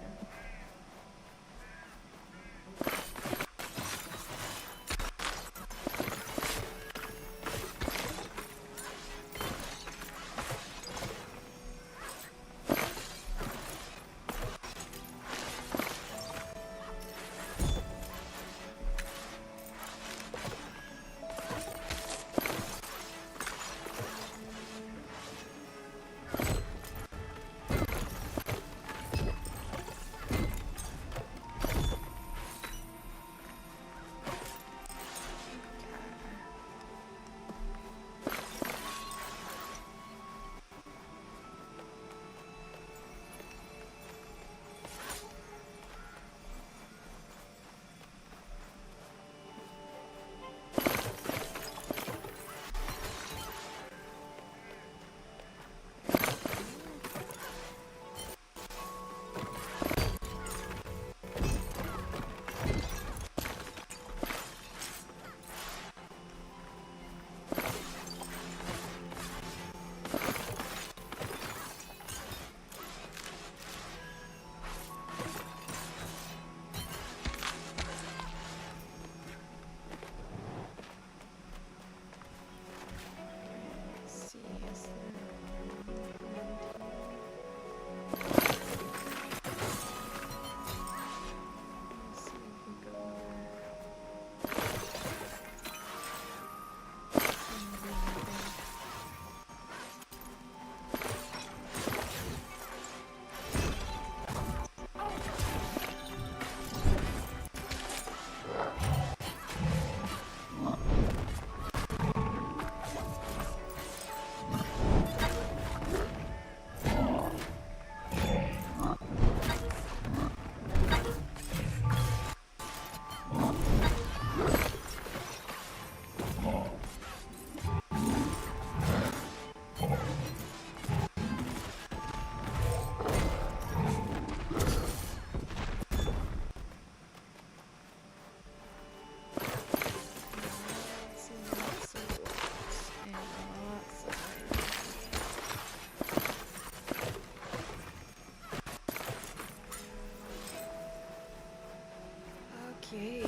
Okay.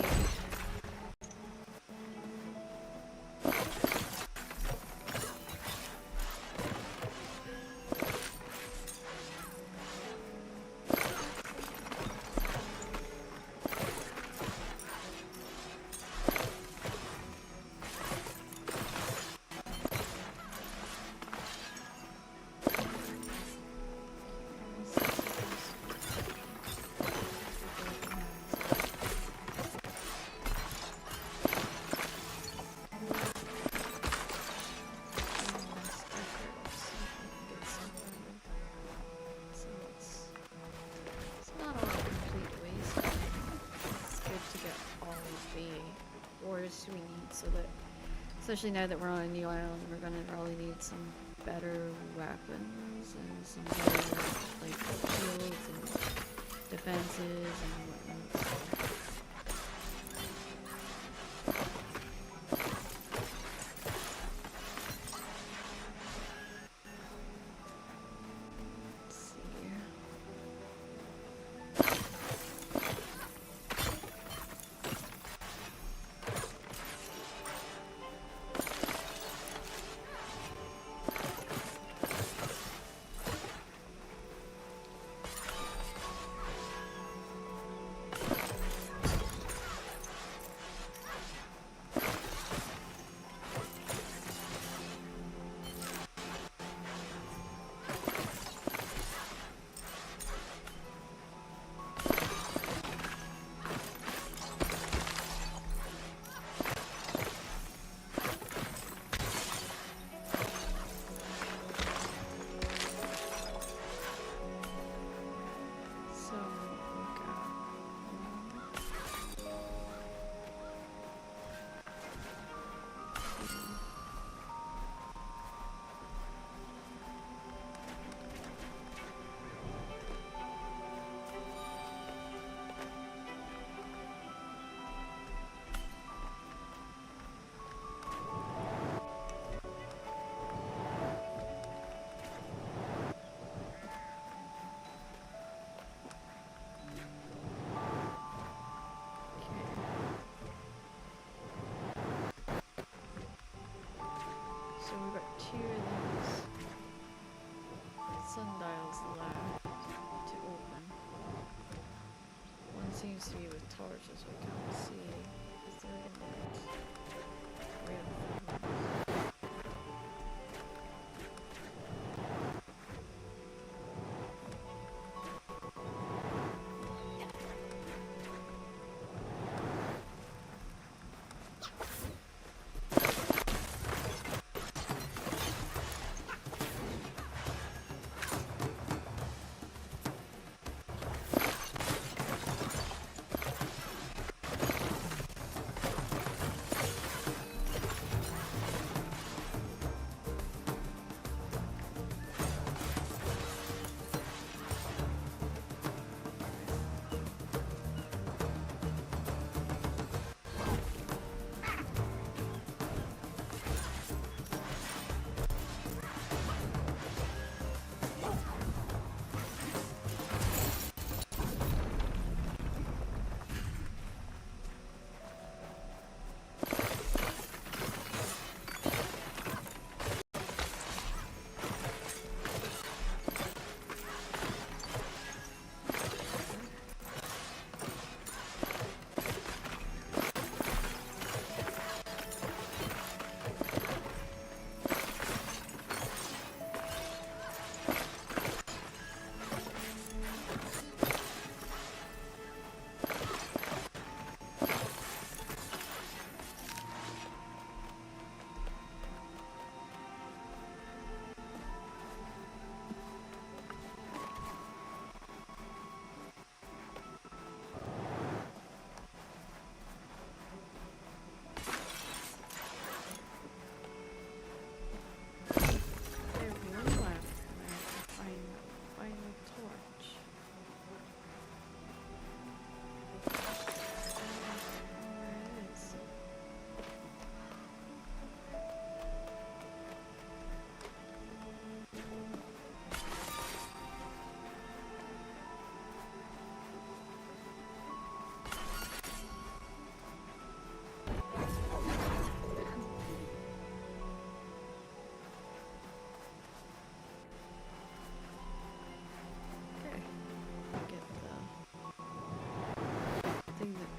We need so that, especially now that we're on a new island, we're gonna probably need some better weapons and some better like shields and defenses and whatnot. you see with torches, we can't see. Is there a way of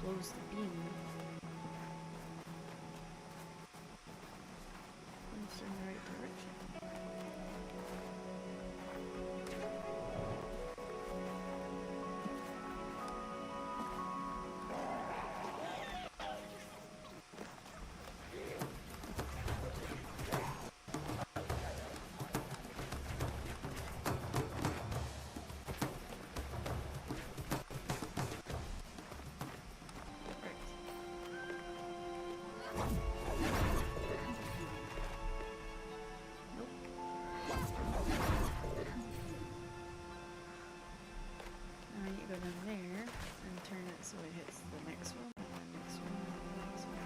blows the beam. Points in the right direction. So it hits the next one, and the next one, and the next one.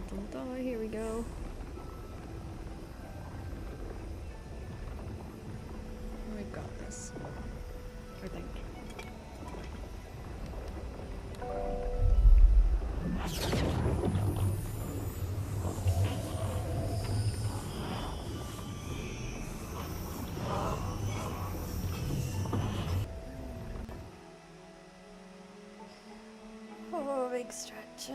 dun, dun. Here we go. We've got this. I think. Oh, big stretch.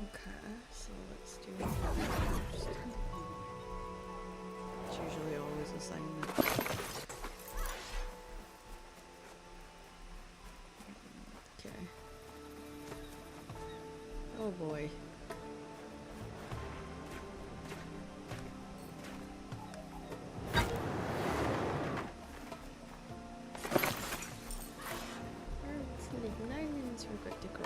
Okay, so let's do that first. It's usually always assignment. Okay. Oh boy. It's critical.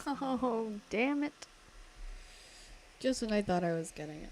Oh, damn it. Just when I thought I was getting it.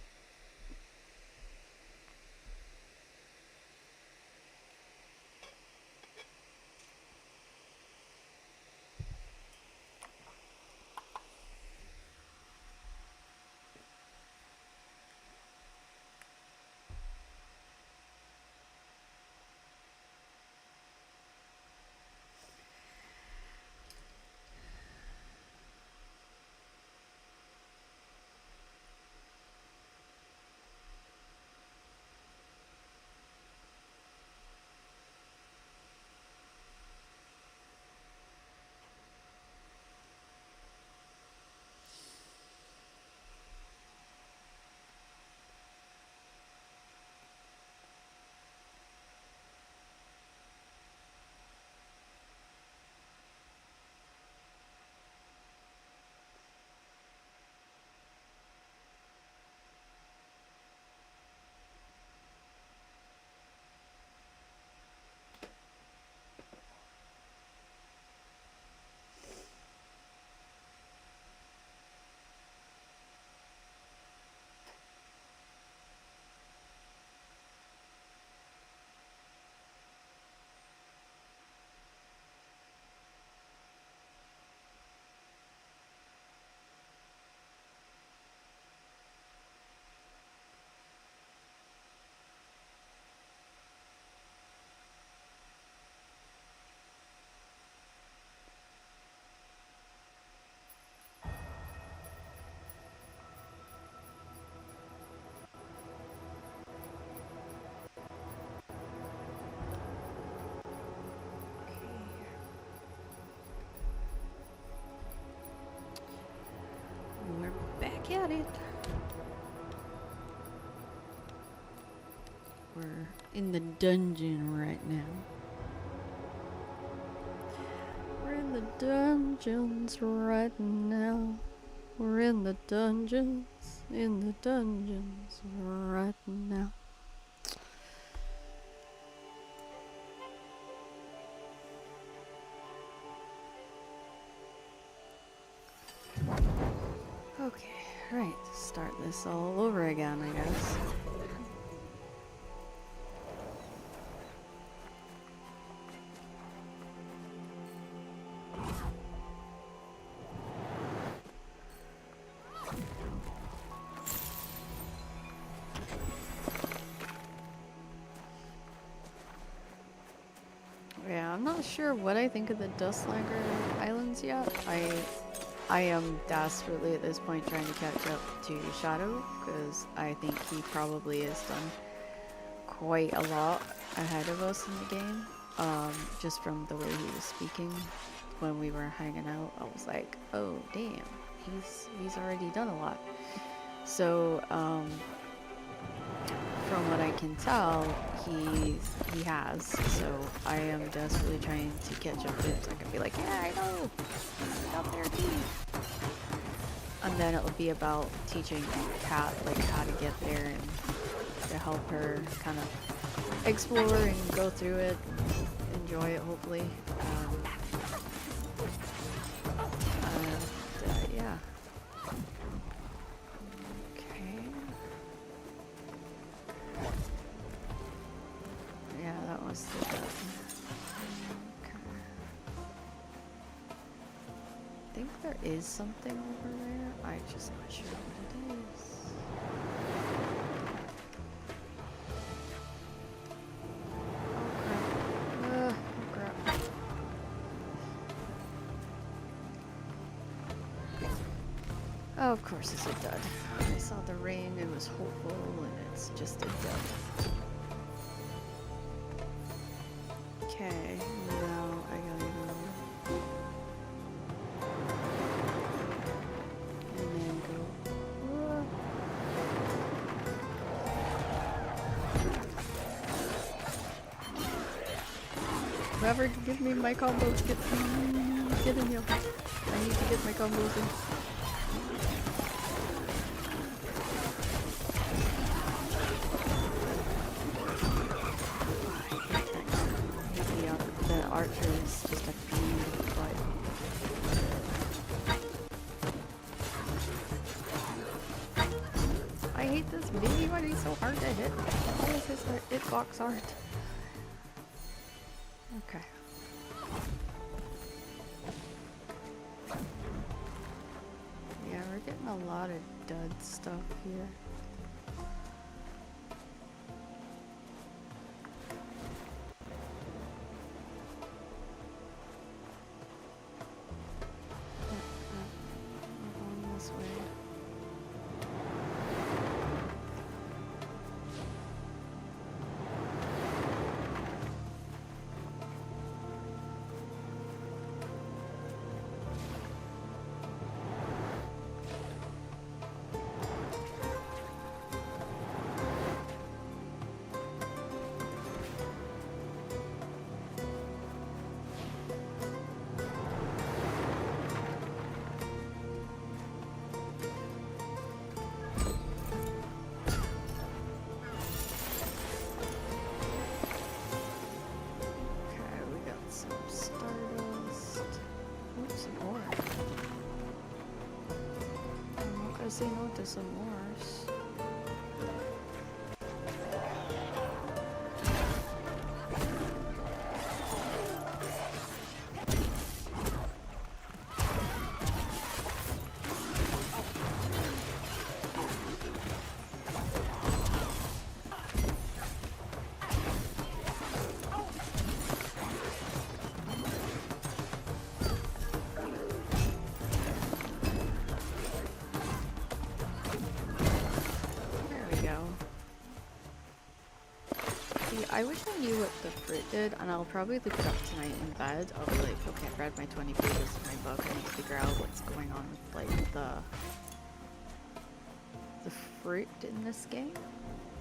We're back at it. We're in the dungeon right now. We're in the dungeons right now. We're in the dungeons right now. Okay, right, start this all over again, I guess. Yeah, I'm not sure what I think of the Dustlanger Islands yet. I am desperately at this point trying to catch up to Shadow, because I think he probably has done quite a lot ahead of us in the game. Just from the way he was speaking when we were hanging out, I was like, oh damn, he's already done a lot. So from what I can tell, he has. So I am desperately trying to catch up to him so I can be like, yeah, I know, he's up there too. And then it'll be about teaching Kat like how to get there and to help her kind of explore and go through it, and enjoy it hopefully. Yeah. Yeah, that was the button. Okay. I think there is something over there. I'm just not sure what it is. Oh crap. Oh, of course it's a dud. I saw the rain, it was hopeful, and it's just a dud. Okay, now I gotta go. And then go. Whoever can give me my combos, get in here. I need to get my combos in. Archer is just a pain, but he's so hard to hit. Why is his hitbox hard? Okay. Yeah, we're getting a lot of dud stuff here. We're going this way. Say no to some more. I wish I knew what the fruit did, and I'll probably look it up tonight in bed. I'll be like, okay, I've read my 20 pages of my book, I need to figure out what's going on with, like, the fruit in this game.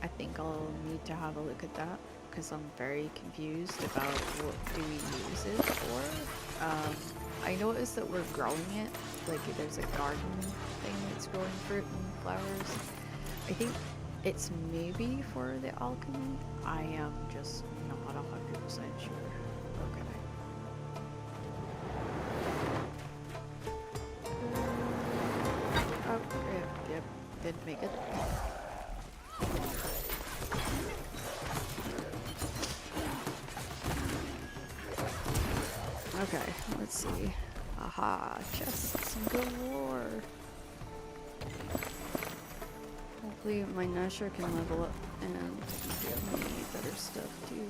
I think I'll need to have a look at that, because I'm very confused about what do we use it for. I noticed that we're growing it, like there's a garden thing that's growing fruit and flowers. I think it's maybe for the alchemy. I am just not 100% sure. Okay. Oh, yep, didn't make it. Okay, let's see. Aha, chests and galore. Hopefully my Nasher can level up and give me better stuff too.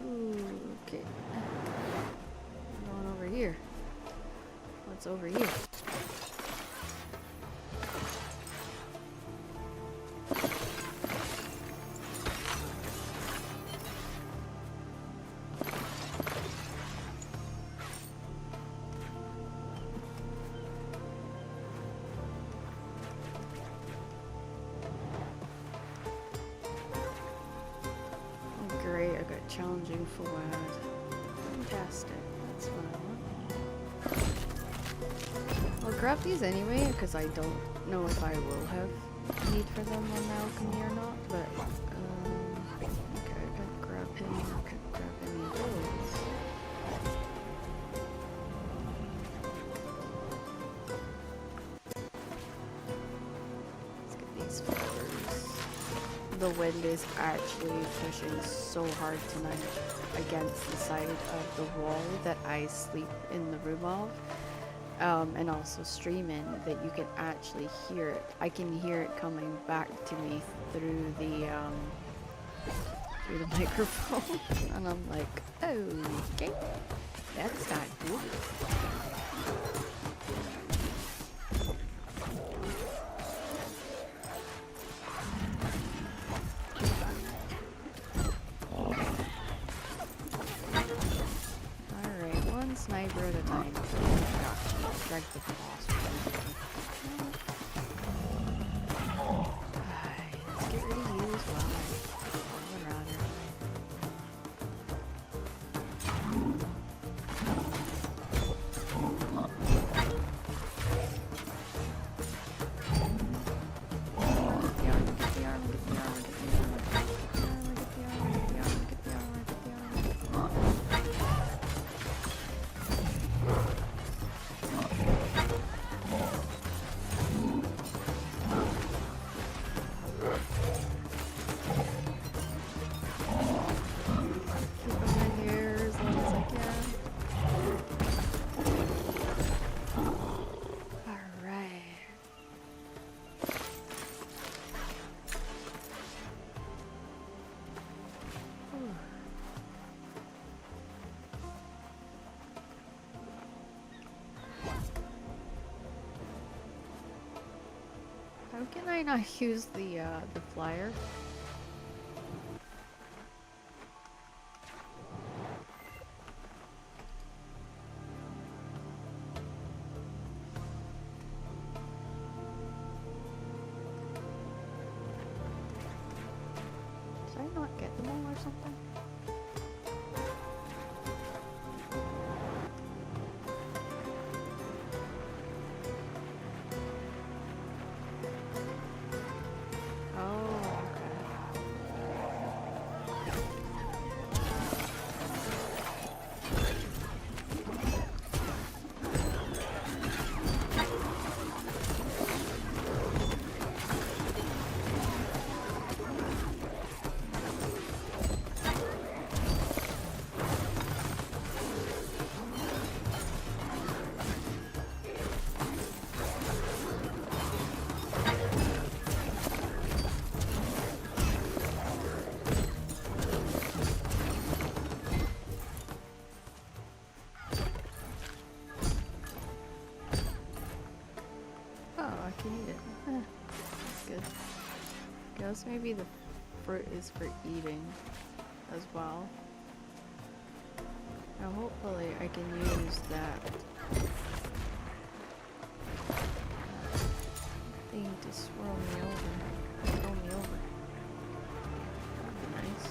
Ooh, okay. Going over here. What's over here? Challenging forward. Fantastic. That's what I want. I'll grab these anyway, because I don't know if I will have need for them on the alchemy or not, but okay, I can't grab him, I can't grab any of those. Let's get these flowers. The wind is actually pushing so hard tonight against the side of the wall that I sleep in the room of, and also streaming, that you can actually hear it. I can hear it coming back to me through the microphone, and I'm like, okay, that's not good. Sniper at a time. Drag the boss. Let's get rid of you as well. How can I not use the flyer? Did I not get them all or something? Guess maybe the fruit is for eating as well. Now hopefully I can use that thing to swirl me over. Throw me over. That'd be nice.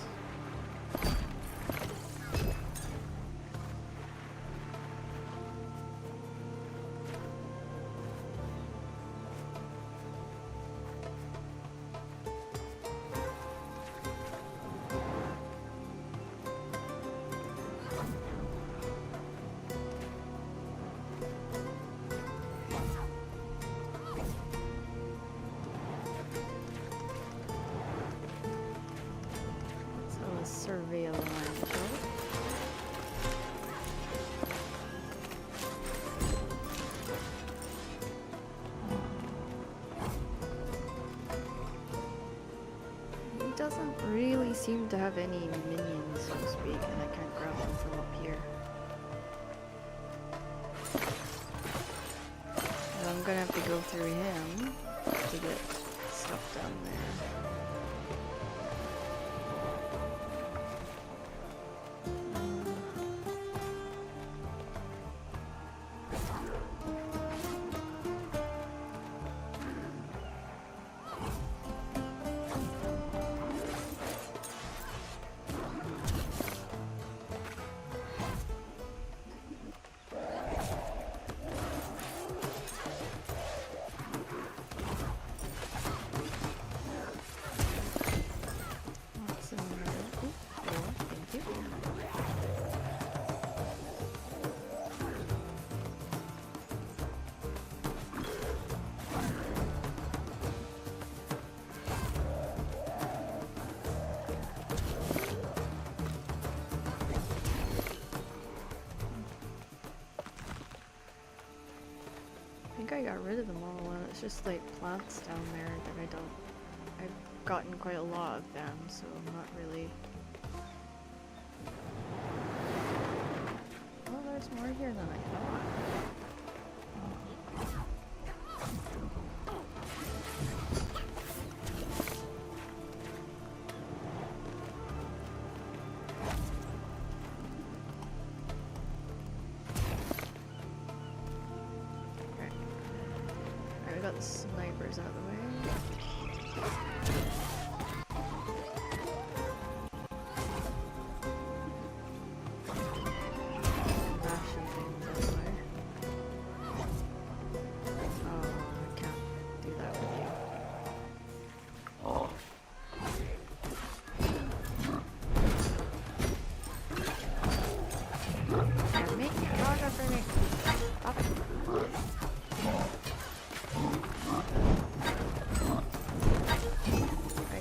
Survey a line. He doesn't really seem to have any minions, so to speak, and I can't grab them from up here. And I'm gonna have to go through him to get stuff down there. I think I got rid of them all. It's just like plants down there that I don't. I've gotten quite a lot of them, so I'm not really. Oh, there's more here than I thought. Got the snipers out of the way. Bashing things out of the way. Oh, I can't do that with you. Yeah, make progress for me. Stop it. I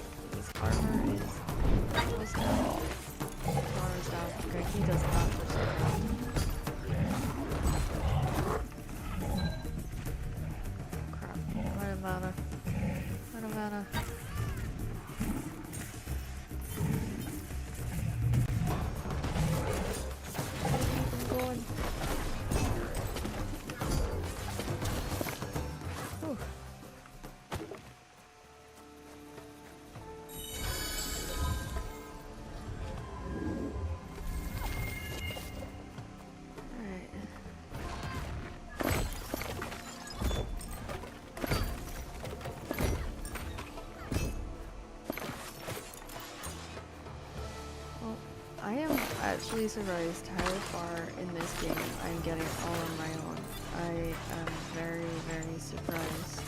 actually surprised how far in this game I'm getting all on my own. I am very, very surprised,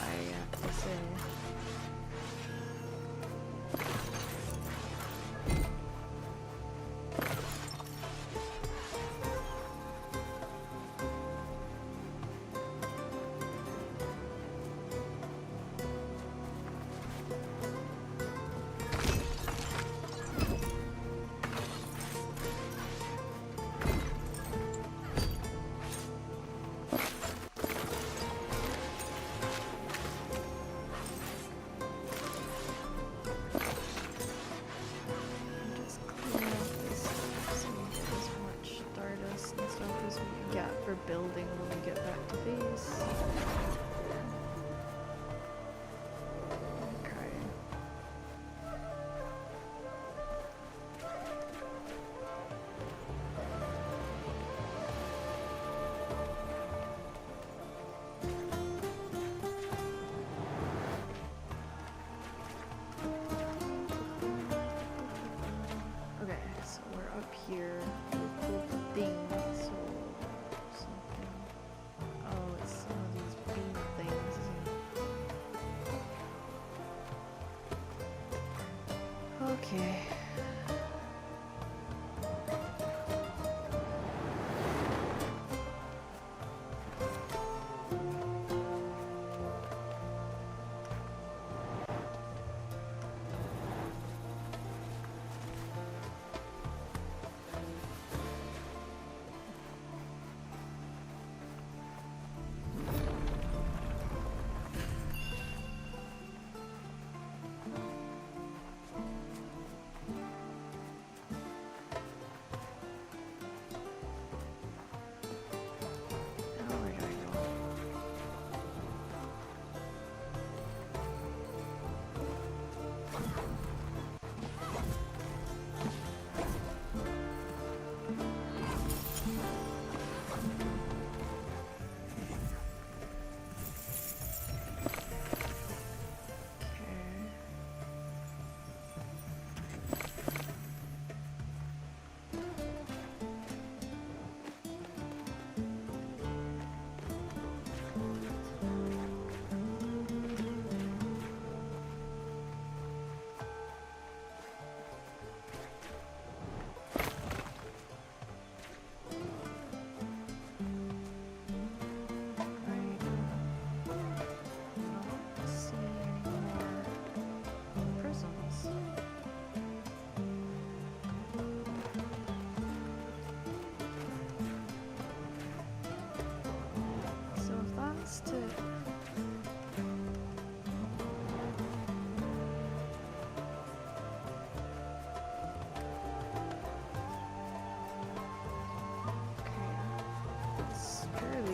I have to say. For building when we get back to base. Okay. Okay, so we're up here with the things. So something. Oh, it's some of these beam things, isn't it? Okay.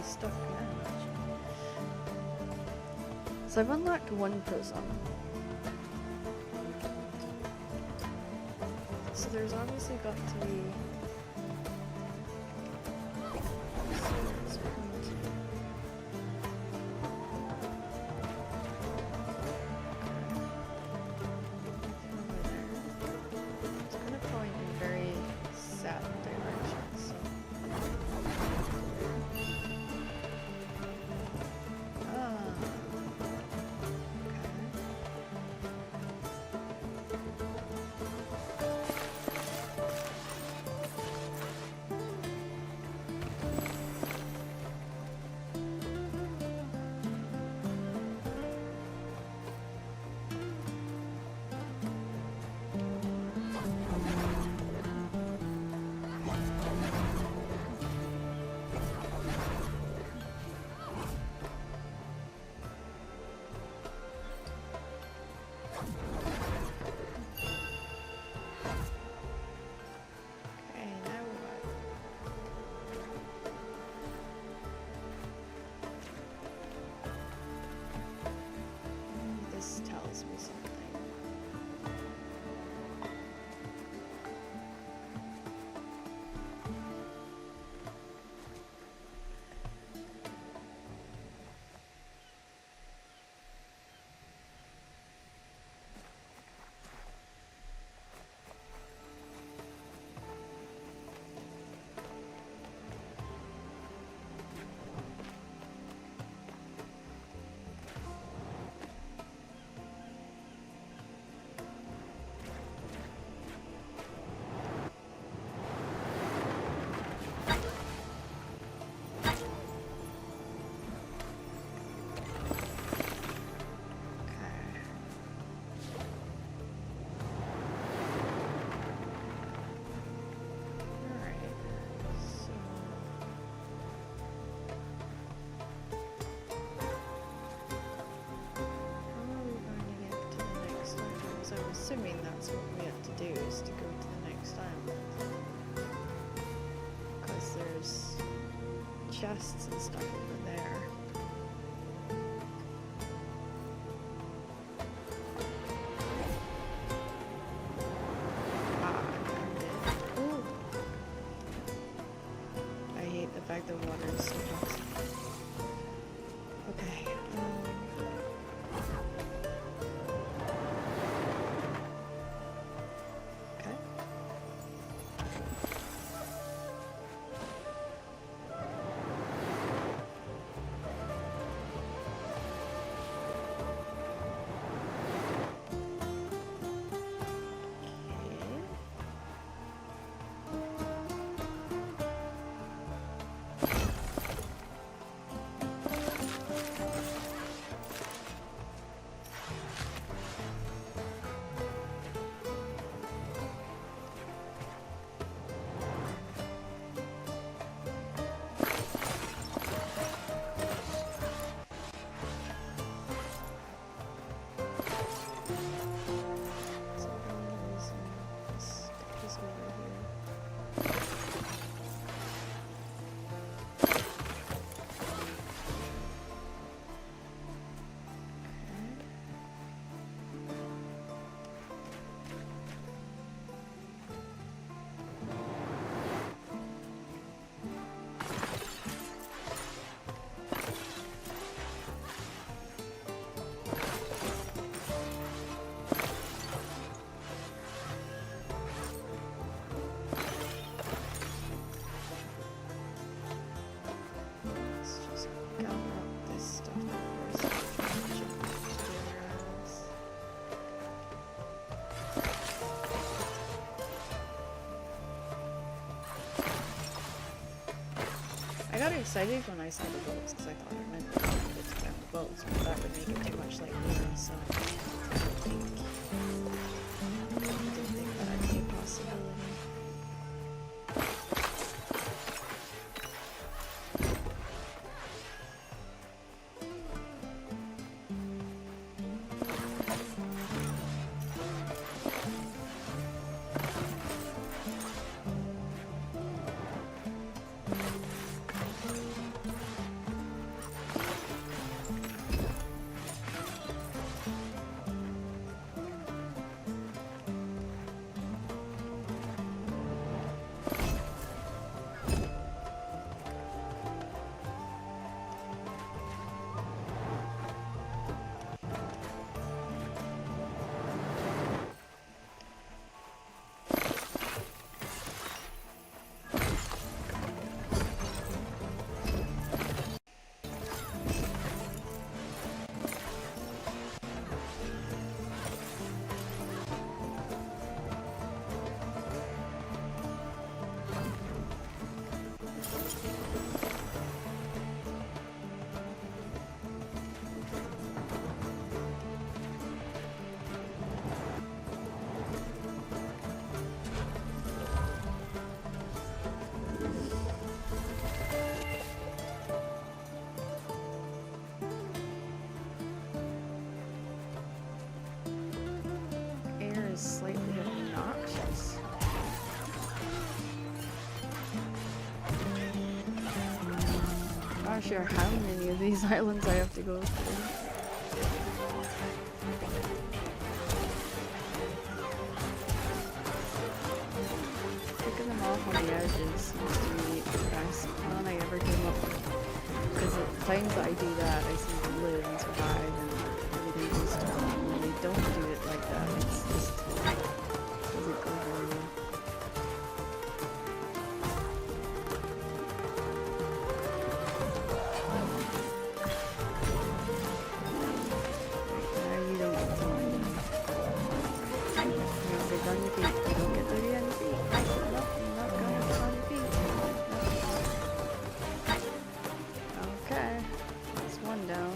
Stuck now. So I've unlocked one prism. So there's obviously got to be it's gonna point in very sad directions. assuming that's what we have to do, is to go to the next island. Because there's chests and stuff over there. Ah, I found it. Ooh. I hate the fact that water is so toxic. Okay, okay. I got excited when I saw the boats because I thought it meant to get the boats, but that would make it too much like Luna, so I didn't think that'd be a possibility. Slightly obnoxious. Not sure how many of these islands I have to go through. Picking them off on the edges seems to be the best plan I ever came up with. Because at times that I do that, I seem to live and survive and everything goes to plan. When they don't do it like that, it's just doesn't go very well. Now you don't get to land. You don't get on your feet. You don't get dirty on your feet. No, you're not going to get on your feet. Okay, that's one down.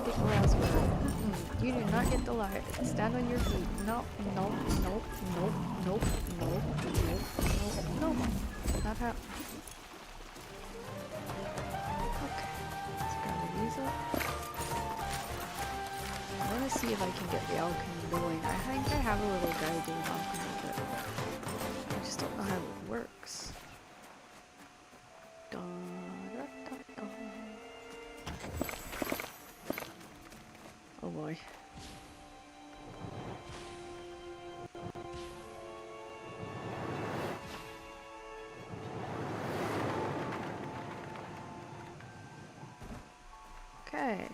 Get your ass with it. You do not get the light. Stand on your feet. No, no, nope, nope, nope, nope, nope, nope, nope. Not how. Okay. Let's grab these up. I want to see if I can get the alchemy going. I think I have a little guy doing alchemy, but I just don't know how it works. Oh boy. Okay.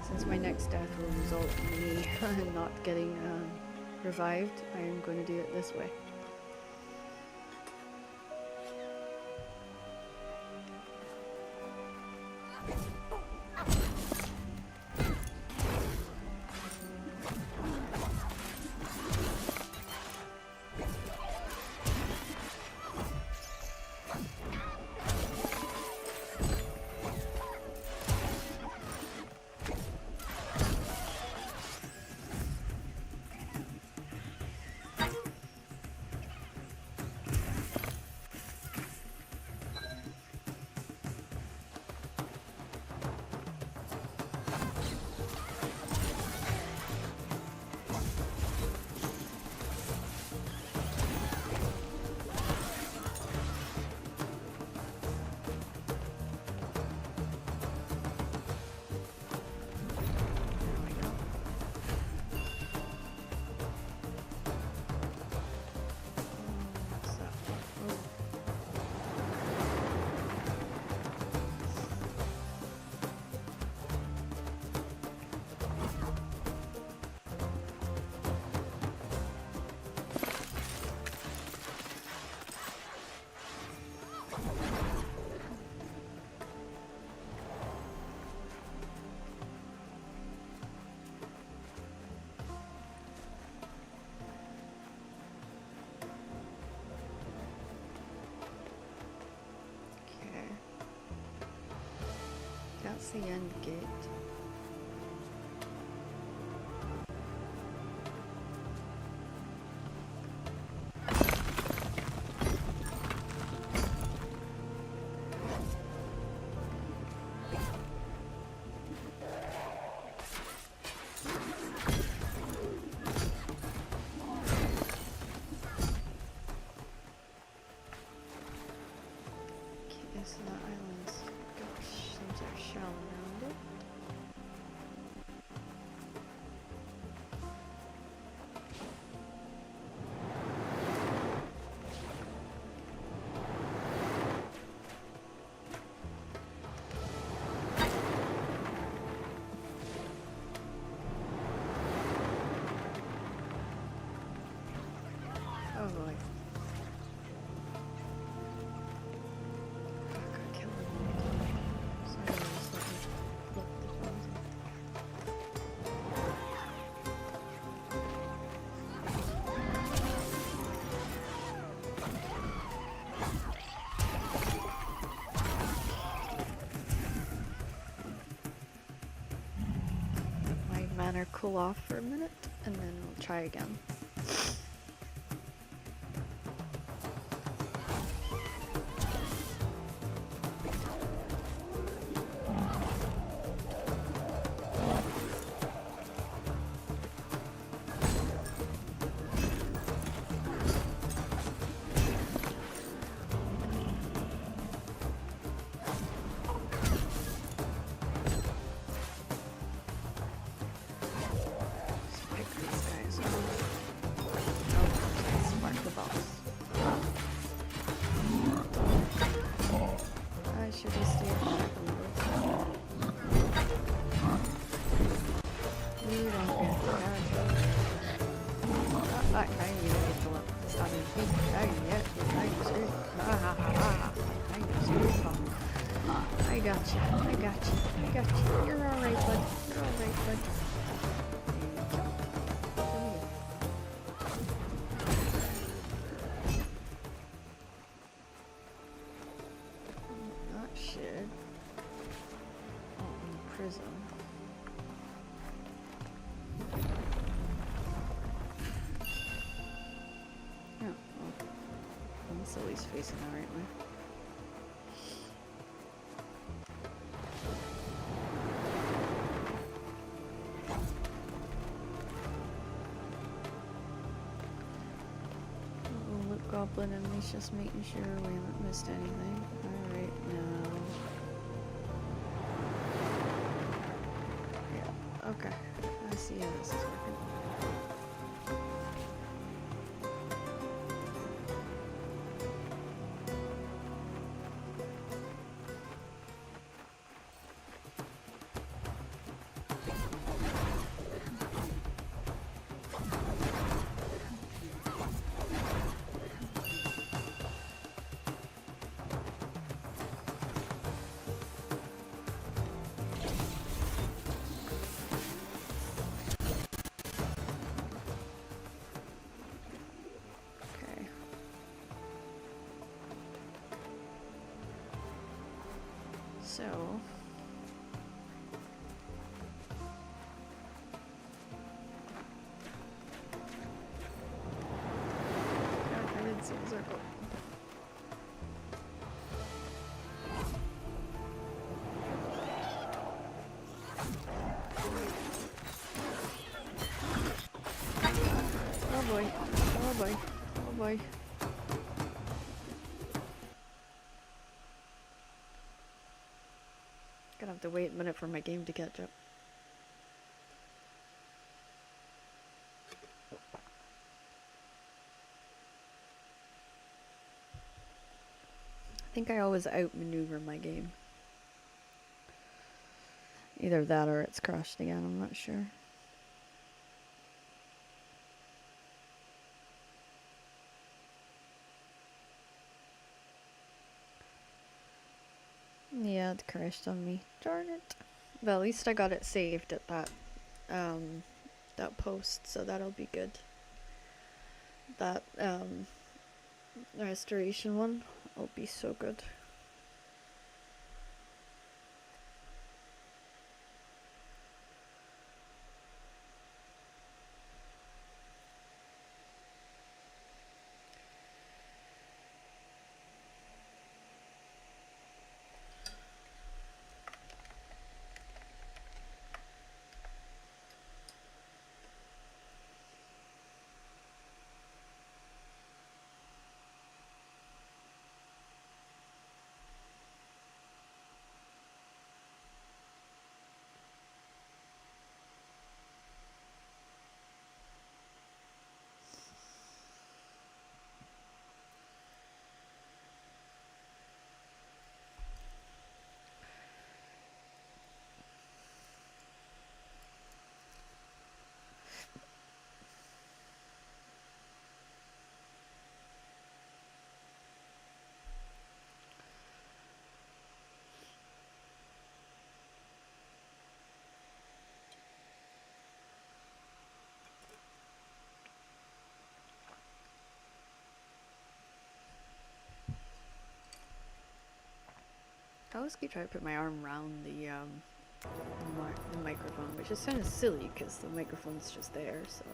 Since my next death will result in me not getting revived, I am going to do it this way. That's the end gate. Okay, so that island's got some sort of shell around it. Oh boy. I could kill him. Sorry, just let me look the phones. Let my mana cool off for a minute, and then we'll try again. I got you. I got you. I got you. You're alright, bud. You're alright, bud. prism. Oh, well. Silly's facing the right way. Look, Goblin, and he's just making sure we haven't missed anything. Alright, now. Yeah, okay. I see how this is working. So, I didn't see the circle. Oh boy, oh boy, oh boy. Gonna have to wait a minute for my game to catch up. I think I always outmaneuver my game. Either that or it's crashed again, I'm not sure. Yeah, it crashed on me. Darn it. But at least I got it saved at that post, so that'll be good. That restoration one will be so good. I always keep trying to put my arm around the microphone, which is kind of silly because the microphone's just there, so.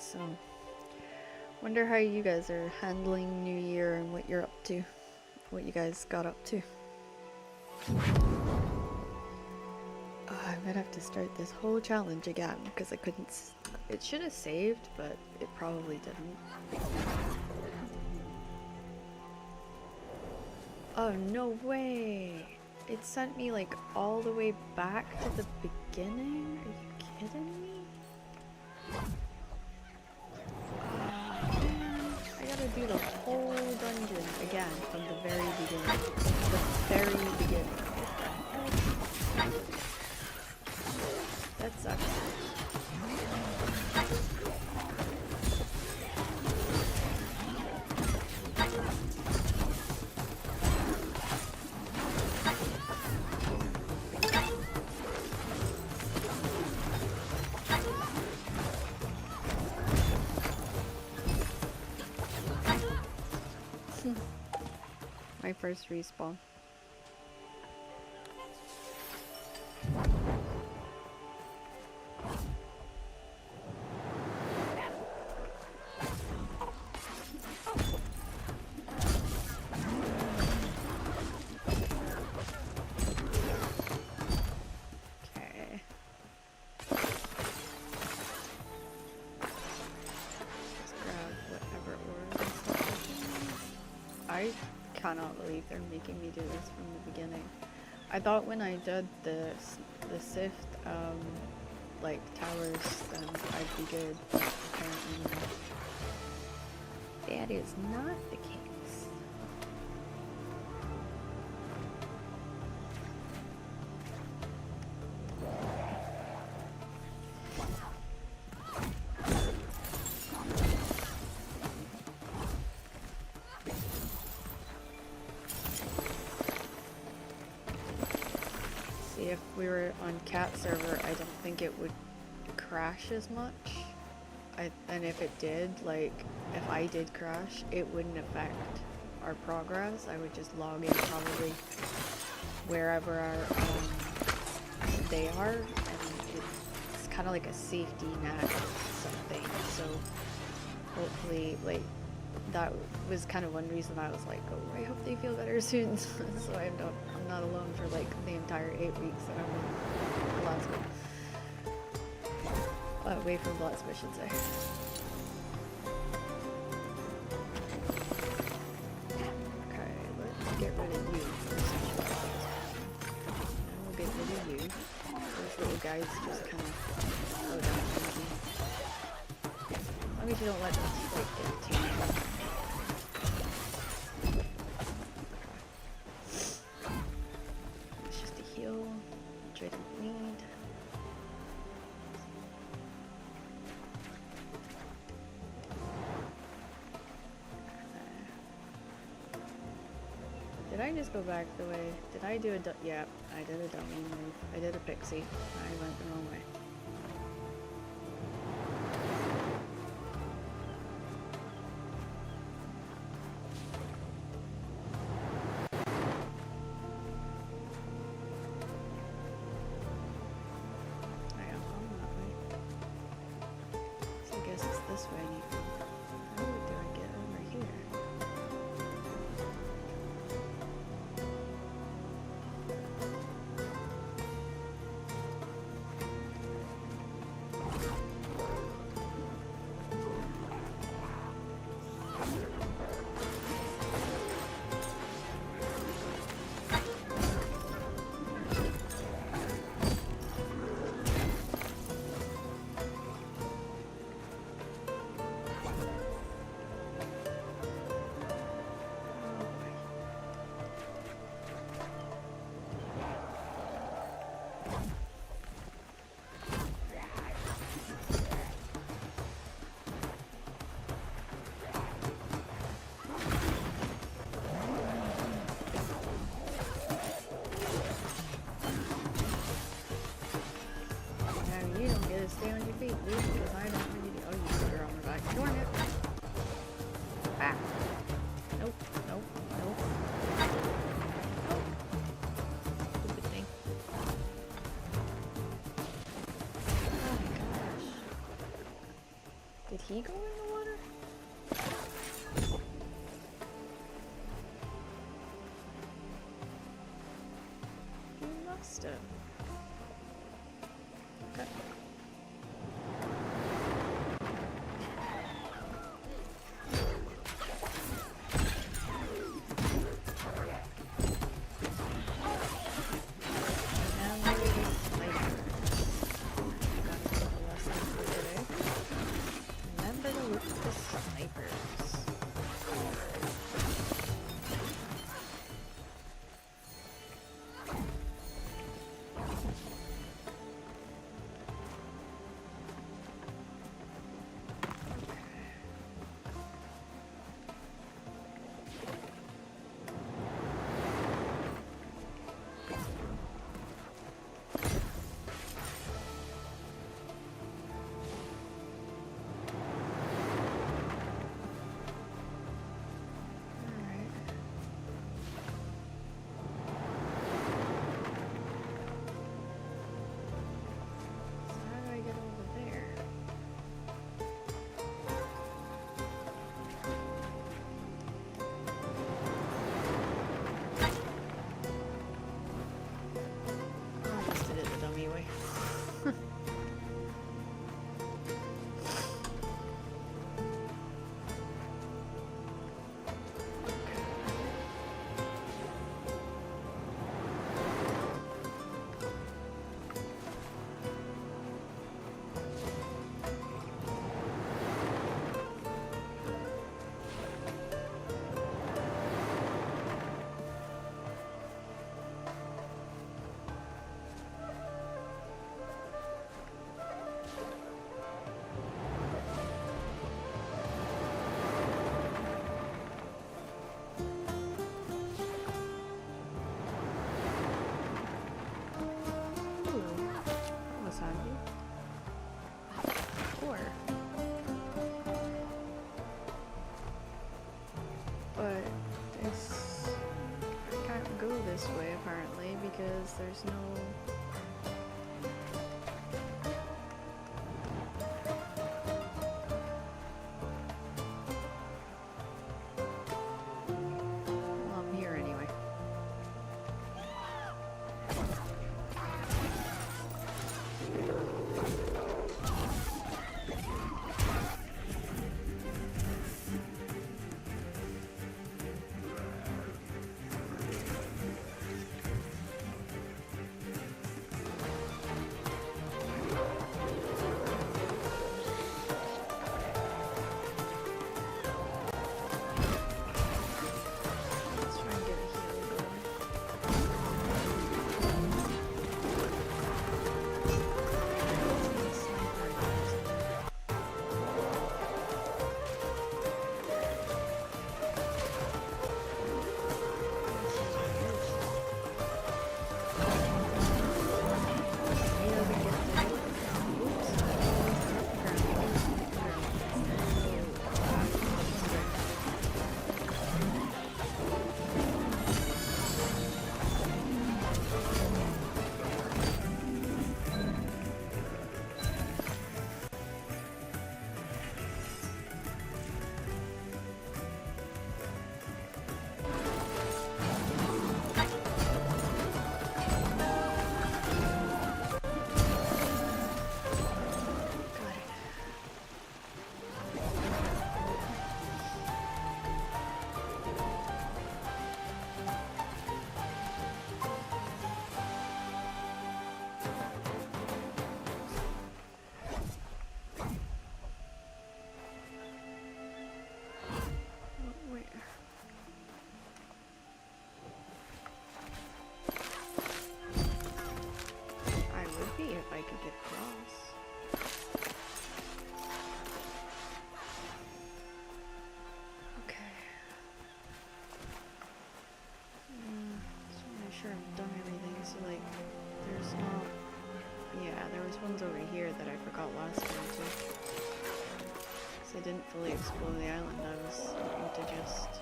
So, wonder how you guys are handling New Year and what you're up to, what you guys got up to. I'm gonna have to start this whole challenge again because I couldn't. It should have saved, but it probably didn't. Oh, no way! It sent me like all the way back to the beginning? Are you kidding me? Do the whole dungeon again from the very beginning. The very beginning. That sucks. first respawn. I cannot believe they're making me do this from the beginning. I thought when I did the Sift like towers, then I'd be good, but apparently not. That is not the case. If we were on cat server, I don't think it would crash as much. And if it did, like, if I did crash, it wouldn't affect our progress. I would just log in probably wherever they are, and it's kind of like a safety net or something. So hopefully, like, that was kind of one reason I was like, oh, I hope they feel better soon, so I'm not alone for like the entire 8 weeks that I'm in Glasgow. Away from Glasgow, I should say. Okay, let's get rid of you first. And we'll get rid of you. Those little guys just kind of slow down easy. As long as you don't let them like get too much. Did I just go back the way? Did I do a yeah, I did a dummy move. I did a pixie. I went the wrong way. I am on that way. So I guess it's this way. How do I get over here? Stay on your feet, dude, because I don't want you to. Oh, you put her on her back. Darn it. Ah. Nope, nope, nope. Nope. Stupid thing. Oh my gosh. Did he go in the water? He must have. Okay. there's no... Well, I'm here anyway. If I could get across. Okay. Just want to make sure I've done everything. So, like, there's not... Yeah, there was ones over here that I forgot last time, too. Because I didn't fully explore the island. I was looking to just...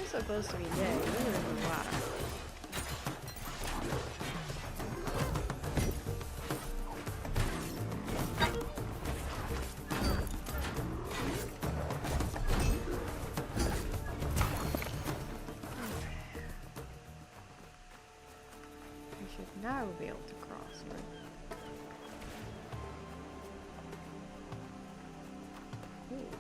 supposed to be dead. You're in the water. I should now be able to cross, right? Ooh.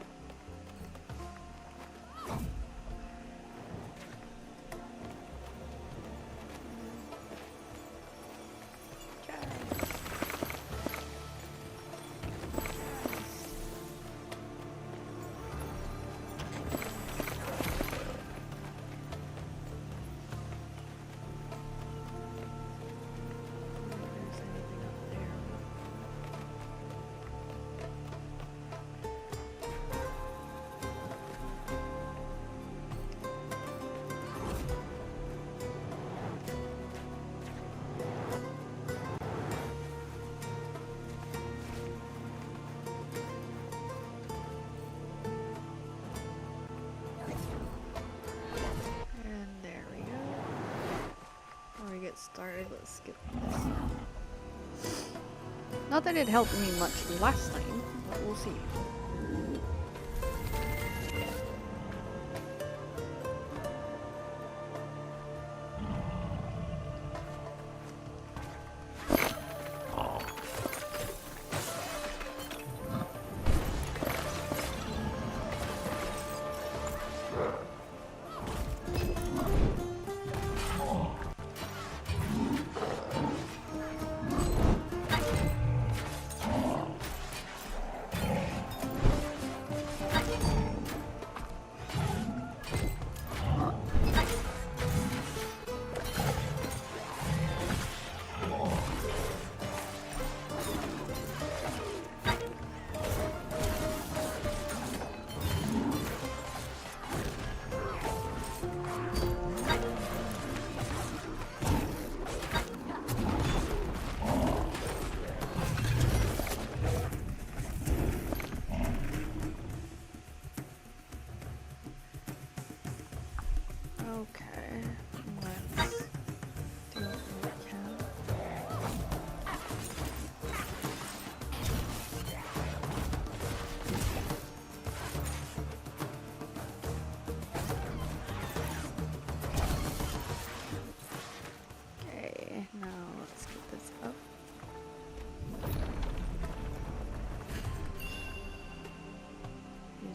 Started. Let's skip this. Not that it helped me much last time, but we'll see.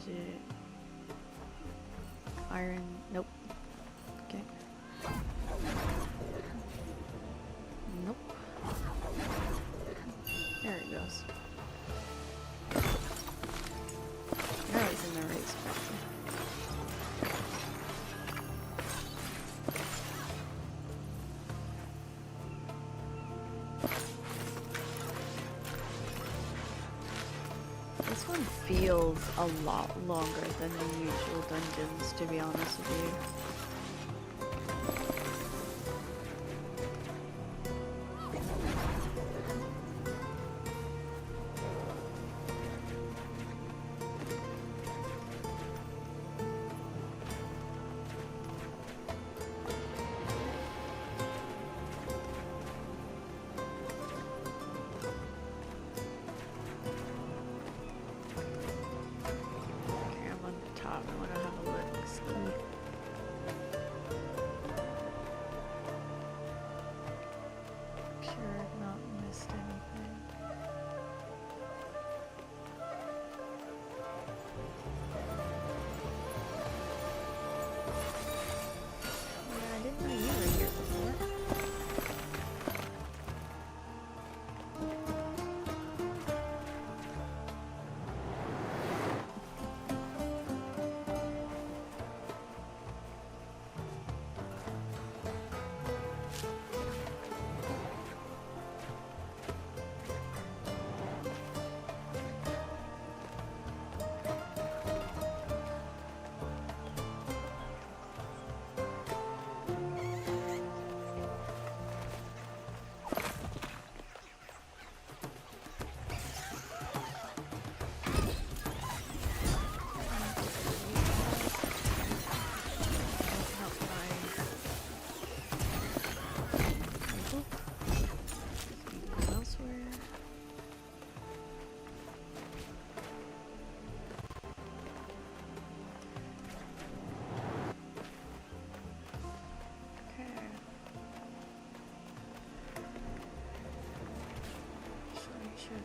Is it iron? Nope. Okay. Nope. There it goes. Now he's in the right spot. This one feels a lot longer than the usual dungeons, to be honest with you.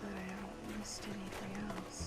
That I haven't missed anything else.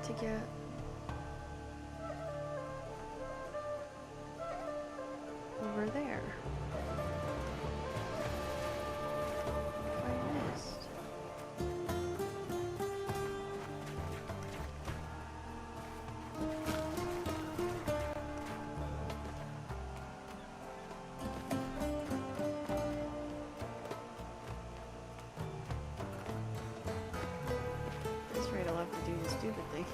To get over there. If I missed. At this rate, I'll have to do the stupid thing.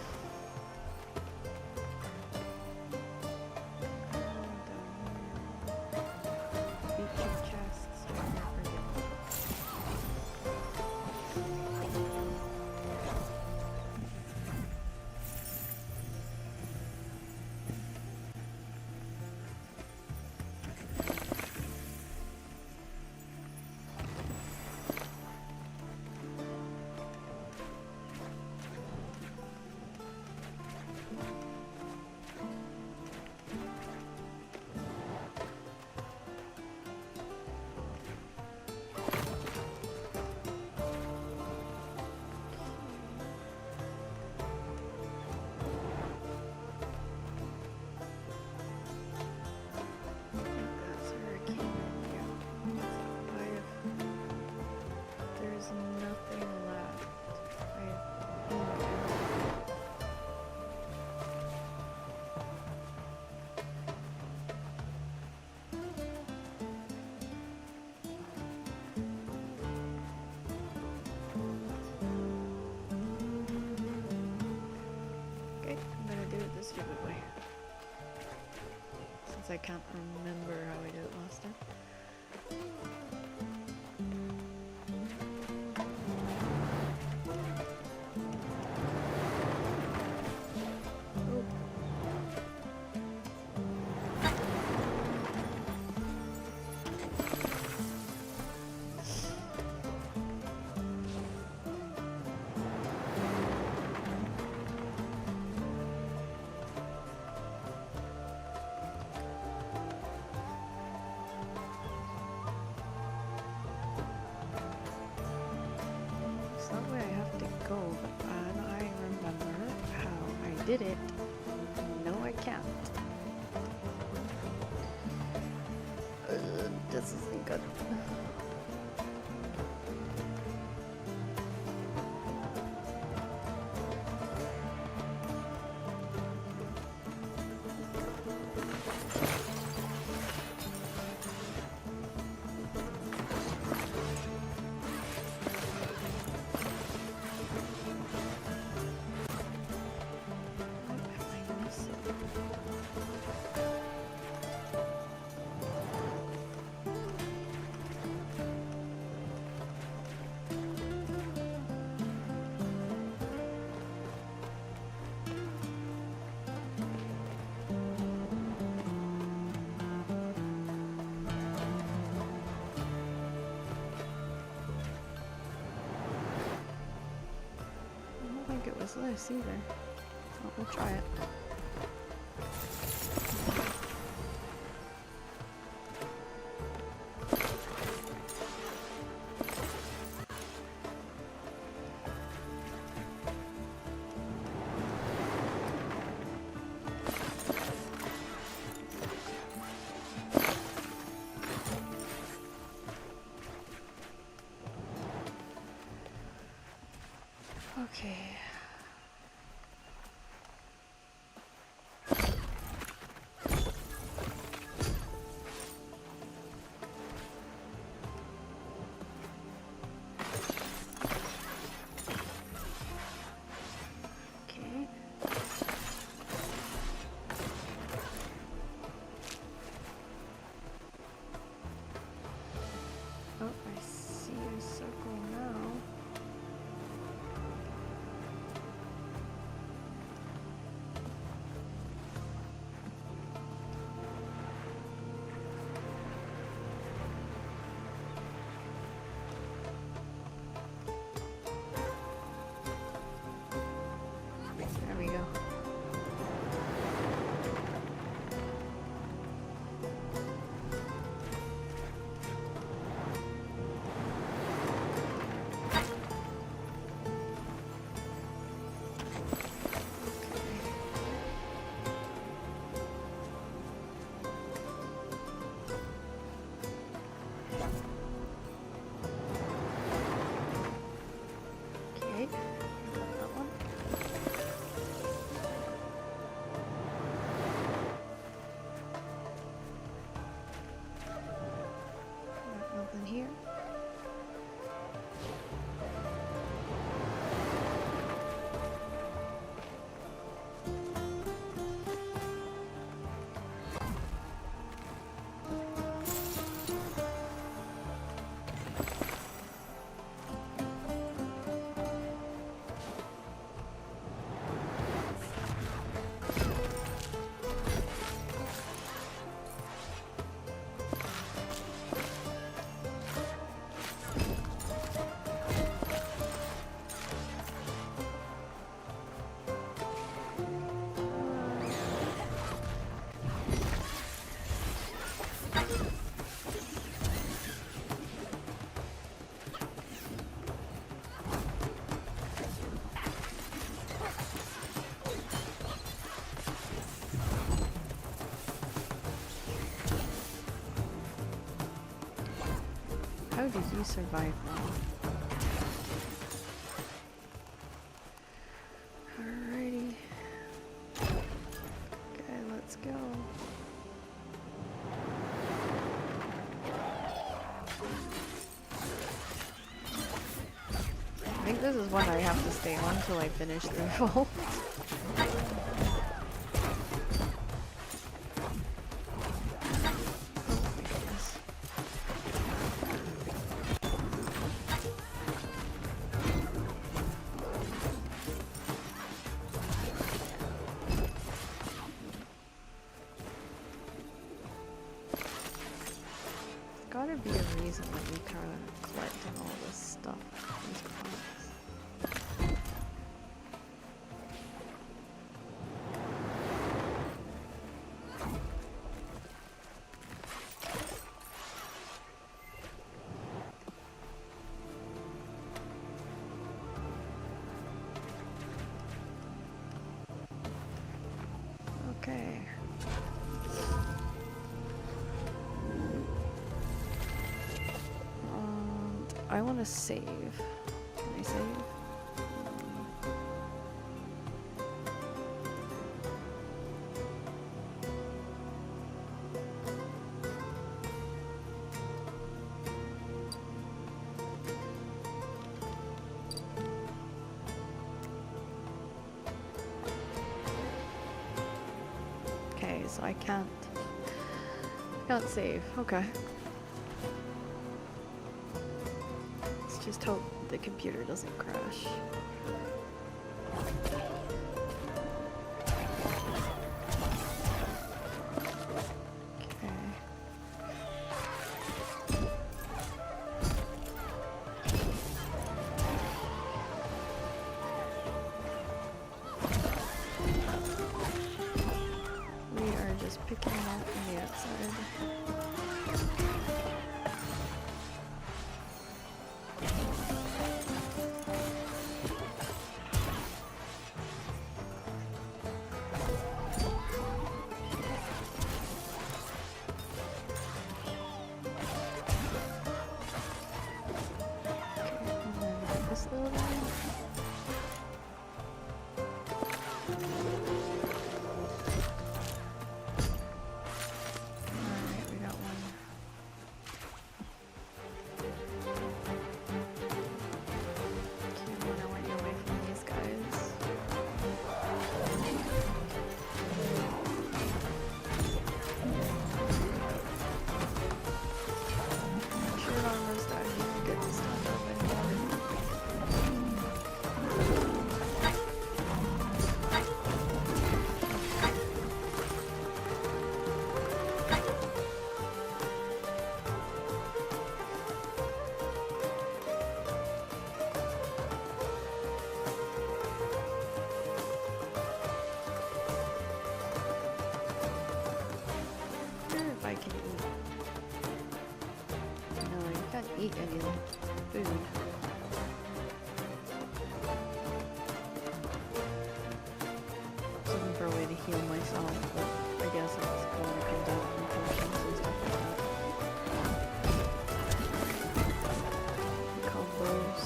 it the stupid way. Since I can't remember how I did it last time. That way I have to go, and I remember how I did it. No, I can't. This isn't good. It was this either. Oh, we'll try it. Okay. Oh, I see a circle now. There we go. Okay, that one. Nothing here. How did you survive that? Alrighty. Okay, let's go. I think this is one I have to stay on until I finish the vault. reason that we kind of collecting all this stuff. These comics. Okay. I want to save. Can I save? Okay, so I can't save. Okay. Let's just hope the computer doesn't crash. We are just picking them up from the outside. This little guy. Alright, we got one. Okay, I want you away from these guys. Shirt armor's down here. Get to stand up anymore. I wonder if I can eat. No, you can't eat any of the food. Looking for a way to heal myself, but I guess it's going to come down from potions and stuff like that. Combos.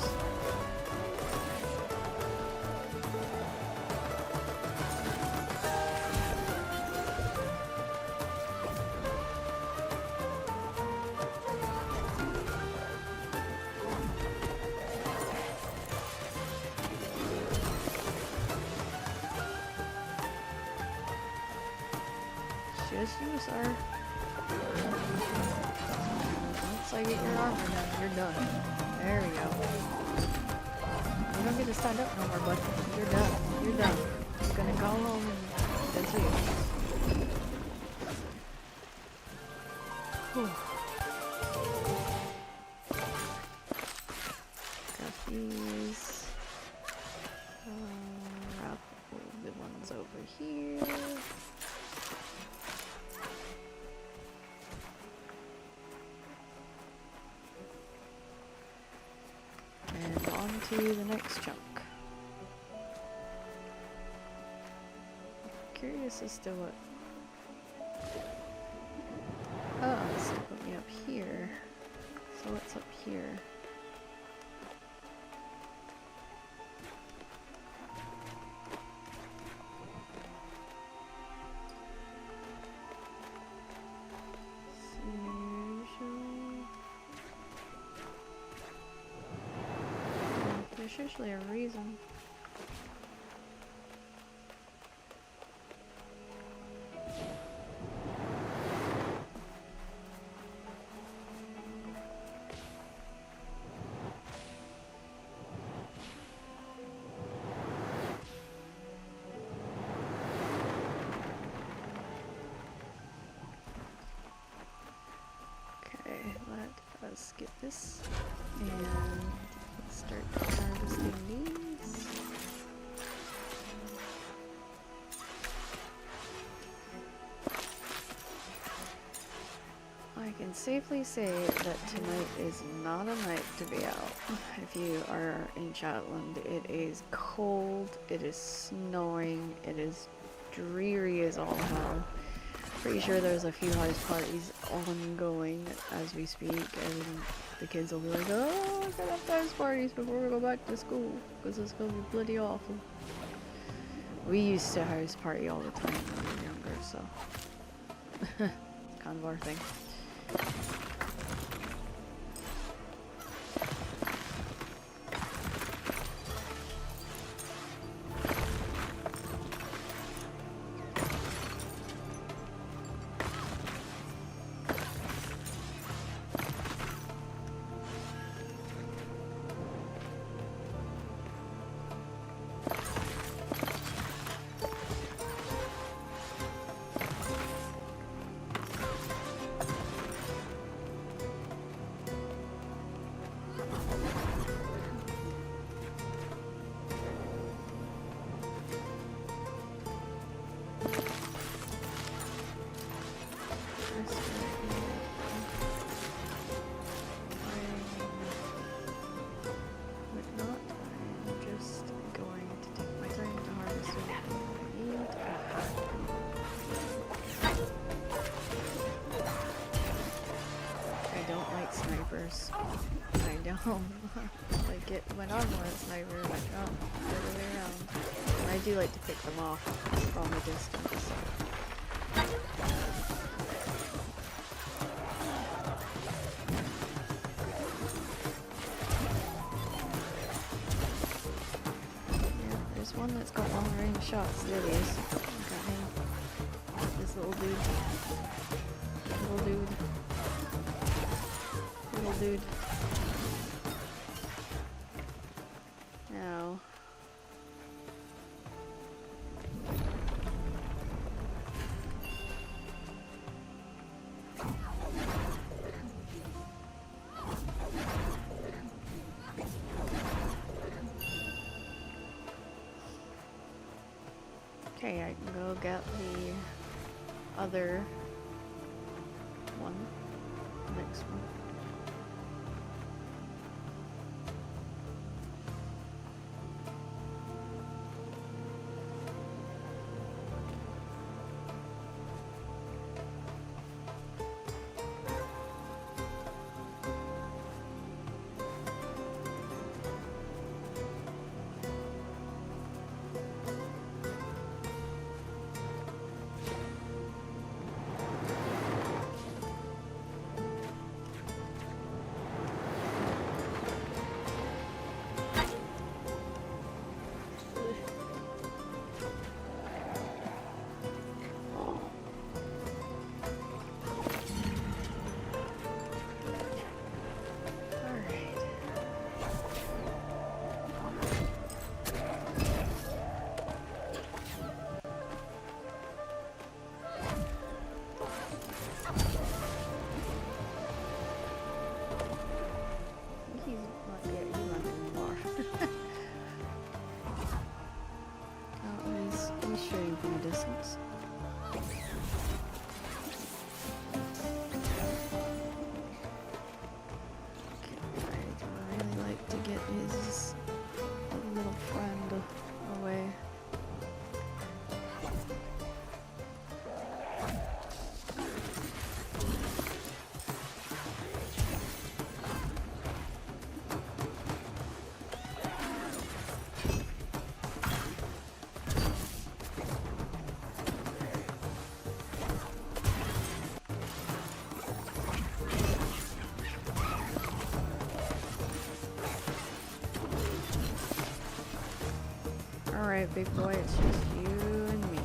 Just use our... Once I get your armor done, you're done. There we go. You don't get to stand up no more, bud. You're done. You're done. You're gonna go home and that's it. Whew. Got these. Wrap the ones over here. And on to the next chunk. Curious as to what... Oh, this will put me up here. So what's up here? There's usually a reason. Okay, let let's get this and let's start harvesting these. I can safely say that tonight is not a night to be out. If you are in Shetland, it is cold, it is snowing, it is dreary as all hell. Pretty sure there's a few house parties ongoing as we speak, and the kids will be like, oh, I gotta have house parties before we go back to school, because it's gonna be bloody awful. We used to house party all the time when we were younger, so it's kind of our thing. I don't like it when I'm on a sniper, like, oh, the other way around. And I do like to pick them off from a distance. Yeah, there's one that's got long range shots. There he is. Look at him. This little dude. Little dude. Little dude. Now. Okay, I can go get the other one, next one. Shooting from a distance. Okay, I'd really like to get his little friend away. Alright, big boy, it's just you and me.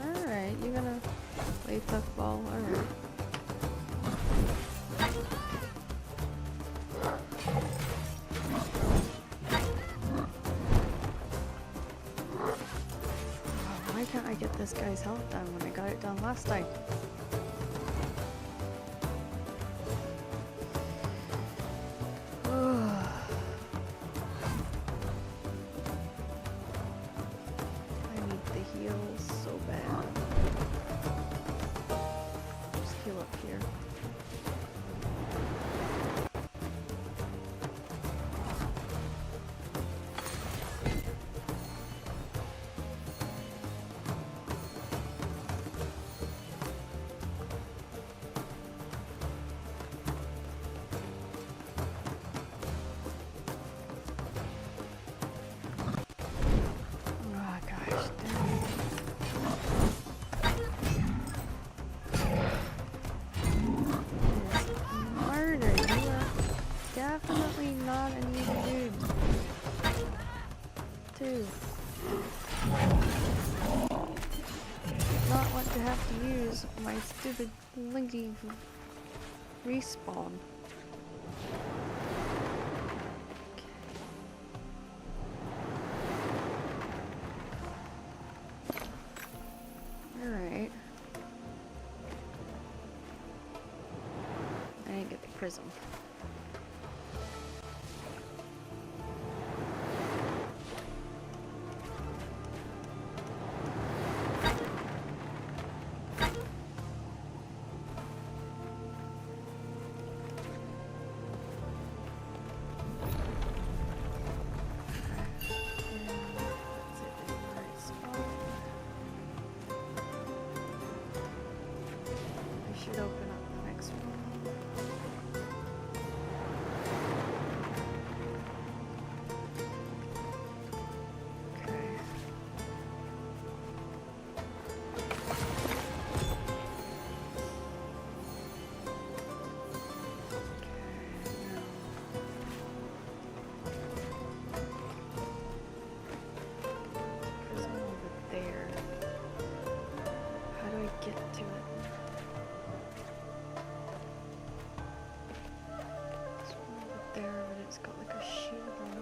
Alright, you gonna play tough ball? Alright. I get this guy's health down when I got it done last time? I need the heals so bad. Just heal up here. Definitely not an easy dude. Two. Not want to have to use my stupid linky respawn. Alright. I didn't get the prism. Should open up the next one. Okay. There's one over there. How do I get to it? There, but it's got like a shield on it.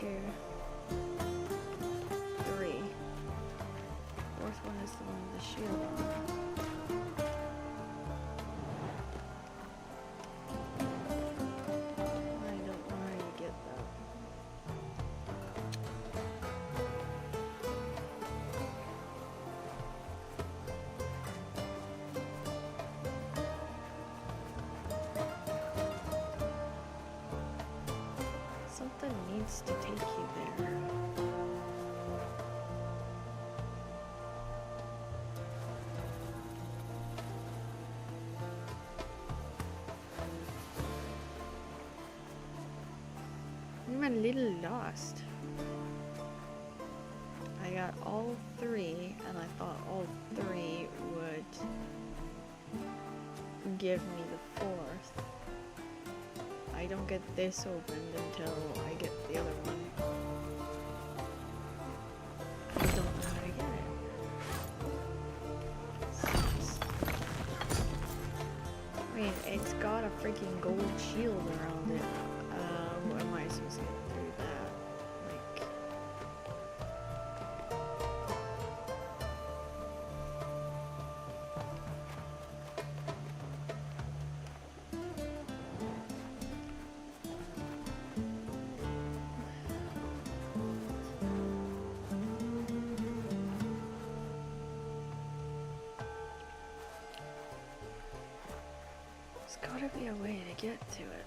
2, 3. Fourth one is the one with the shield on. I don't know how you get that. Something needs to take you there. I'm a little lost. I got all 3, and I thought all 3 would give me the 4th. I don't get this opened until I get the other one. I don't know how to get it. Sucks. I mean, it's got a freaking gold shield around it. What am I supposed to get through that? Like... There's gotta be a way to get to it.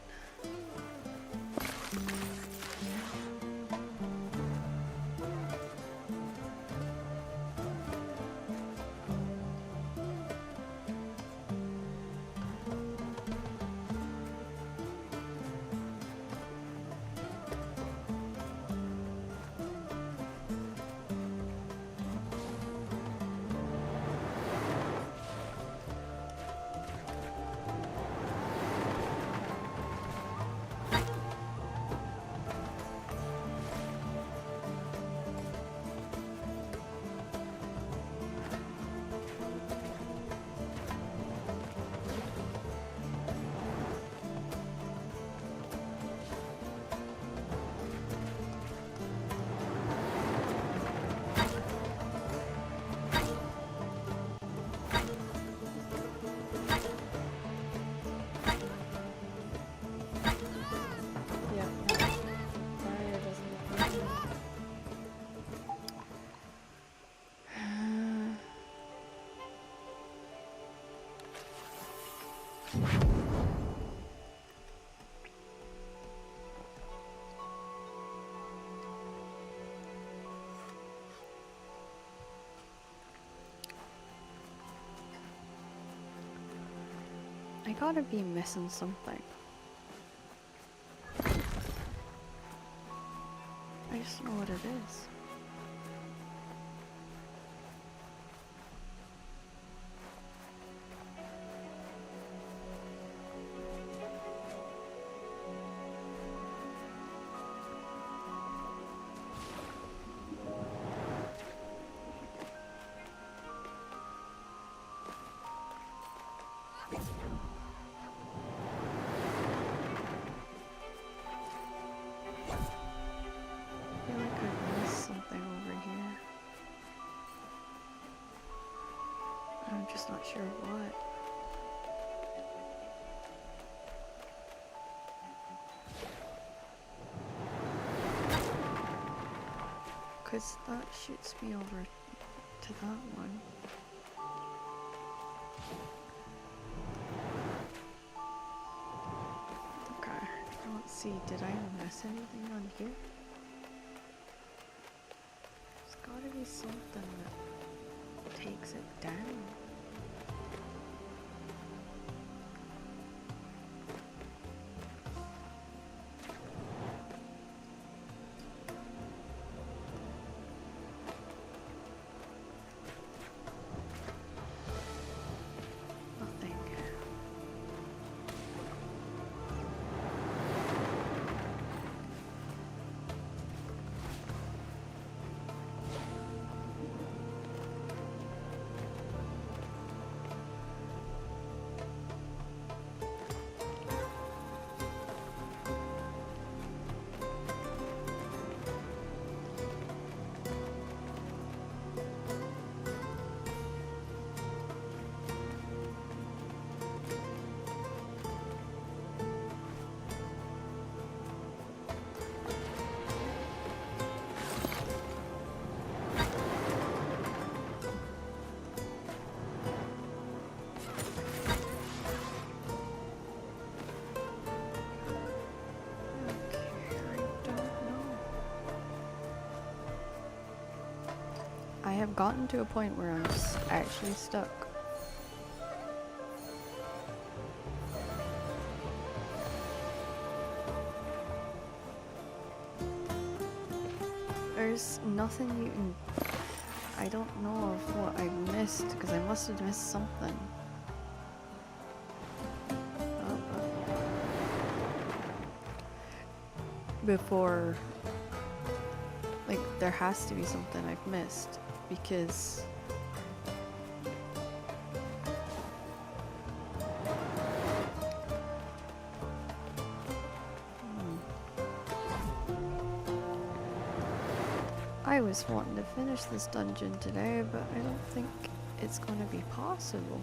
I gotta be missing something. I just know what it is. Just not sure what. Cause that shoots me over to that one. Okay, let's see, did I miss anything on here? There's gotta be something that takes it down. gotten to a point where I'm actually stuck. There's nothing you can... I don't know of what I missed, because I must have missed something. Before... Like, there has to be something I've missed, because... I was wanting to finish this dungeon today, but I don't think it's going to be possible.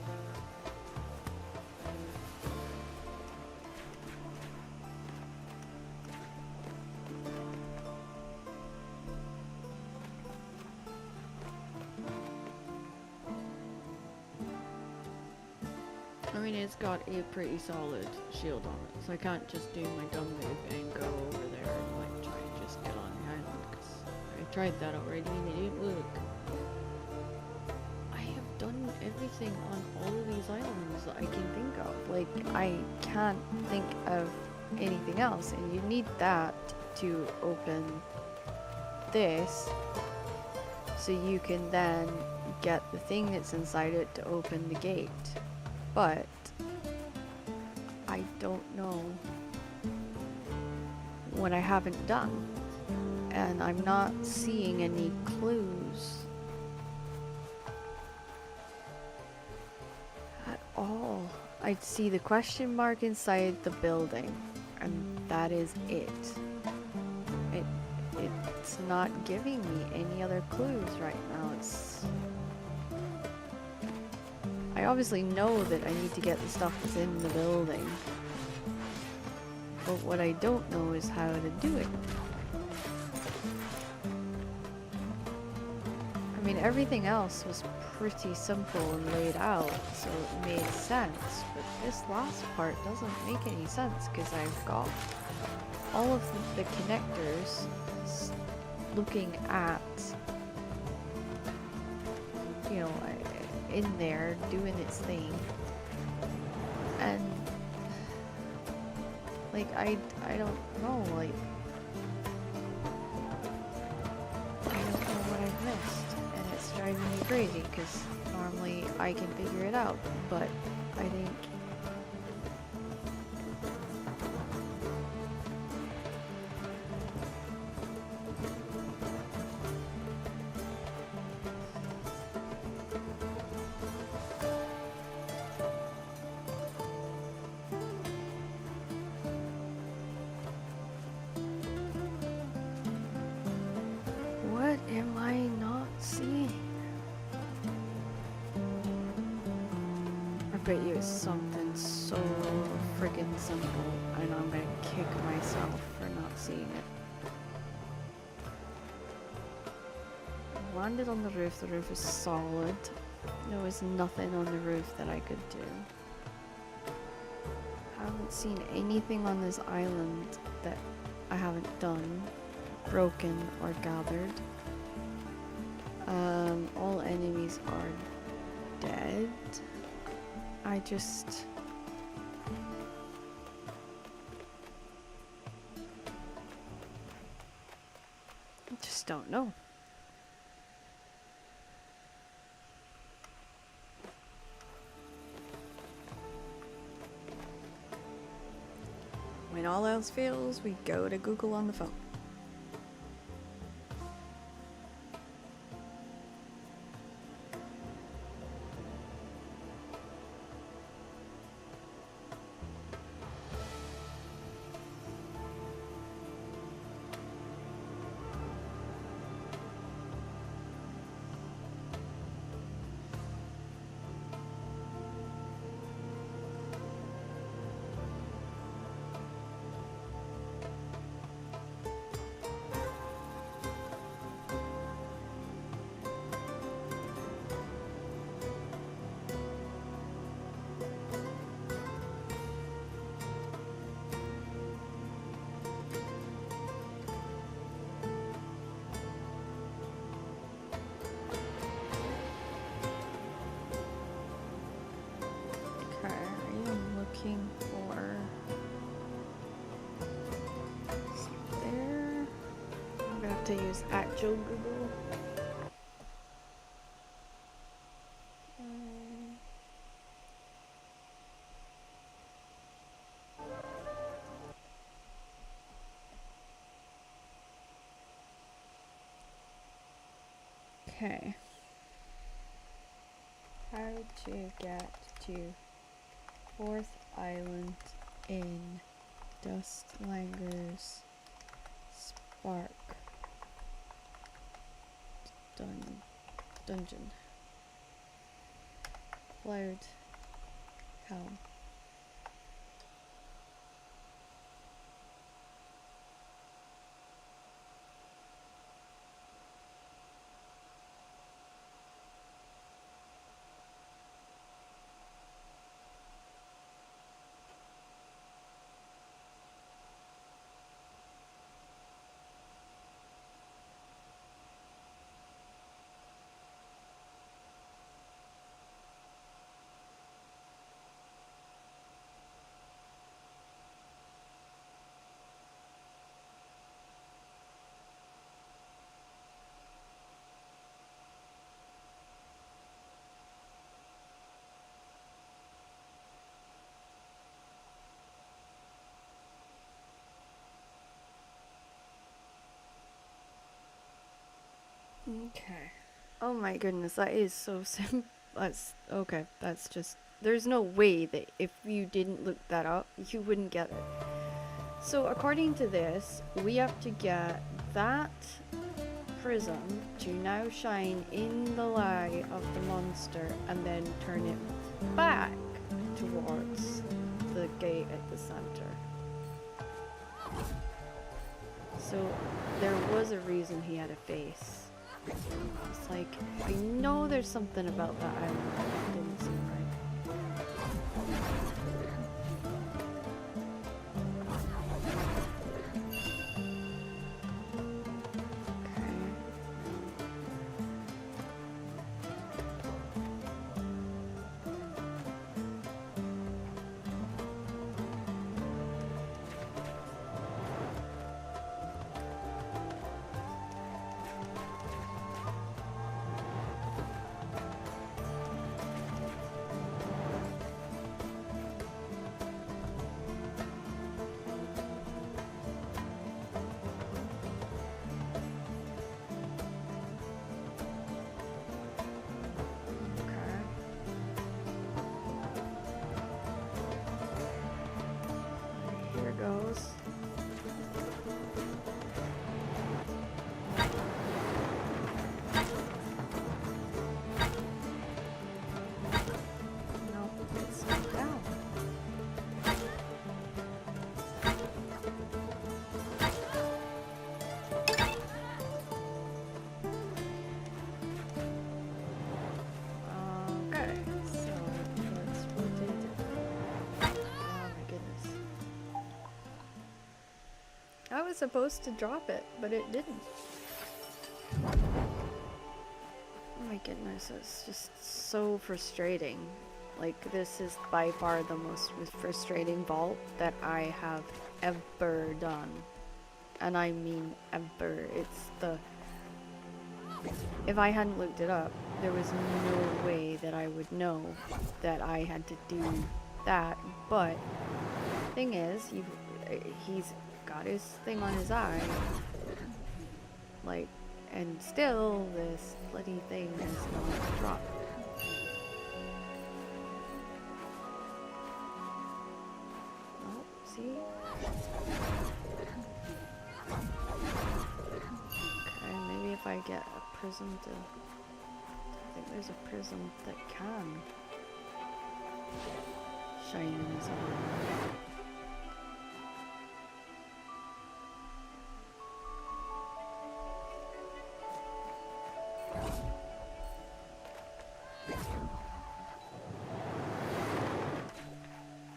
I mean, it's got a pretty solid shield on it, so I can't just do my gun move and go over there and like try to just get on the island, because I tried that already and it didn't work. I have done everything on all of these islands that I can think of. Like, I can't think of anything else, and you need that to open this, so you can then get the thing that's inside it to open the gate. But I don't know what I haven't done, and I'm not seeing any clues at all. I see the question mark inside the building, and that is it. It's not giving me any other clues right now. I obviously know that I need to get the stuff that's in the building, but what I don't know is how to do it. I mean, everything else was pretty simple and laid out, so it made sense, but this last part doesn't make any sense, because I've got all of the connectors looking at, you know, in there doing its thing, and like I don't know, like I don't know what I've missed, and it's driving me crazy, because normally I can figure it out, but I think what am I not seeing? I bet you it's something so friggin' simple, and I'm gonna kick myself for not seeing it. Landed on the roof is solid. There was nothing on the roof that I could do. Haven't seen anything on this island that I haven't done, broken, or gathered. All enemies are dead. I just... don't know. When all else fails, we go to Google on the phone. to use actual Google. Okay. How to get to 4th Island in Dustlanger's Spark Dungeon. Cloudheim. Okay. Oh my goodness, that is so simple. That's okay. That's just. There's no way that if you didn't look that up, you wouldn't get it. So according to this, we have to get that prism to now shine in the eye of the monster and then turn it back towards the gate at the center. So there was a reason he had a face. It's like, I know there's something about that island that didn't seem right. Goes. No, it's not down. Okay, so let's rotate it. Oh my goodness. I was supposed to drop it, but it didn't. Oh my goodness, it's just so frustrating. Like, this is by far the most frustrating vault that I have ever done. And I mean ever. It's the... If I hadn't looked it up, there was no way that I would know that I had to do that. But, thing is, he's got his thing on his eye, like, and still this bloody thing is not dropped. Oh, see? Okay, maybe if I get a prism to... I think there's a prism that can shine in his eye.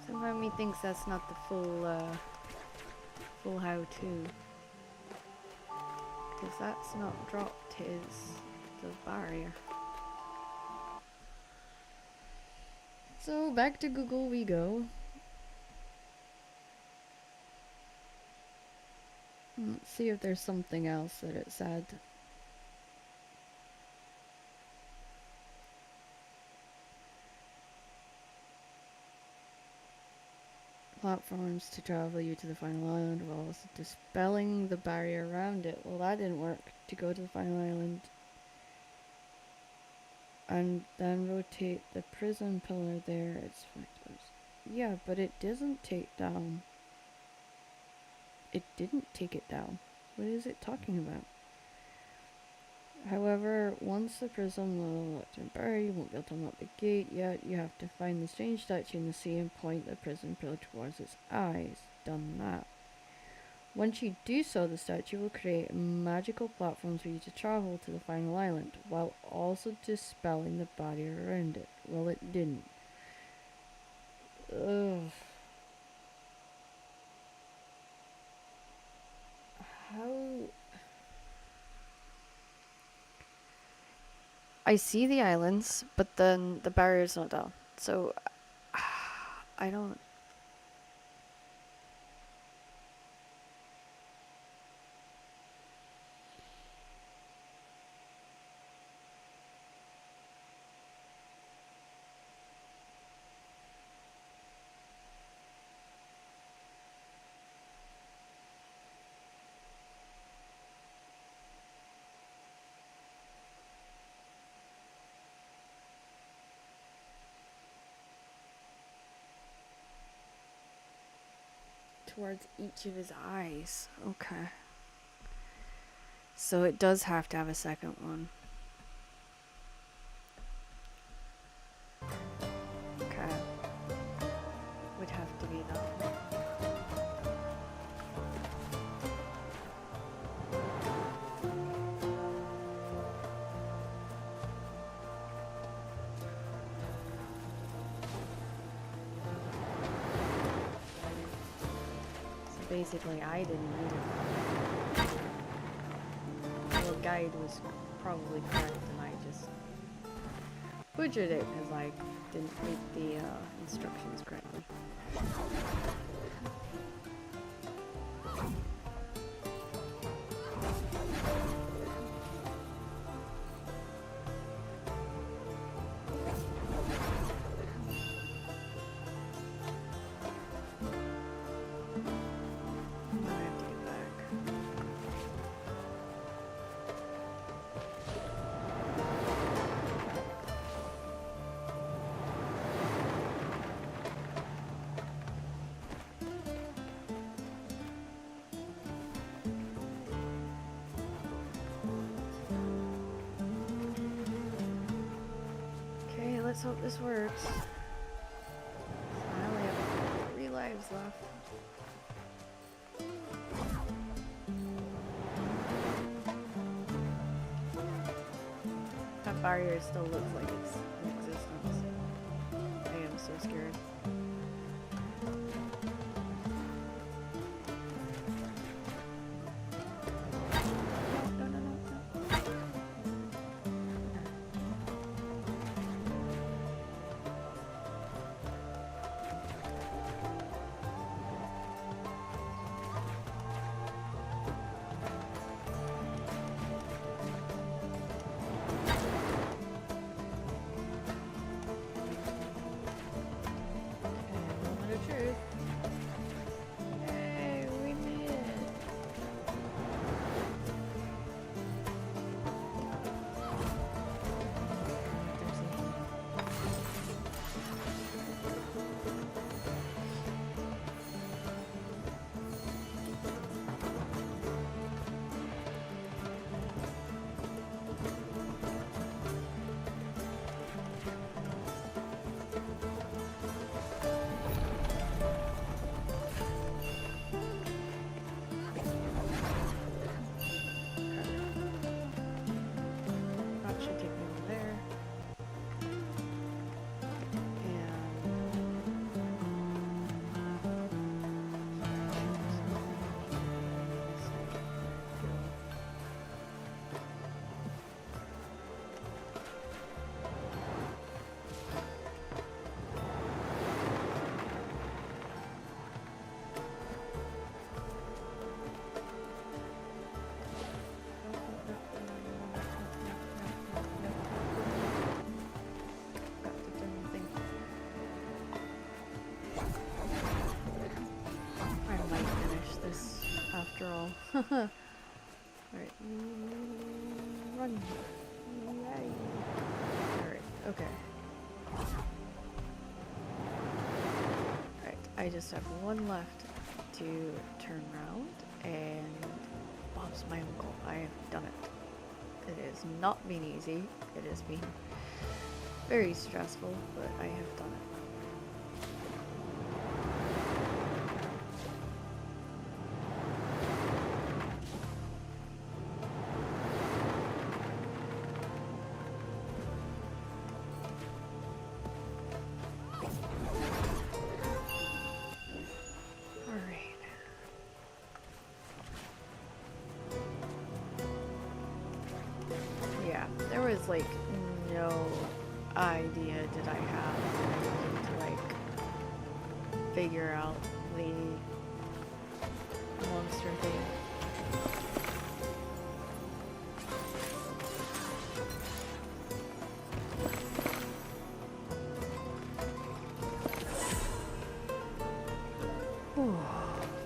Sometimes he thinks that's not the full how-to, because that's not dropped the barrier. So back to Google we go. Let's see if there's something else that it said. Platforms to travel you to the final island while also dispelling the barrier around it. Well, that didn't work. To go to the final island and then rotate the prison pillar there. It's yeah, but it doesn't take down. It didn't take it down. What is it talking about? However, once the prism will barrier, you won't be able to unlock the gate yet. You have to find the strange statue in the sea and point the prison pillar towards its eyes. Done that. Once you do so, the statue will create magical platforms for you to travel to the final island, while also dispelling the barrier around it. Well, it didn't. Ugh. How... I see the islands, but then the barrier's not down. So, I don't... Towards each of his eyes. Okay. So it does have to have a second one. Okay. Would have to be that one. Basically, I didn't need it. The guide was probably correct, and I just butchered it because I didn't read the instructions correctly. Let's hope this works. I only have 3 lives left. That barrier still looks like it's in existence. I am so scared. Truth. Alright. Run. Yay. Alright, okay. Alright, I just have one left to turn around, and Bob's my uncle. I have done it. It has not been easy. It has been very stressful, but I have done it. There was like no idea did I have that I needed to like figure out the monster thing.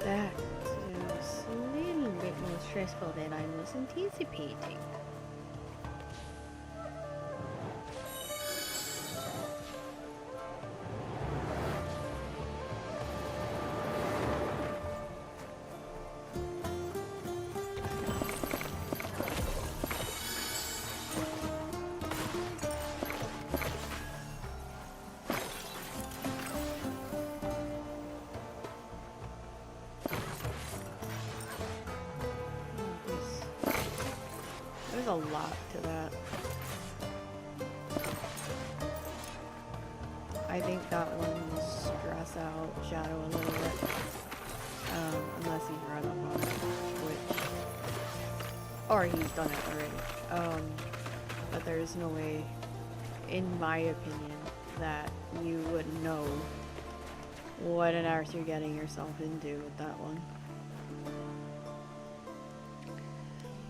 That was a little bit more stressful than I was anticipating. There's a lot to that. I think that one will stress out Shadow a little bit. Unless he's run up on it, which... Or he's done it already. But there's no way, in my opinion, that you would know what on earth you're getting yourself into with that one.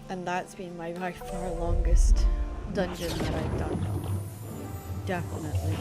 And that's been my by far longest dungeon that I've done. Definitely.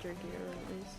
ranger gear at least.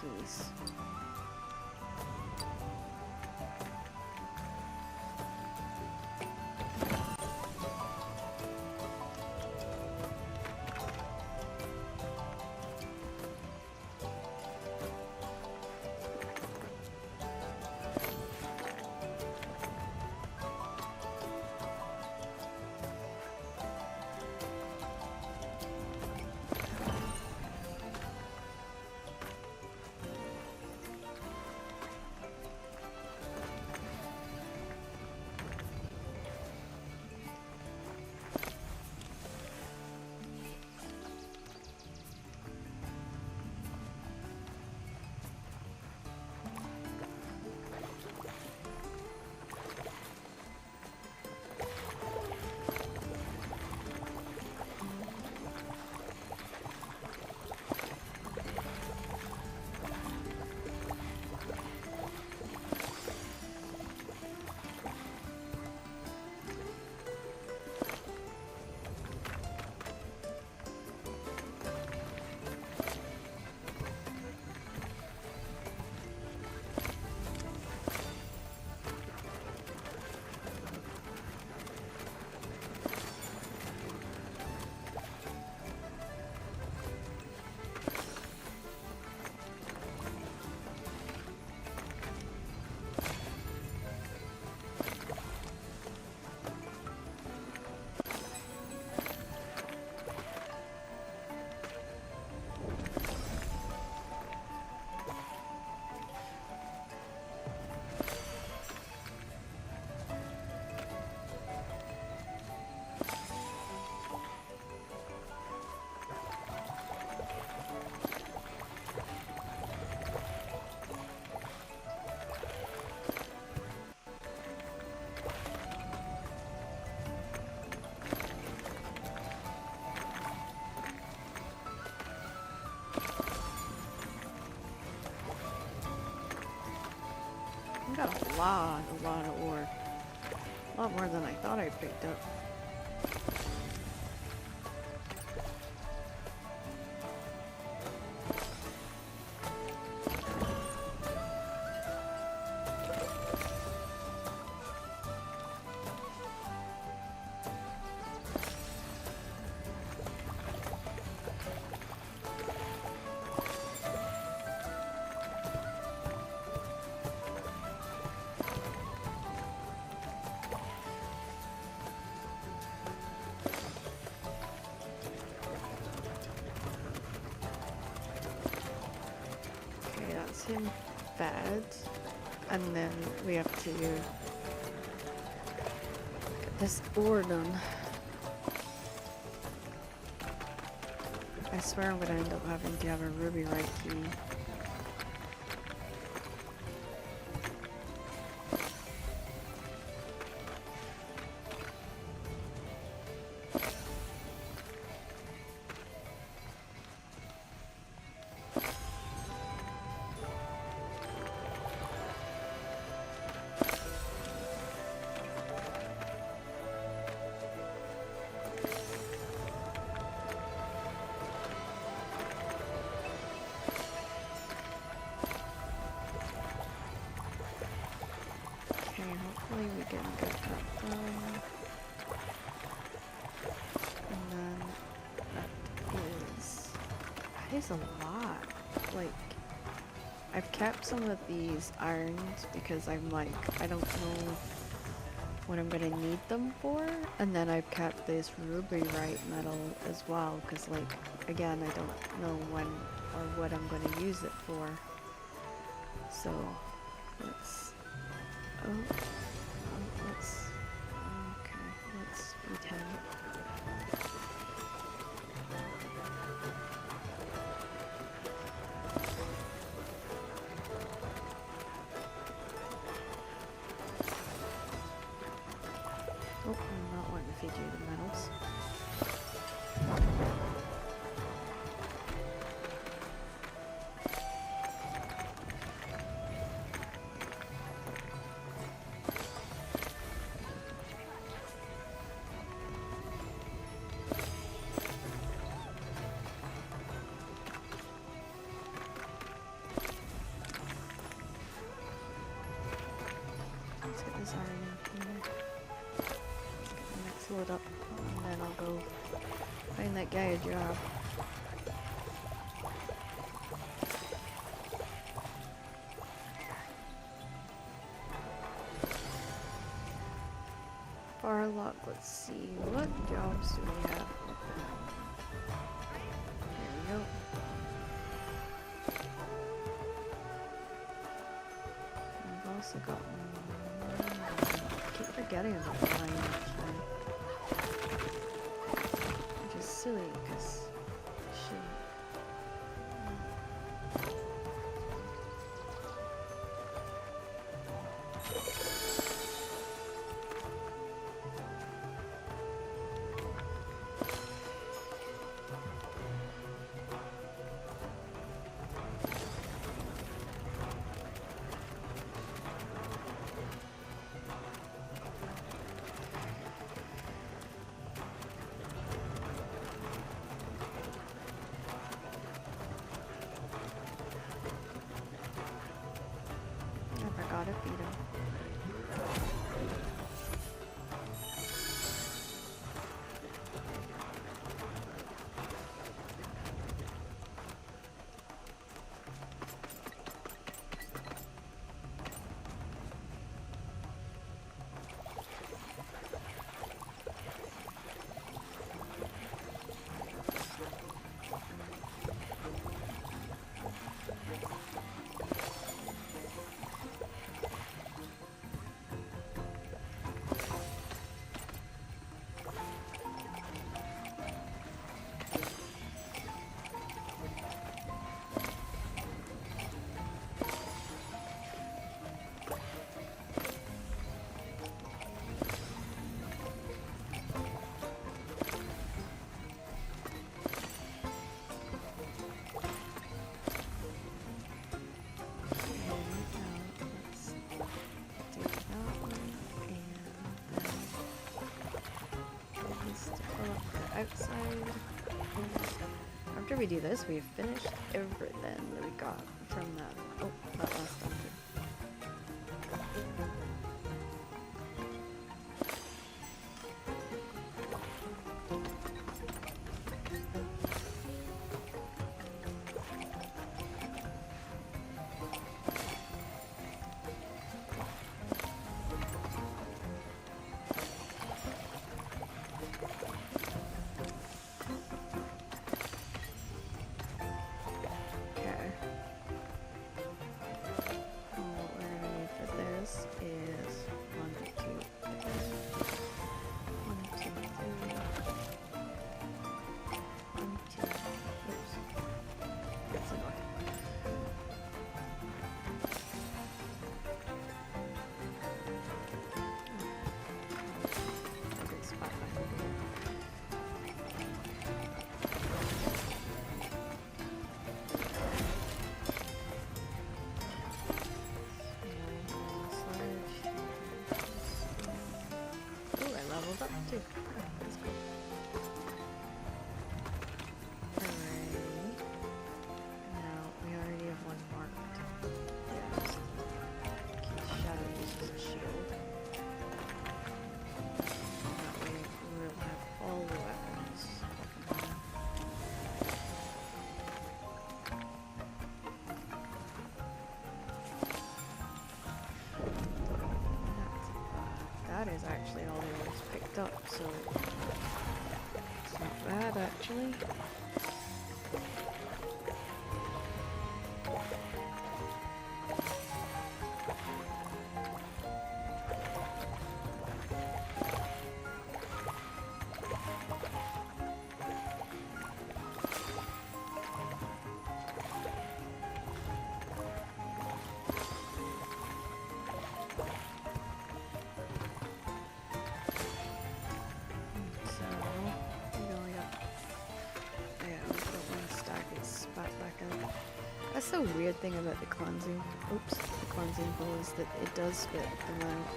Keys. I got a lot of ore. A lot more than I thought I picked up. Him bad, and then we have to get this ore done. I swear I'm gonna end up having to have a ruby right key. Hopefully we can get that done. And then that is a lot. Like, I've kept some of these irons because I'm like, I don't know what I'm gonna need them for. And then I've kept this ruby-rite metal as well because, like, again, I don't know when or what I'm gonna use it for. So, let's... let's pretend. Oh, I'm not wanting to feed you the metals. Let's get this iron in here. Get the next load up, and then I'll go find that guy a job. Farlock, let's see, what jobs do we have? There we go. We've also got I keep forgetting about mine actually. Which is silly because gotta feed him. we do this, we've finished everything that we got from that. Oh, that last dungeon. Up too. Oh, that's cool. Alright. Now we already have one marked. Yes. Shadow uses a shield. That way we'll have all the weapons. That is actually all they always picked up, so it's not bad actually. That's the weird thing about the cleansing. Oops, the cleansing pool is that it does spit them out.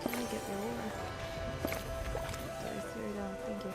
Can I get the ore? Sorry, threw it down. Thank you.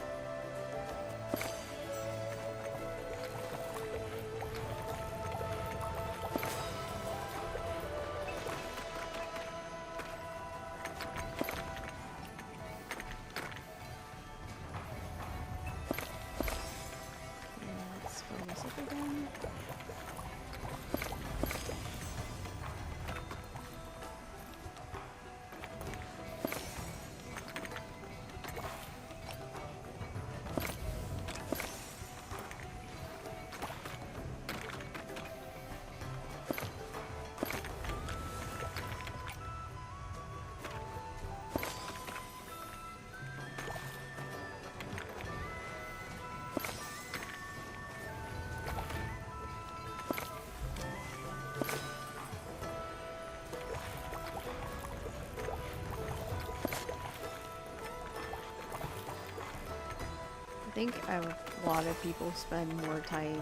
I think a lot of people spend more time,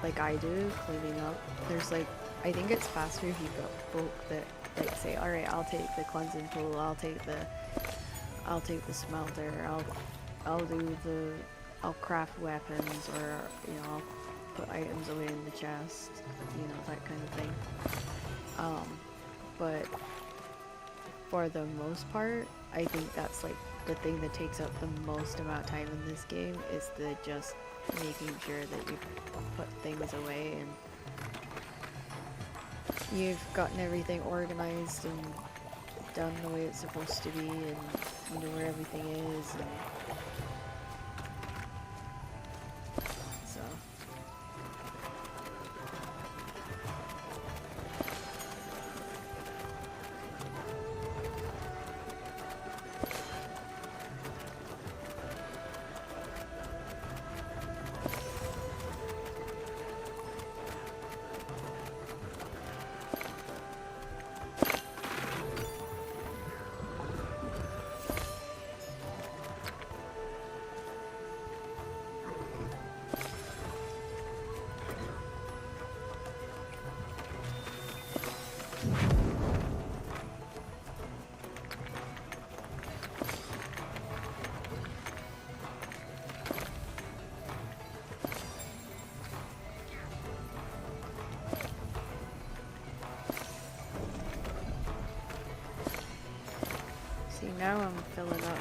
like I do, cleaning up. There's like, I think it's faster if you've got folk that like say, all right, I'll take the cleansing pool, I'll take the smelter, I'll craft weapons, or you know, I'll put items away in the chest, you know, that kind of thing. But for the most part, I think that's like the thing that takes up the most amount of time in this game is the just making sure that you put things away and you've gotten everything organized and done the way it's supposed to be, and you know where everything is, and so. See, now I'm filling up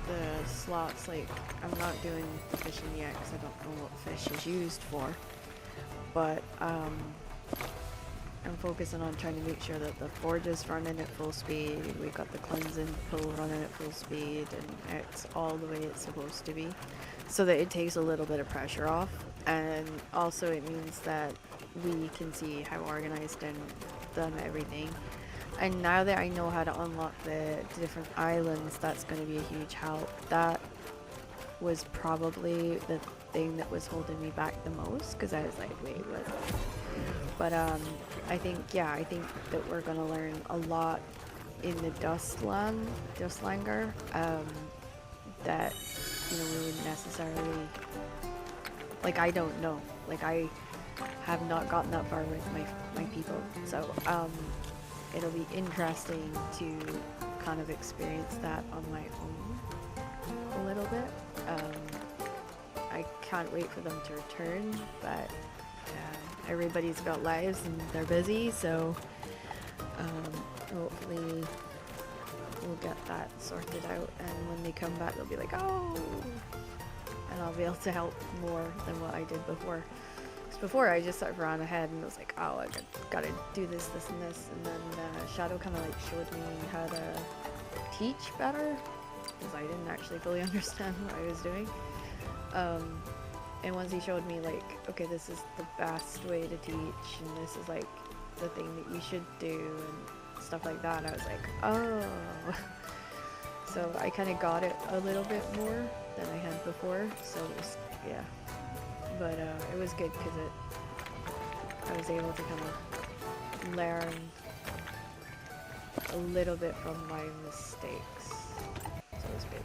the slots. Like, I'm not doing the fishing yet because I don't know what fish is used for. But I'm focusing on trying to make sure that the forge is running at full speed. We've got the cleansing pool running at full speed, and it's all the way it's supposed to be, so that it takes a little bit of pressure off. And also it means that we can see how organized and done everything. And now that I know how to unlock the different islands, that's going to be a huge help. That was probably the thing that was holding me back the most, because I was like, wait, what? But I think that we're gonna learn a lot in the Dustlanger, that, you know, we wouldn't necessarily, like, I don't know, like, I have not gotten that far with my people, so it'll be interesting to kind of experience that on my own a little bit. I can't wait for them to return, but everybody's got lives and they're busy, so hopefully we'll get that sorted out, and when they come back they'll be like, oh, and I'll be able to help more than what I did before. Because before I just sort of ran ahead and was like, oh, I gotta do this, this, and this, and then Shadow kind of like showed me how to teach better, because I didn't actually fully understand what I was doing. And once he showed me, like, okay, this is the best way to teach, and this is like the thing that you should do, and stuff like that, I was like, oh. So I kind of got it a little bit more than I had before, so it was, yeah. But it was good because I was able to kind of learn a little bit from my mistakes, so to speak.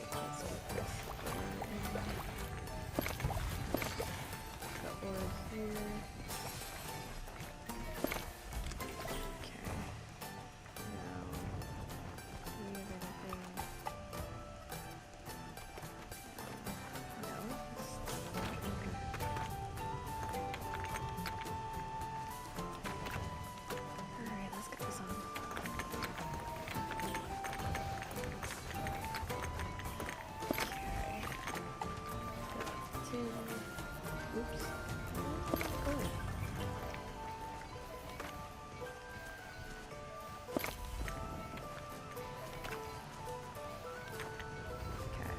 Let's get this got ore here. Okay. Now, do we have anything? No. Alright, let's get this on. Oops. Oh. Okay.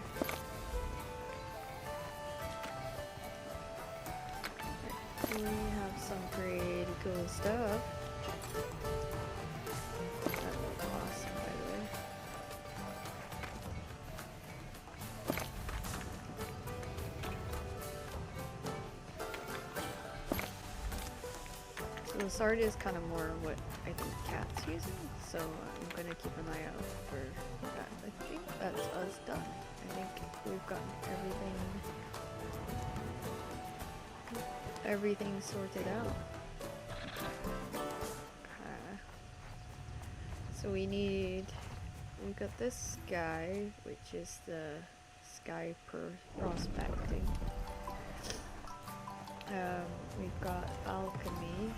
We have some pretty cool stuff. That looks awesome, by the way. So the sword is kind of more what I think Cat's using, so I'm gonna keep an eye out for that. I think that's us done. I think we've gotten everything sorted out. So we've got this guy, which is the sky prospecting. We've got alchemy,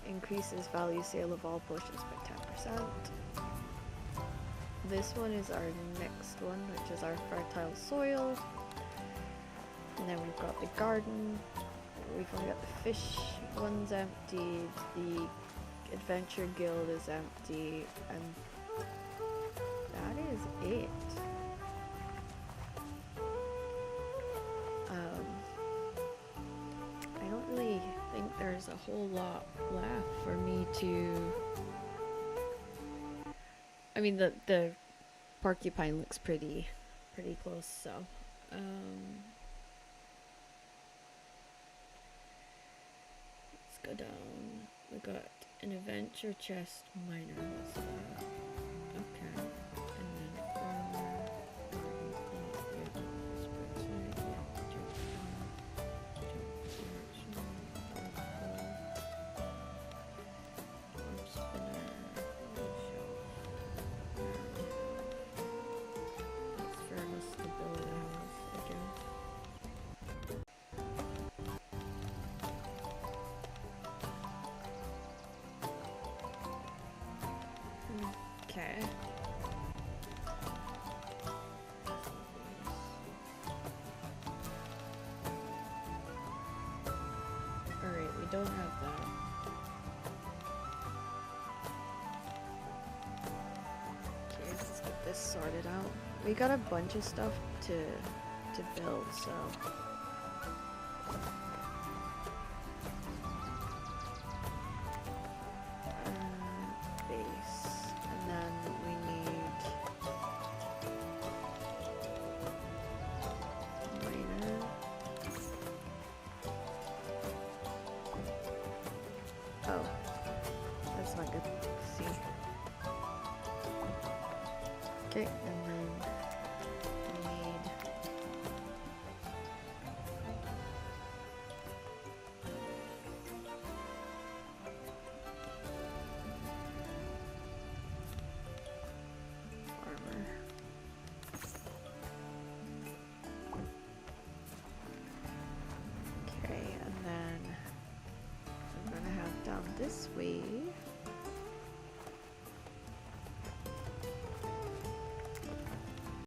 increases value sale of all potions by 10%. This one is our next one, which is our fertile soil. And then we've got the garden. We've only got the fish one's emptied. The adventure guild is empty, and that is it. I don't really think there's a whole lot left for me to. I mean, the porcupine looks pretty close, so let's go down. We got an adventure chest miner. What's that? Okay. And then farmer. Okay. Alright, we don't have that. Okay, let's get this sorted out. We got a bunch of stuff to build, so base, and then we need miner. Oh, that's not good. See. Okay, and then we need armor. Okay, and then I'm gonna have down this way.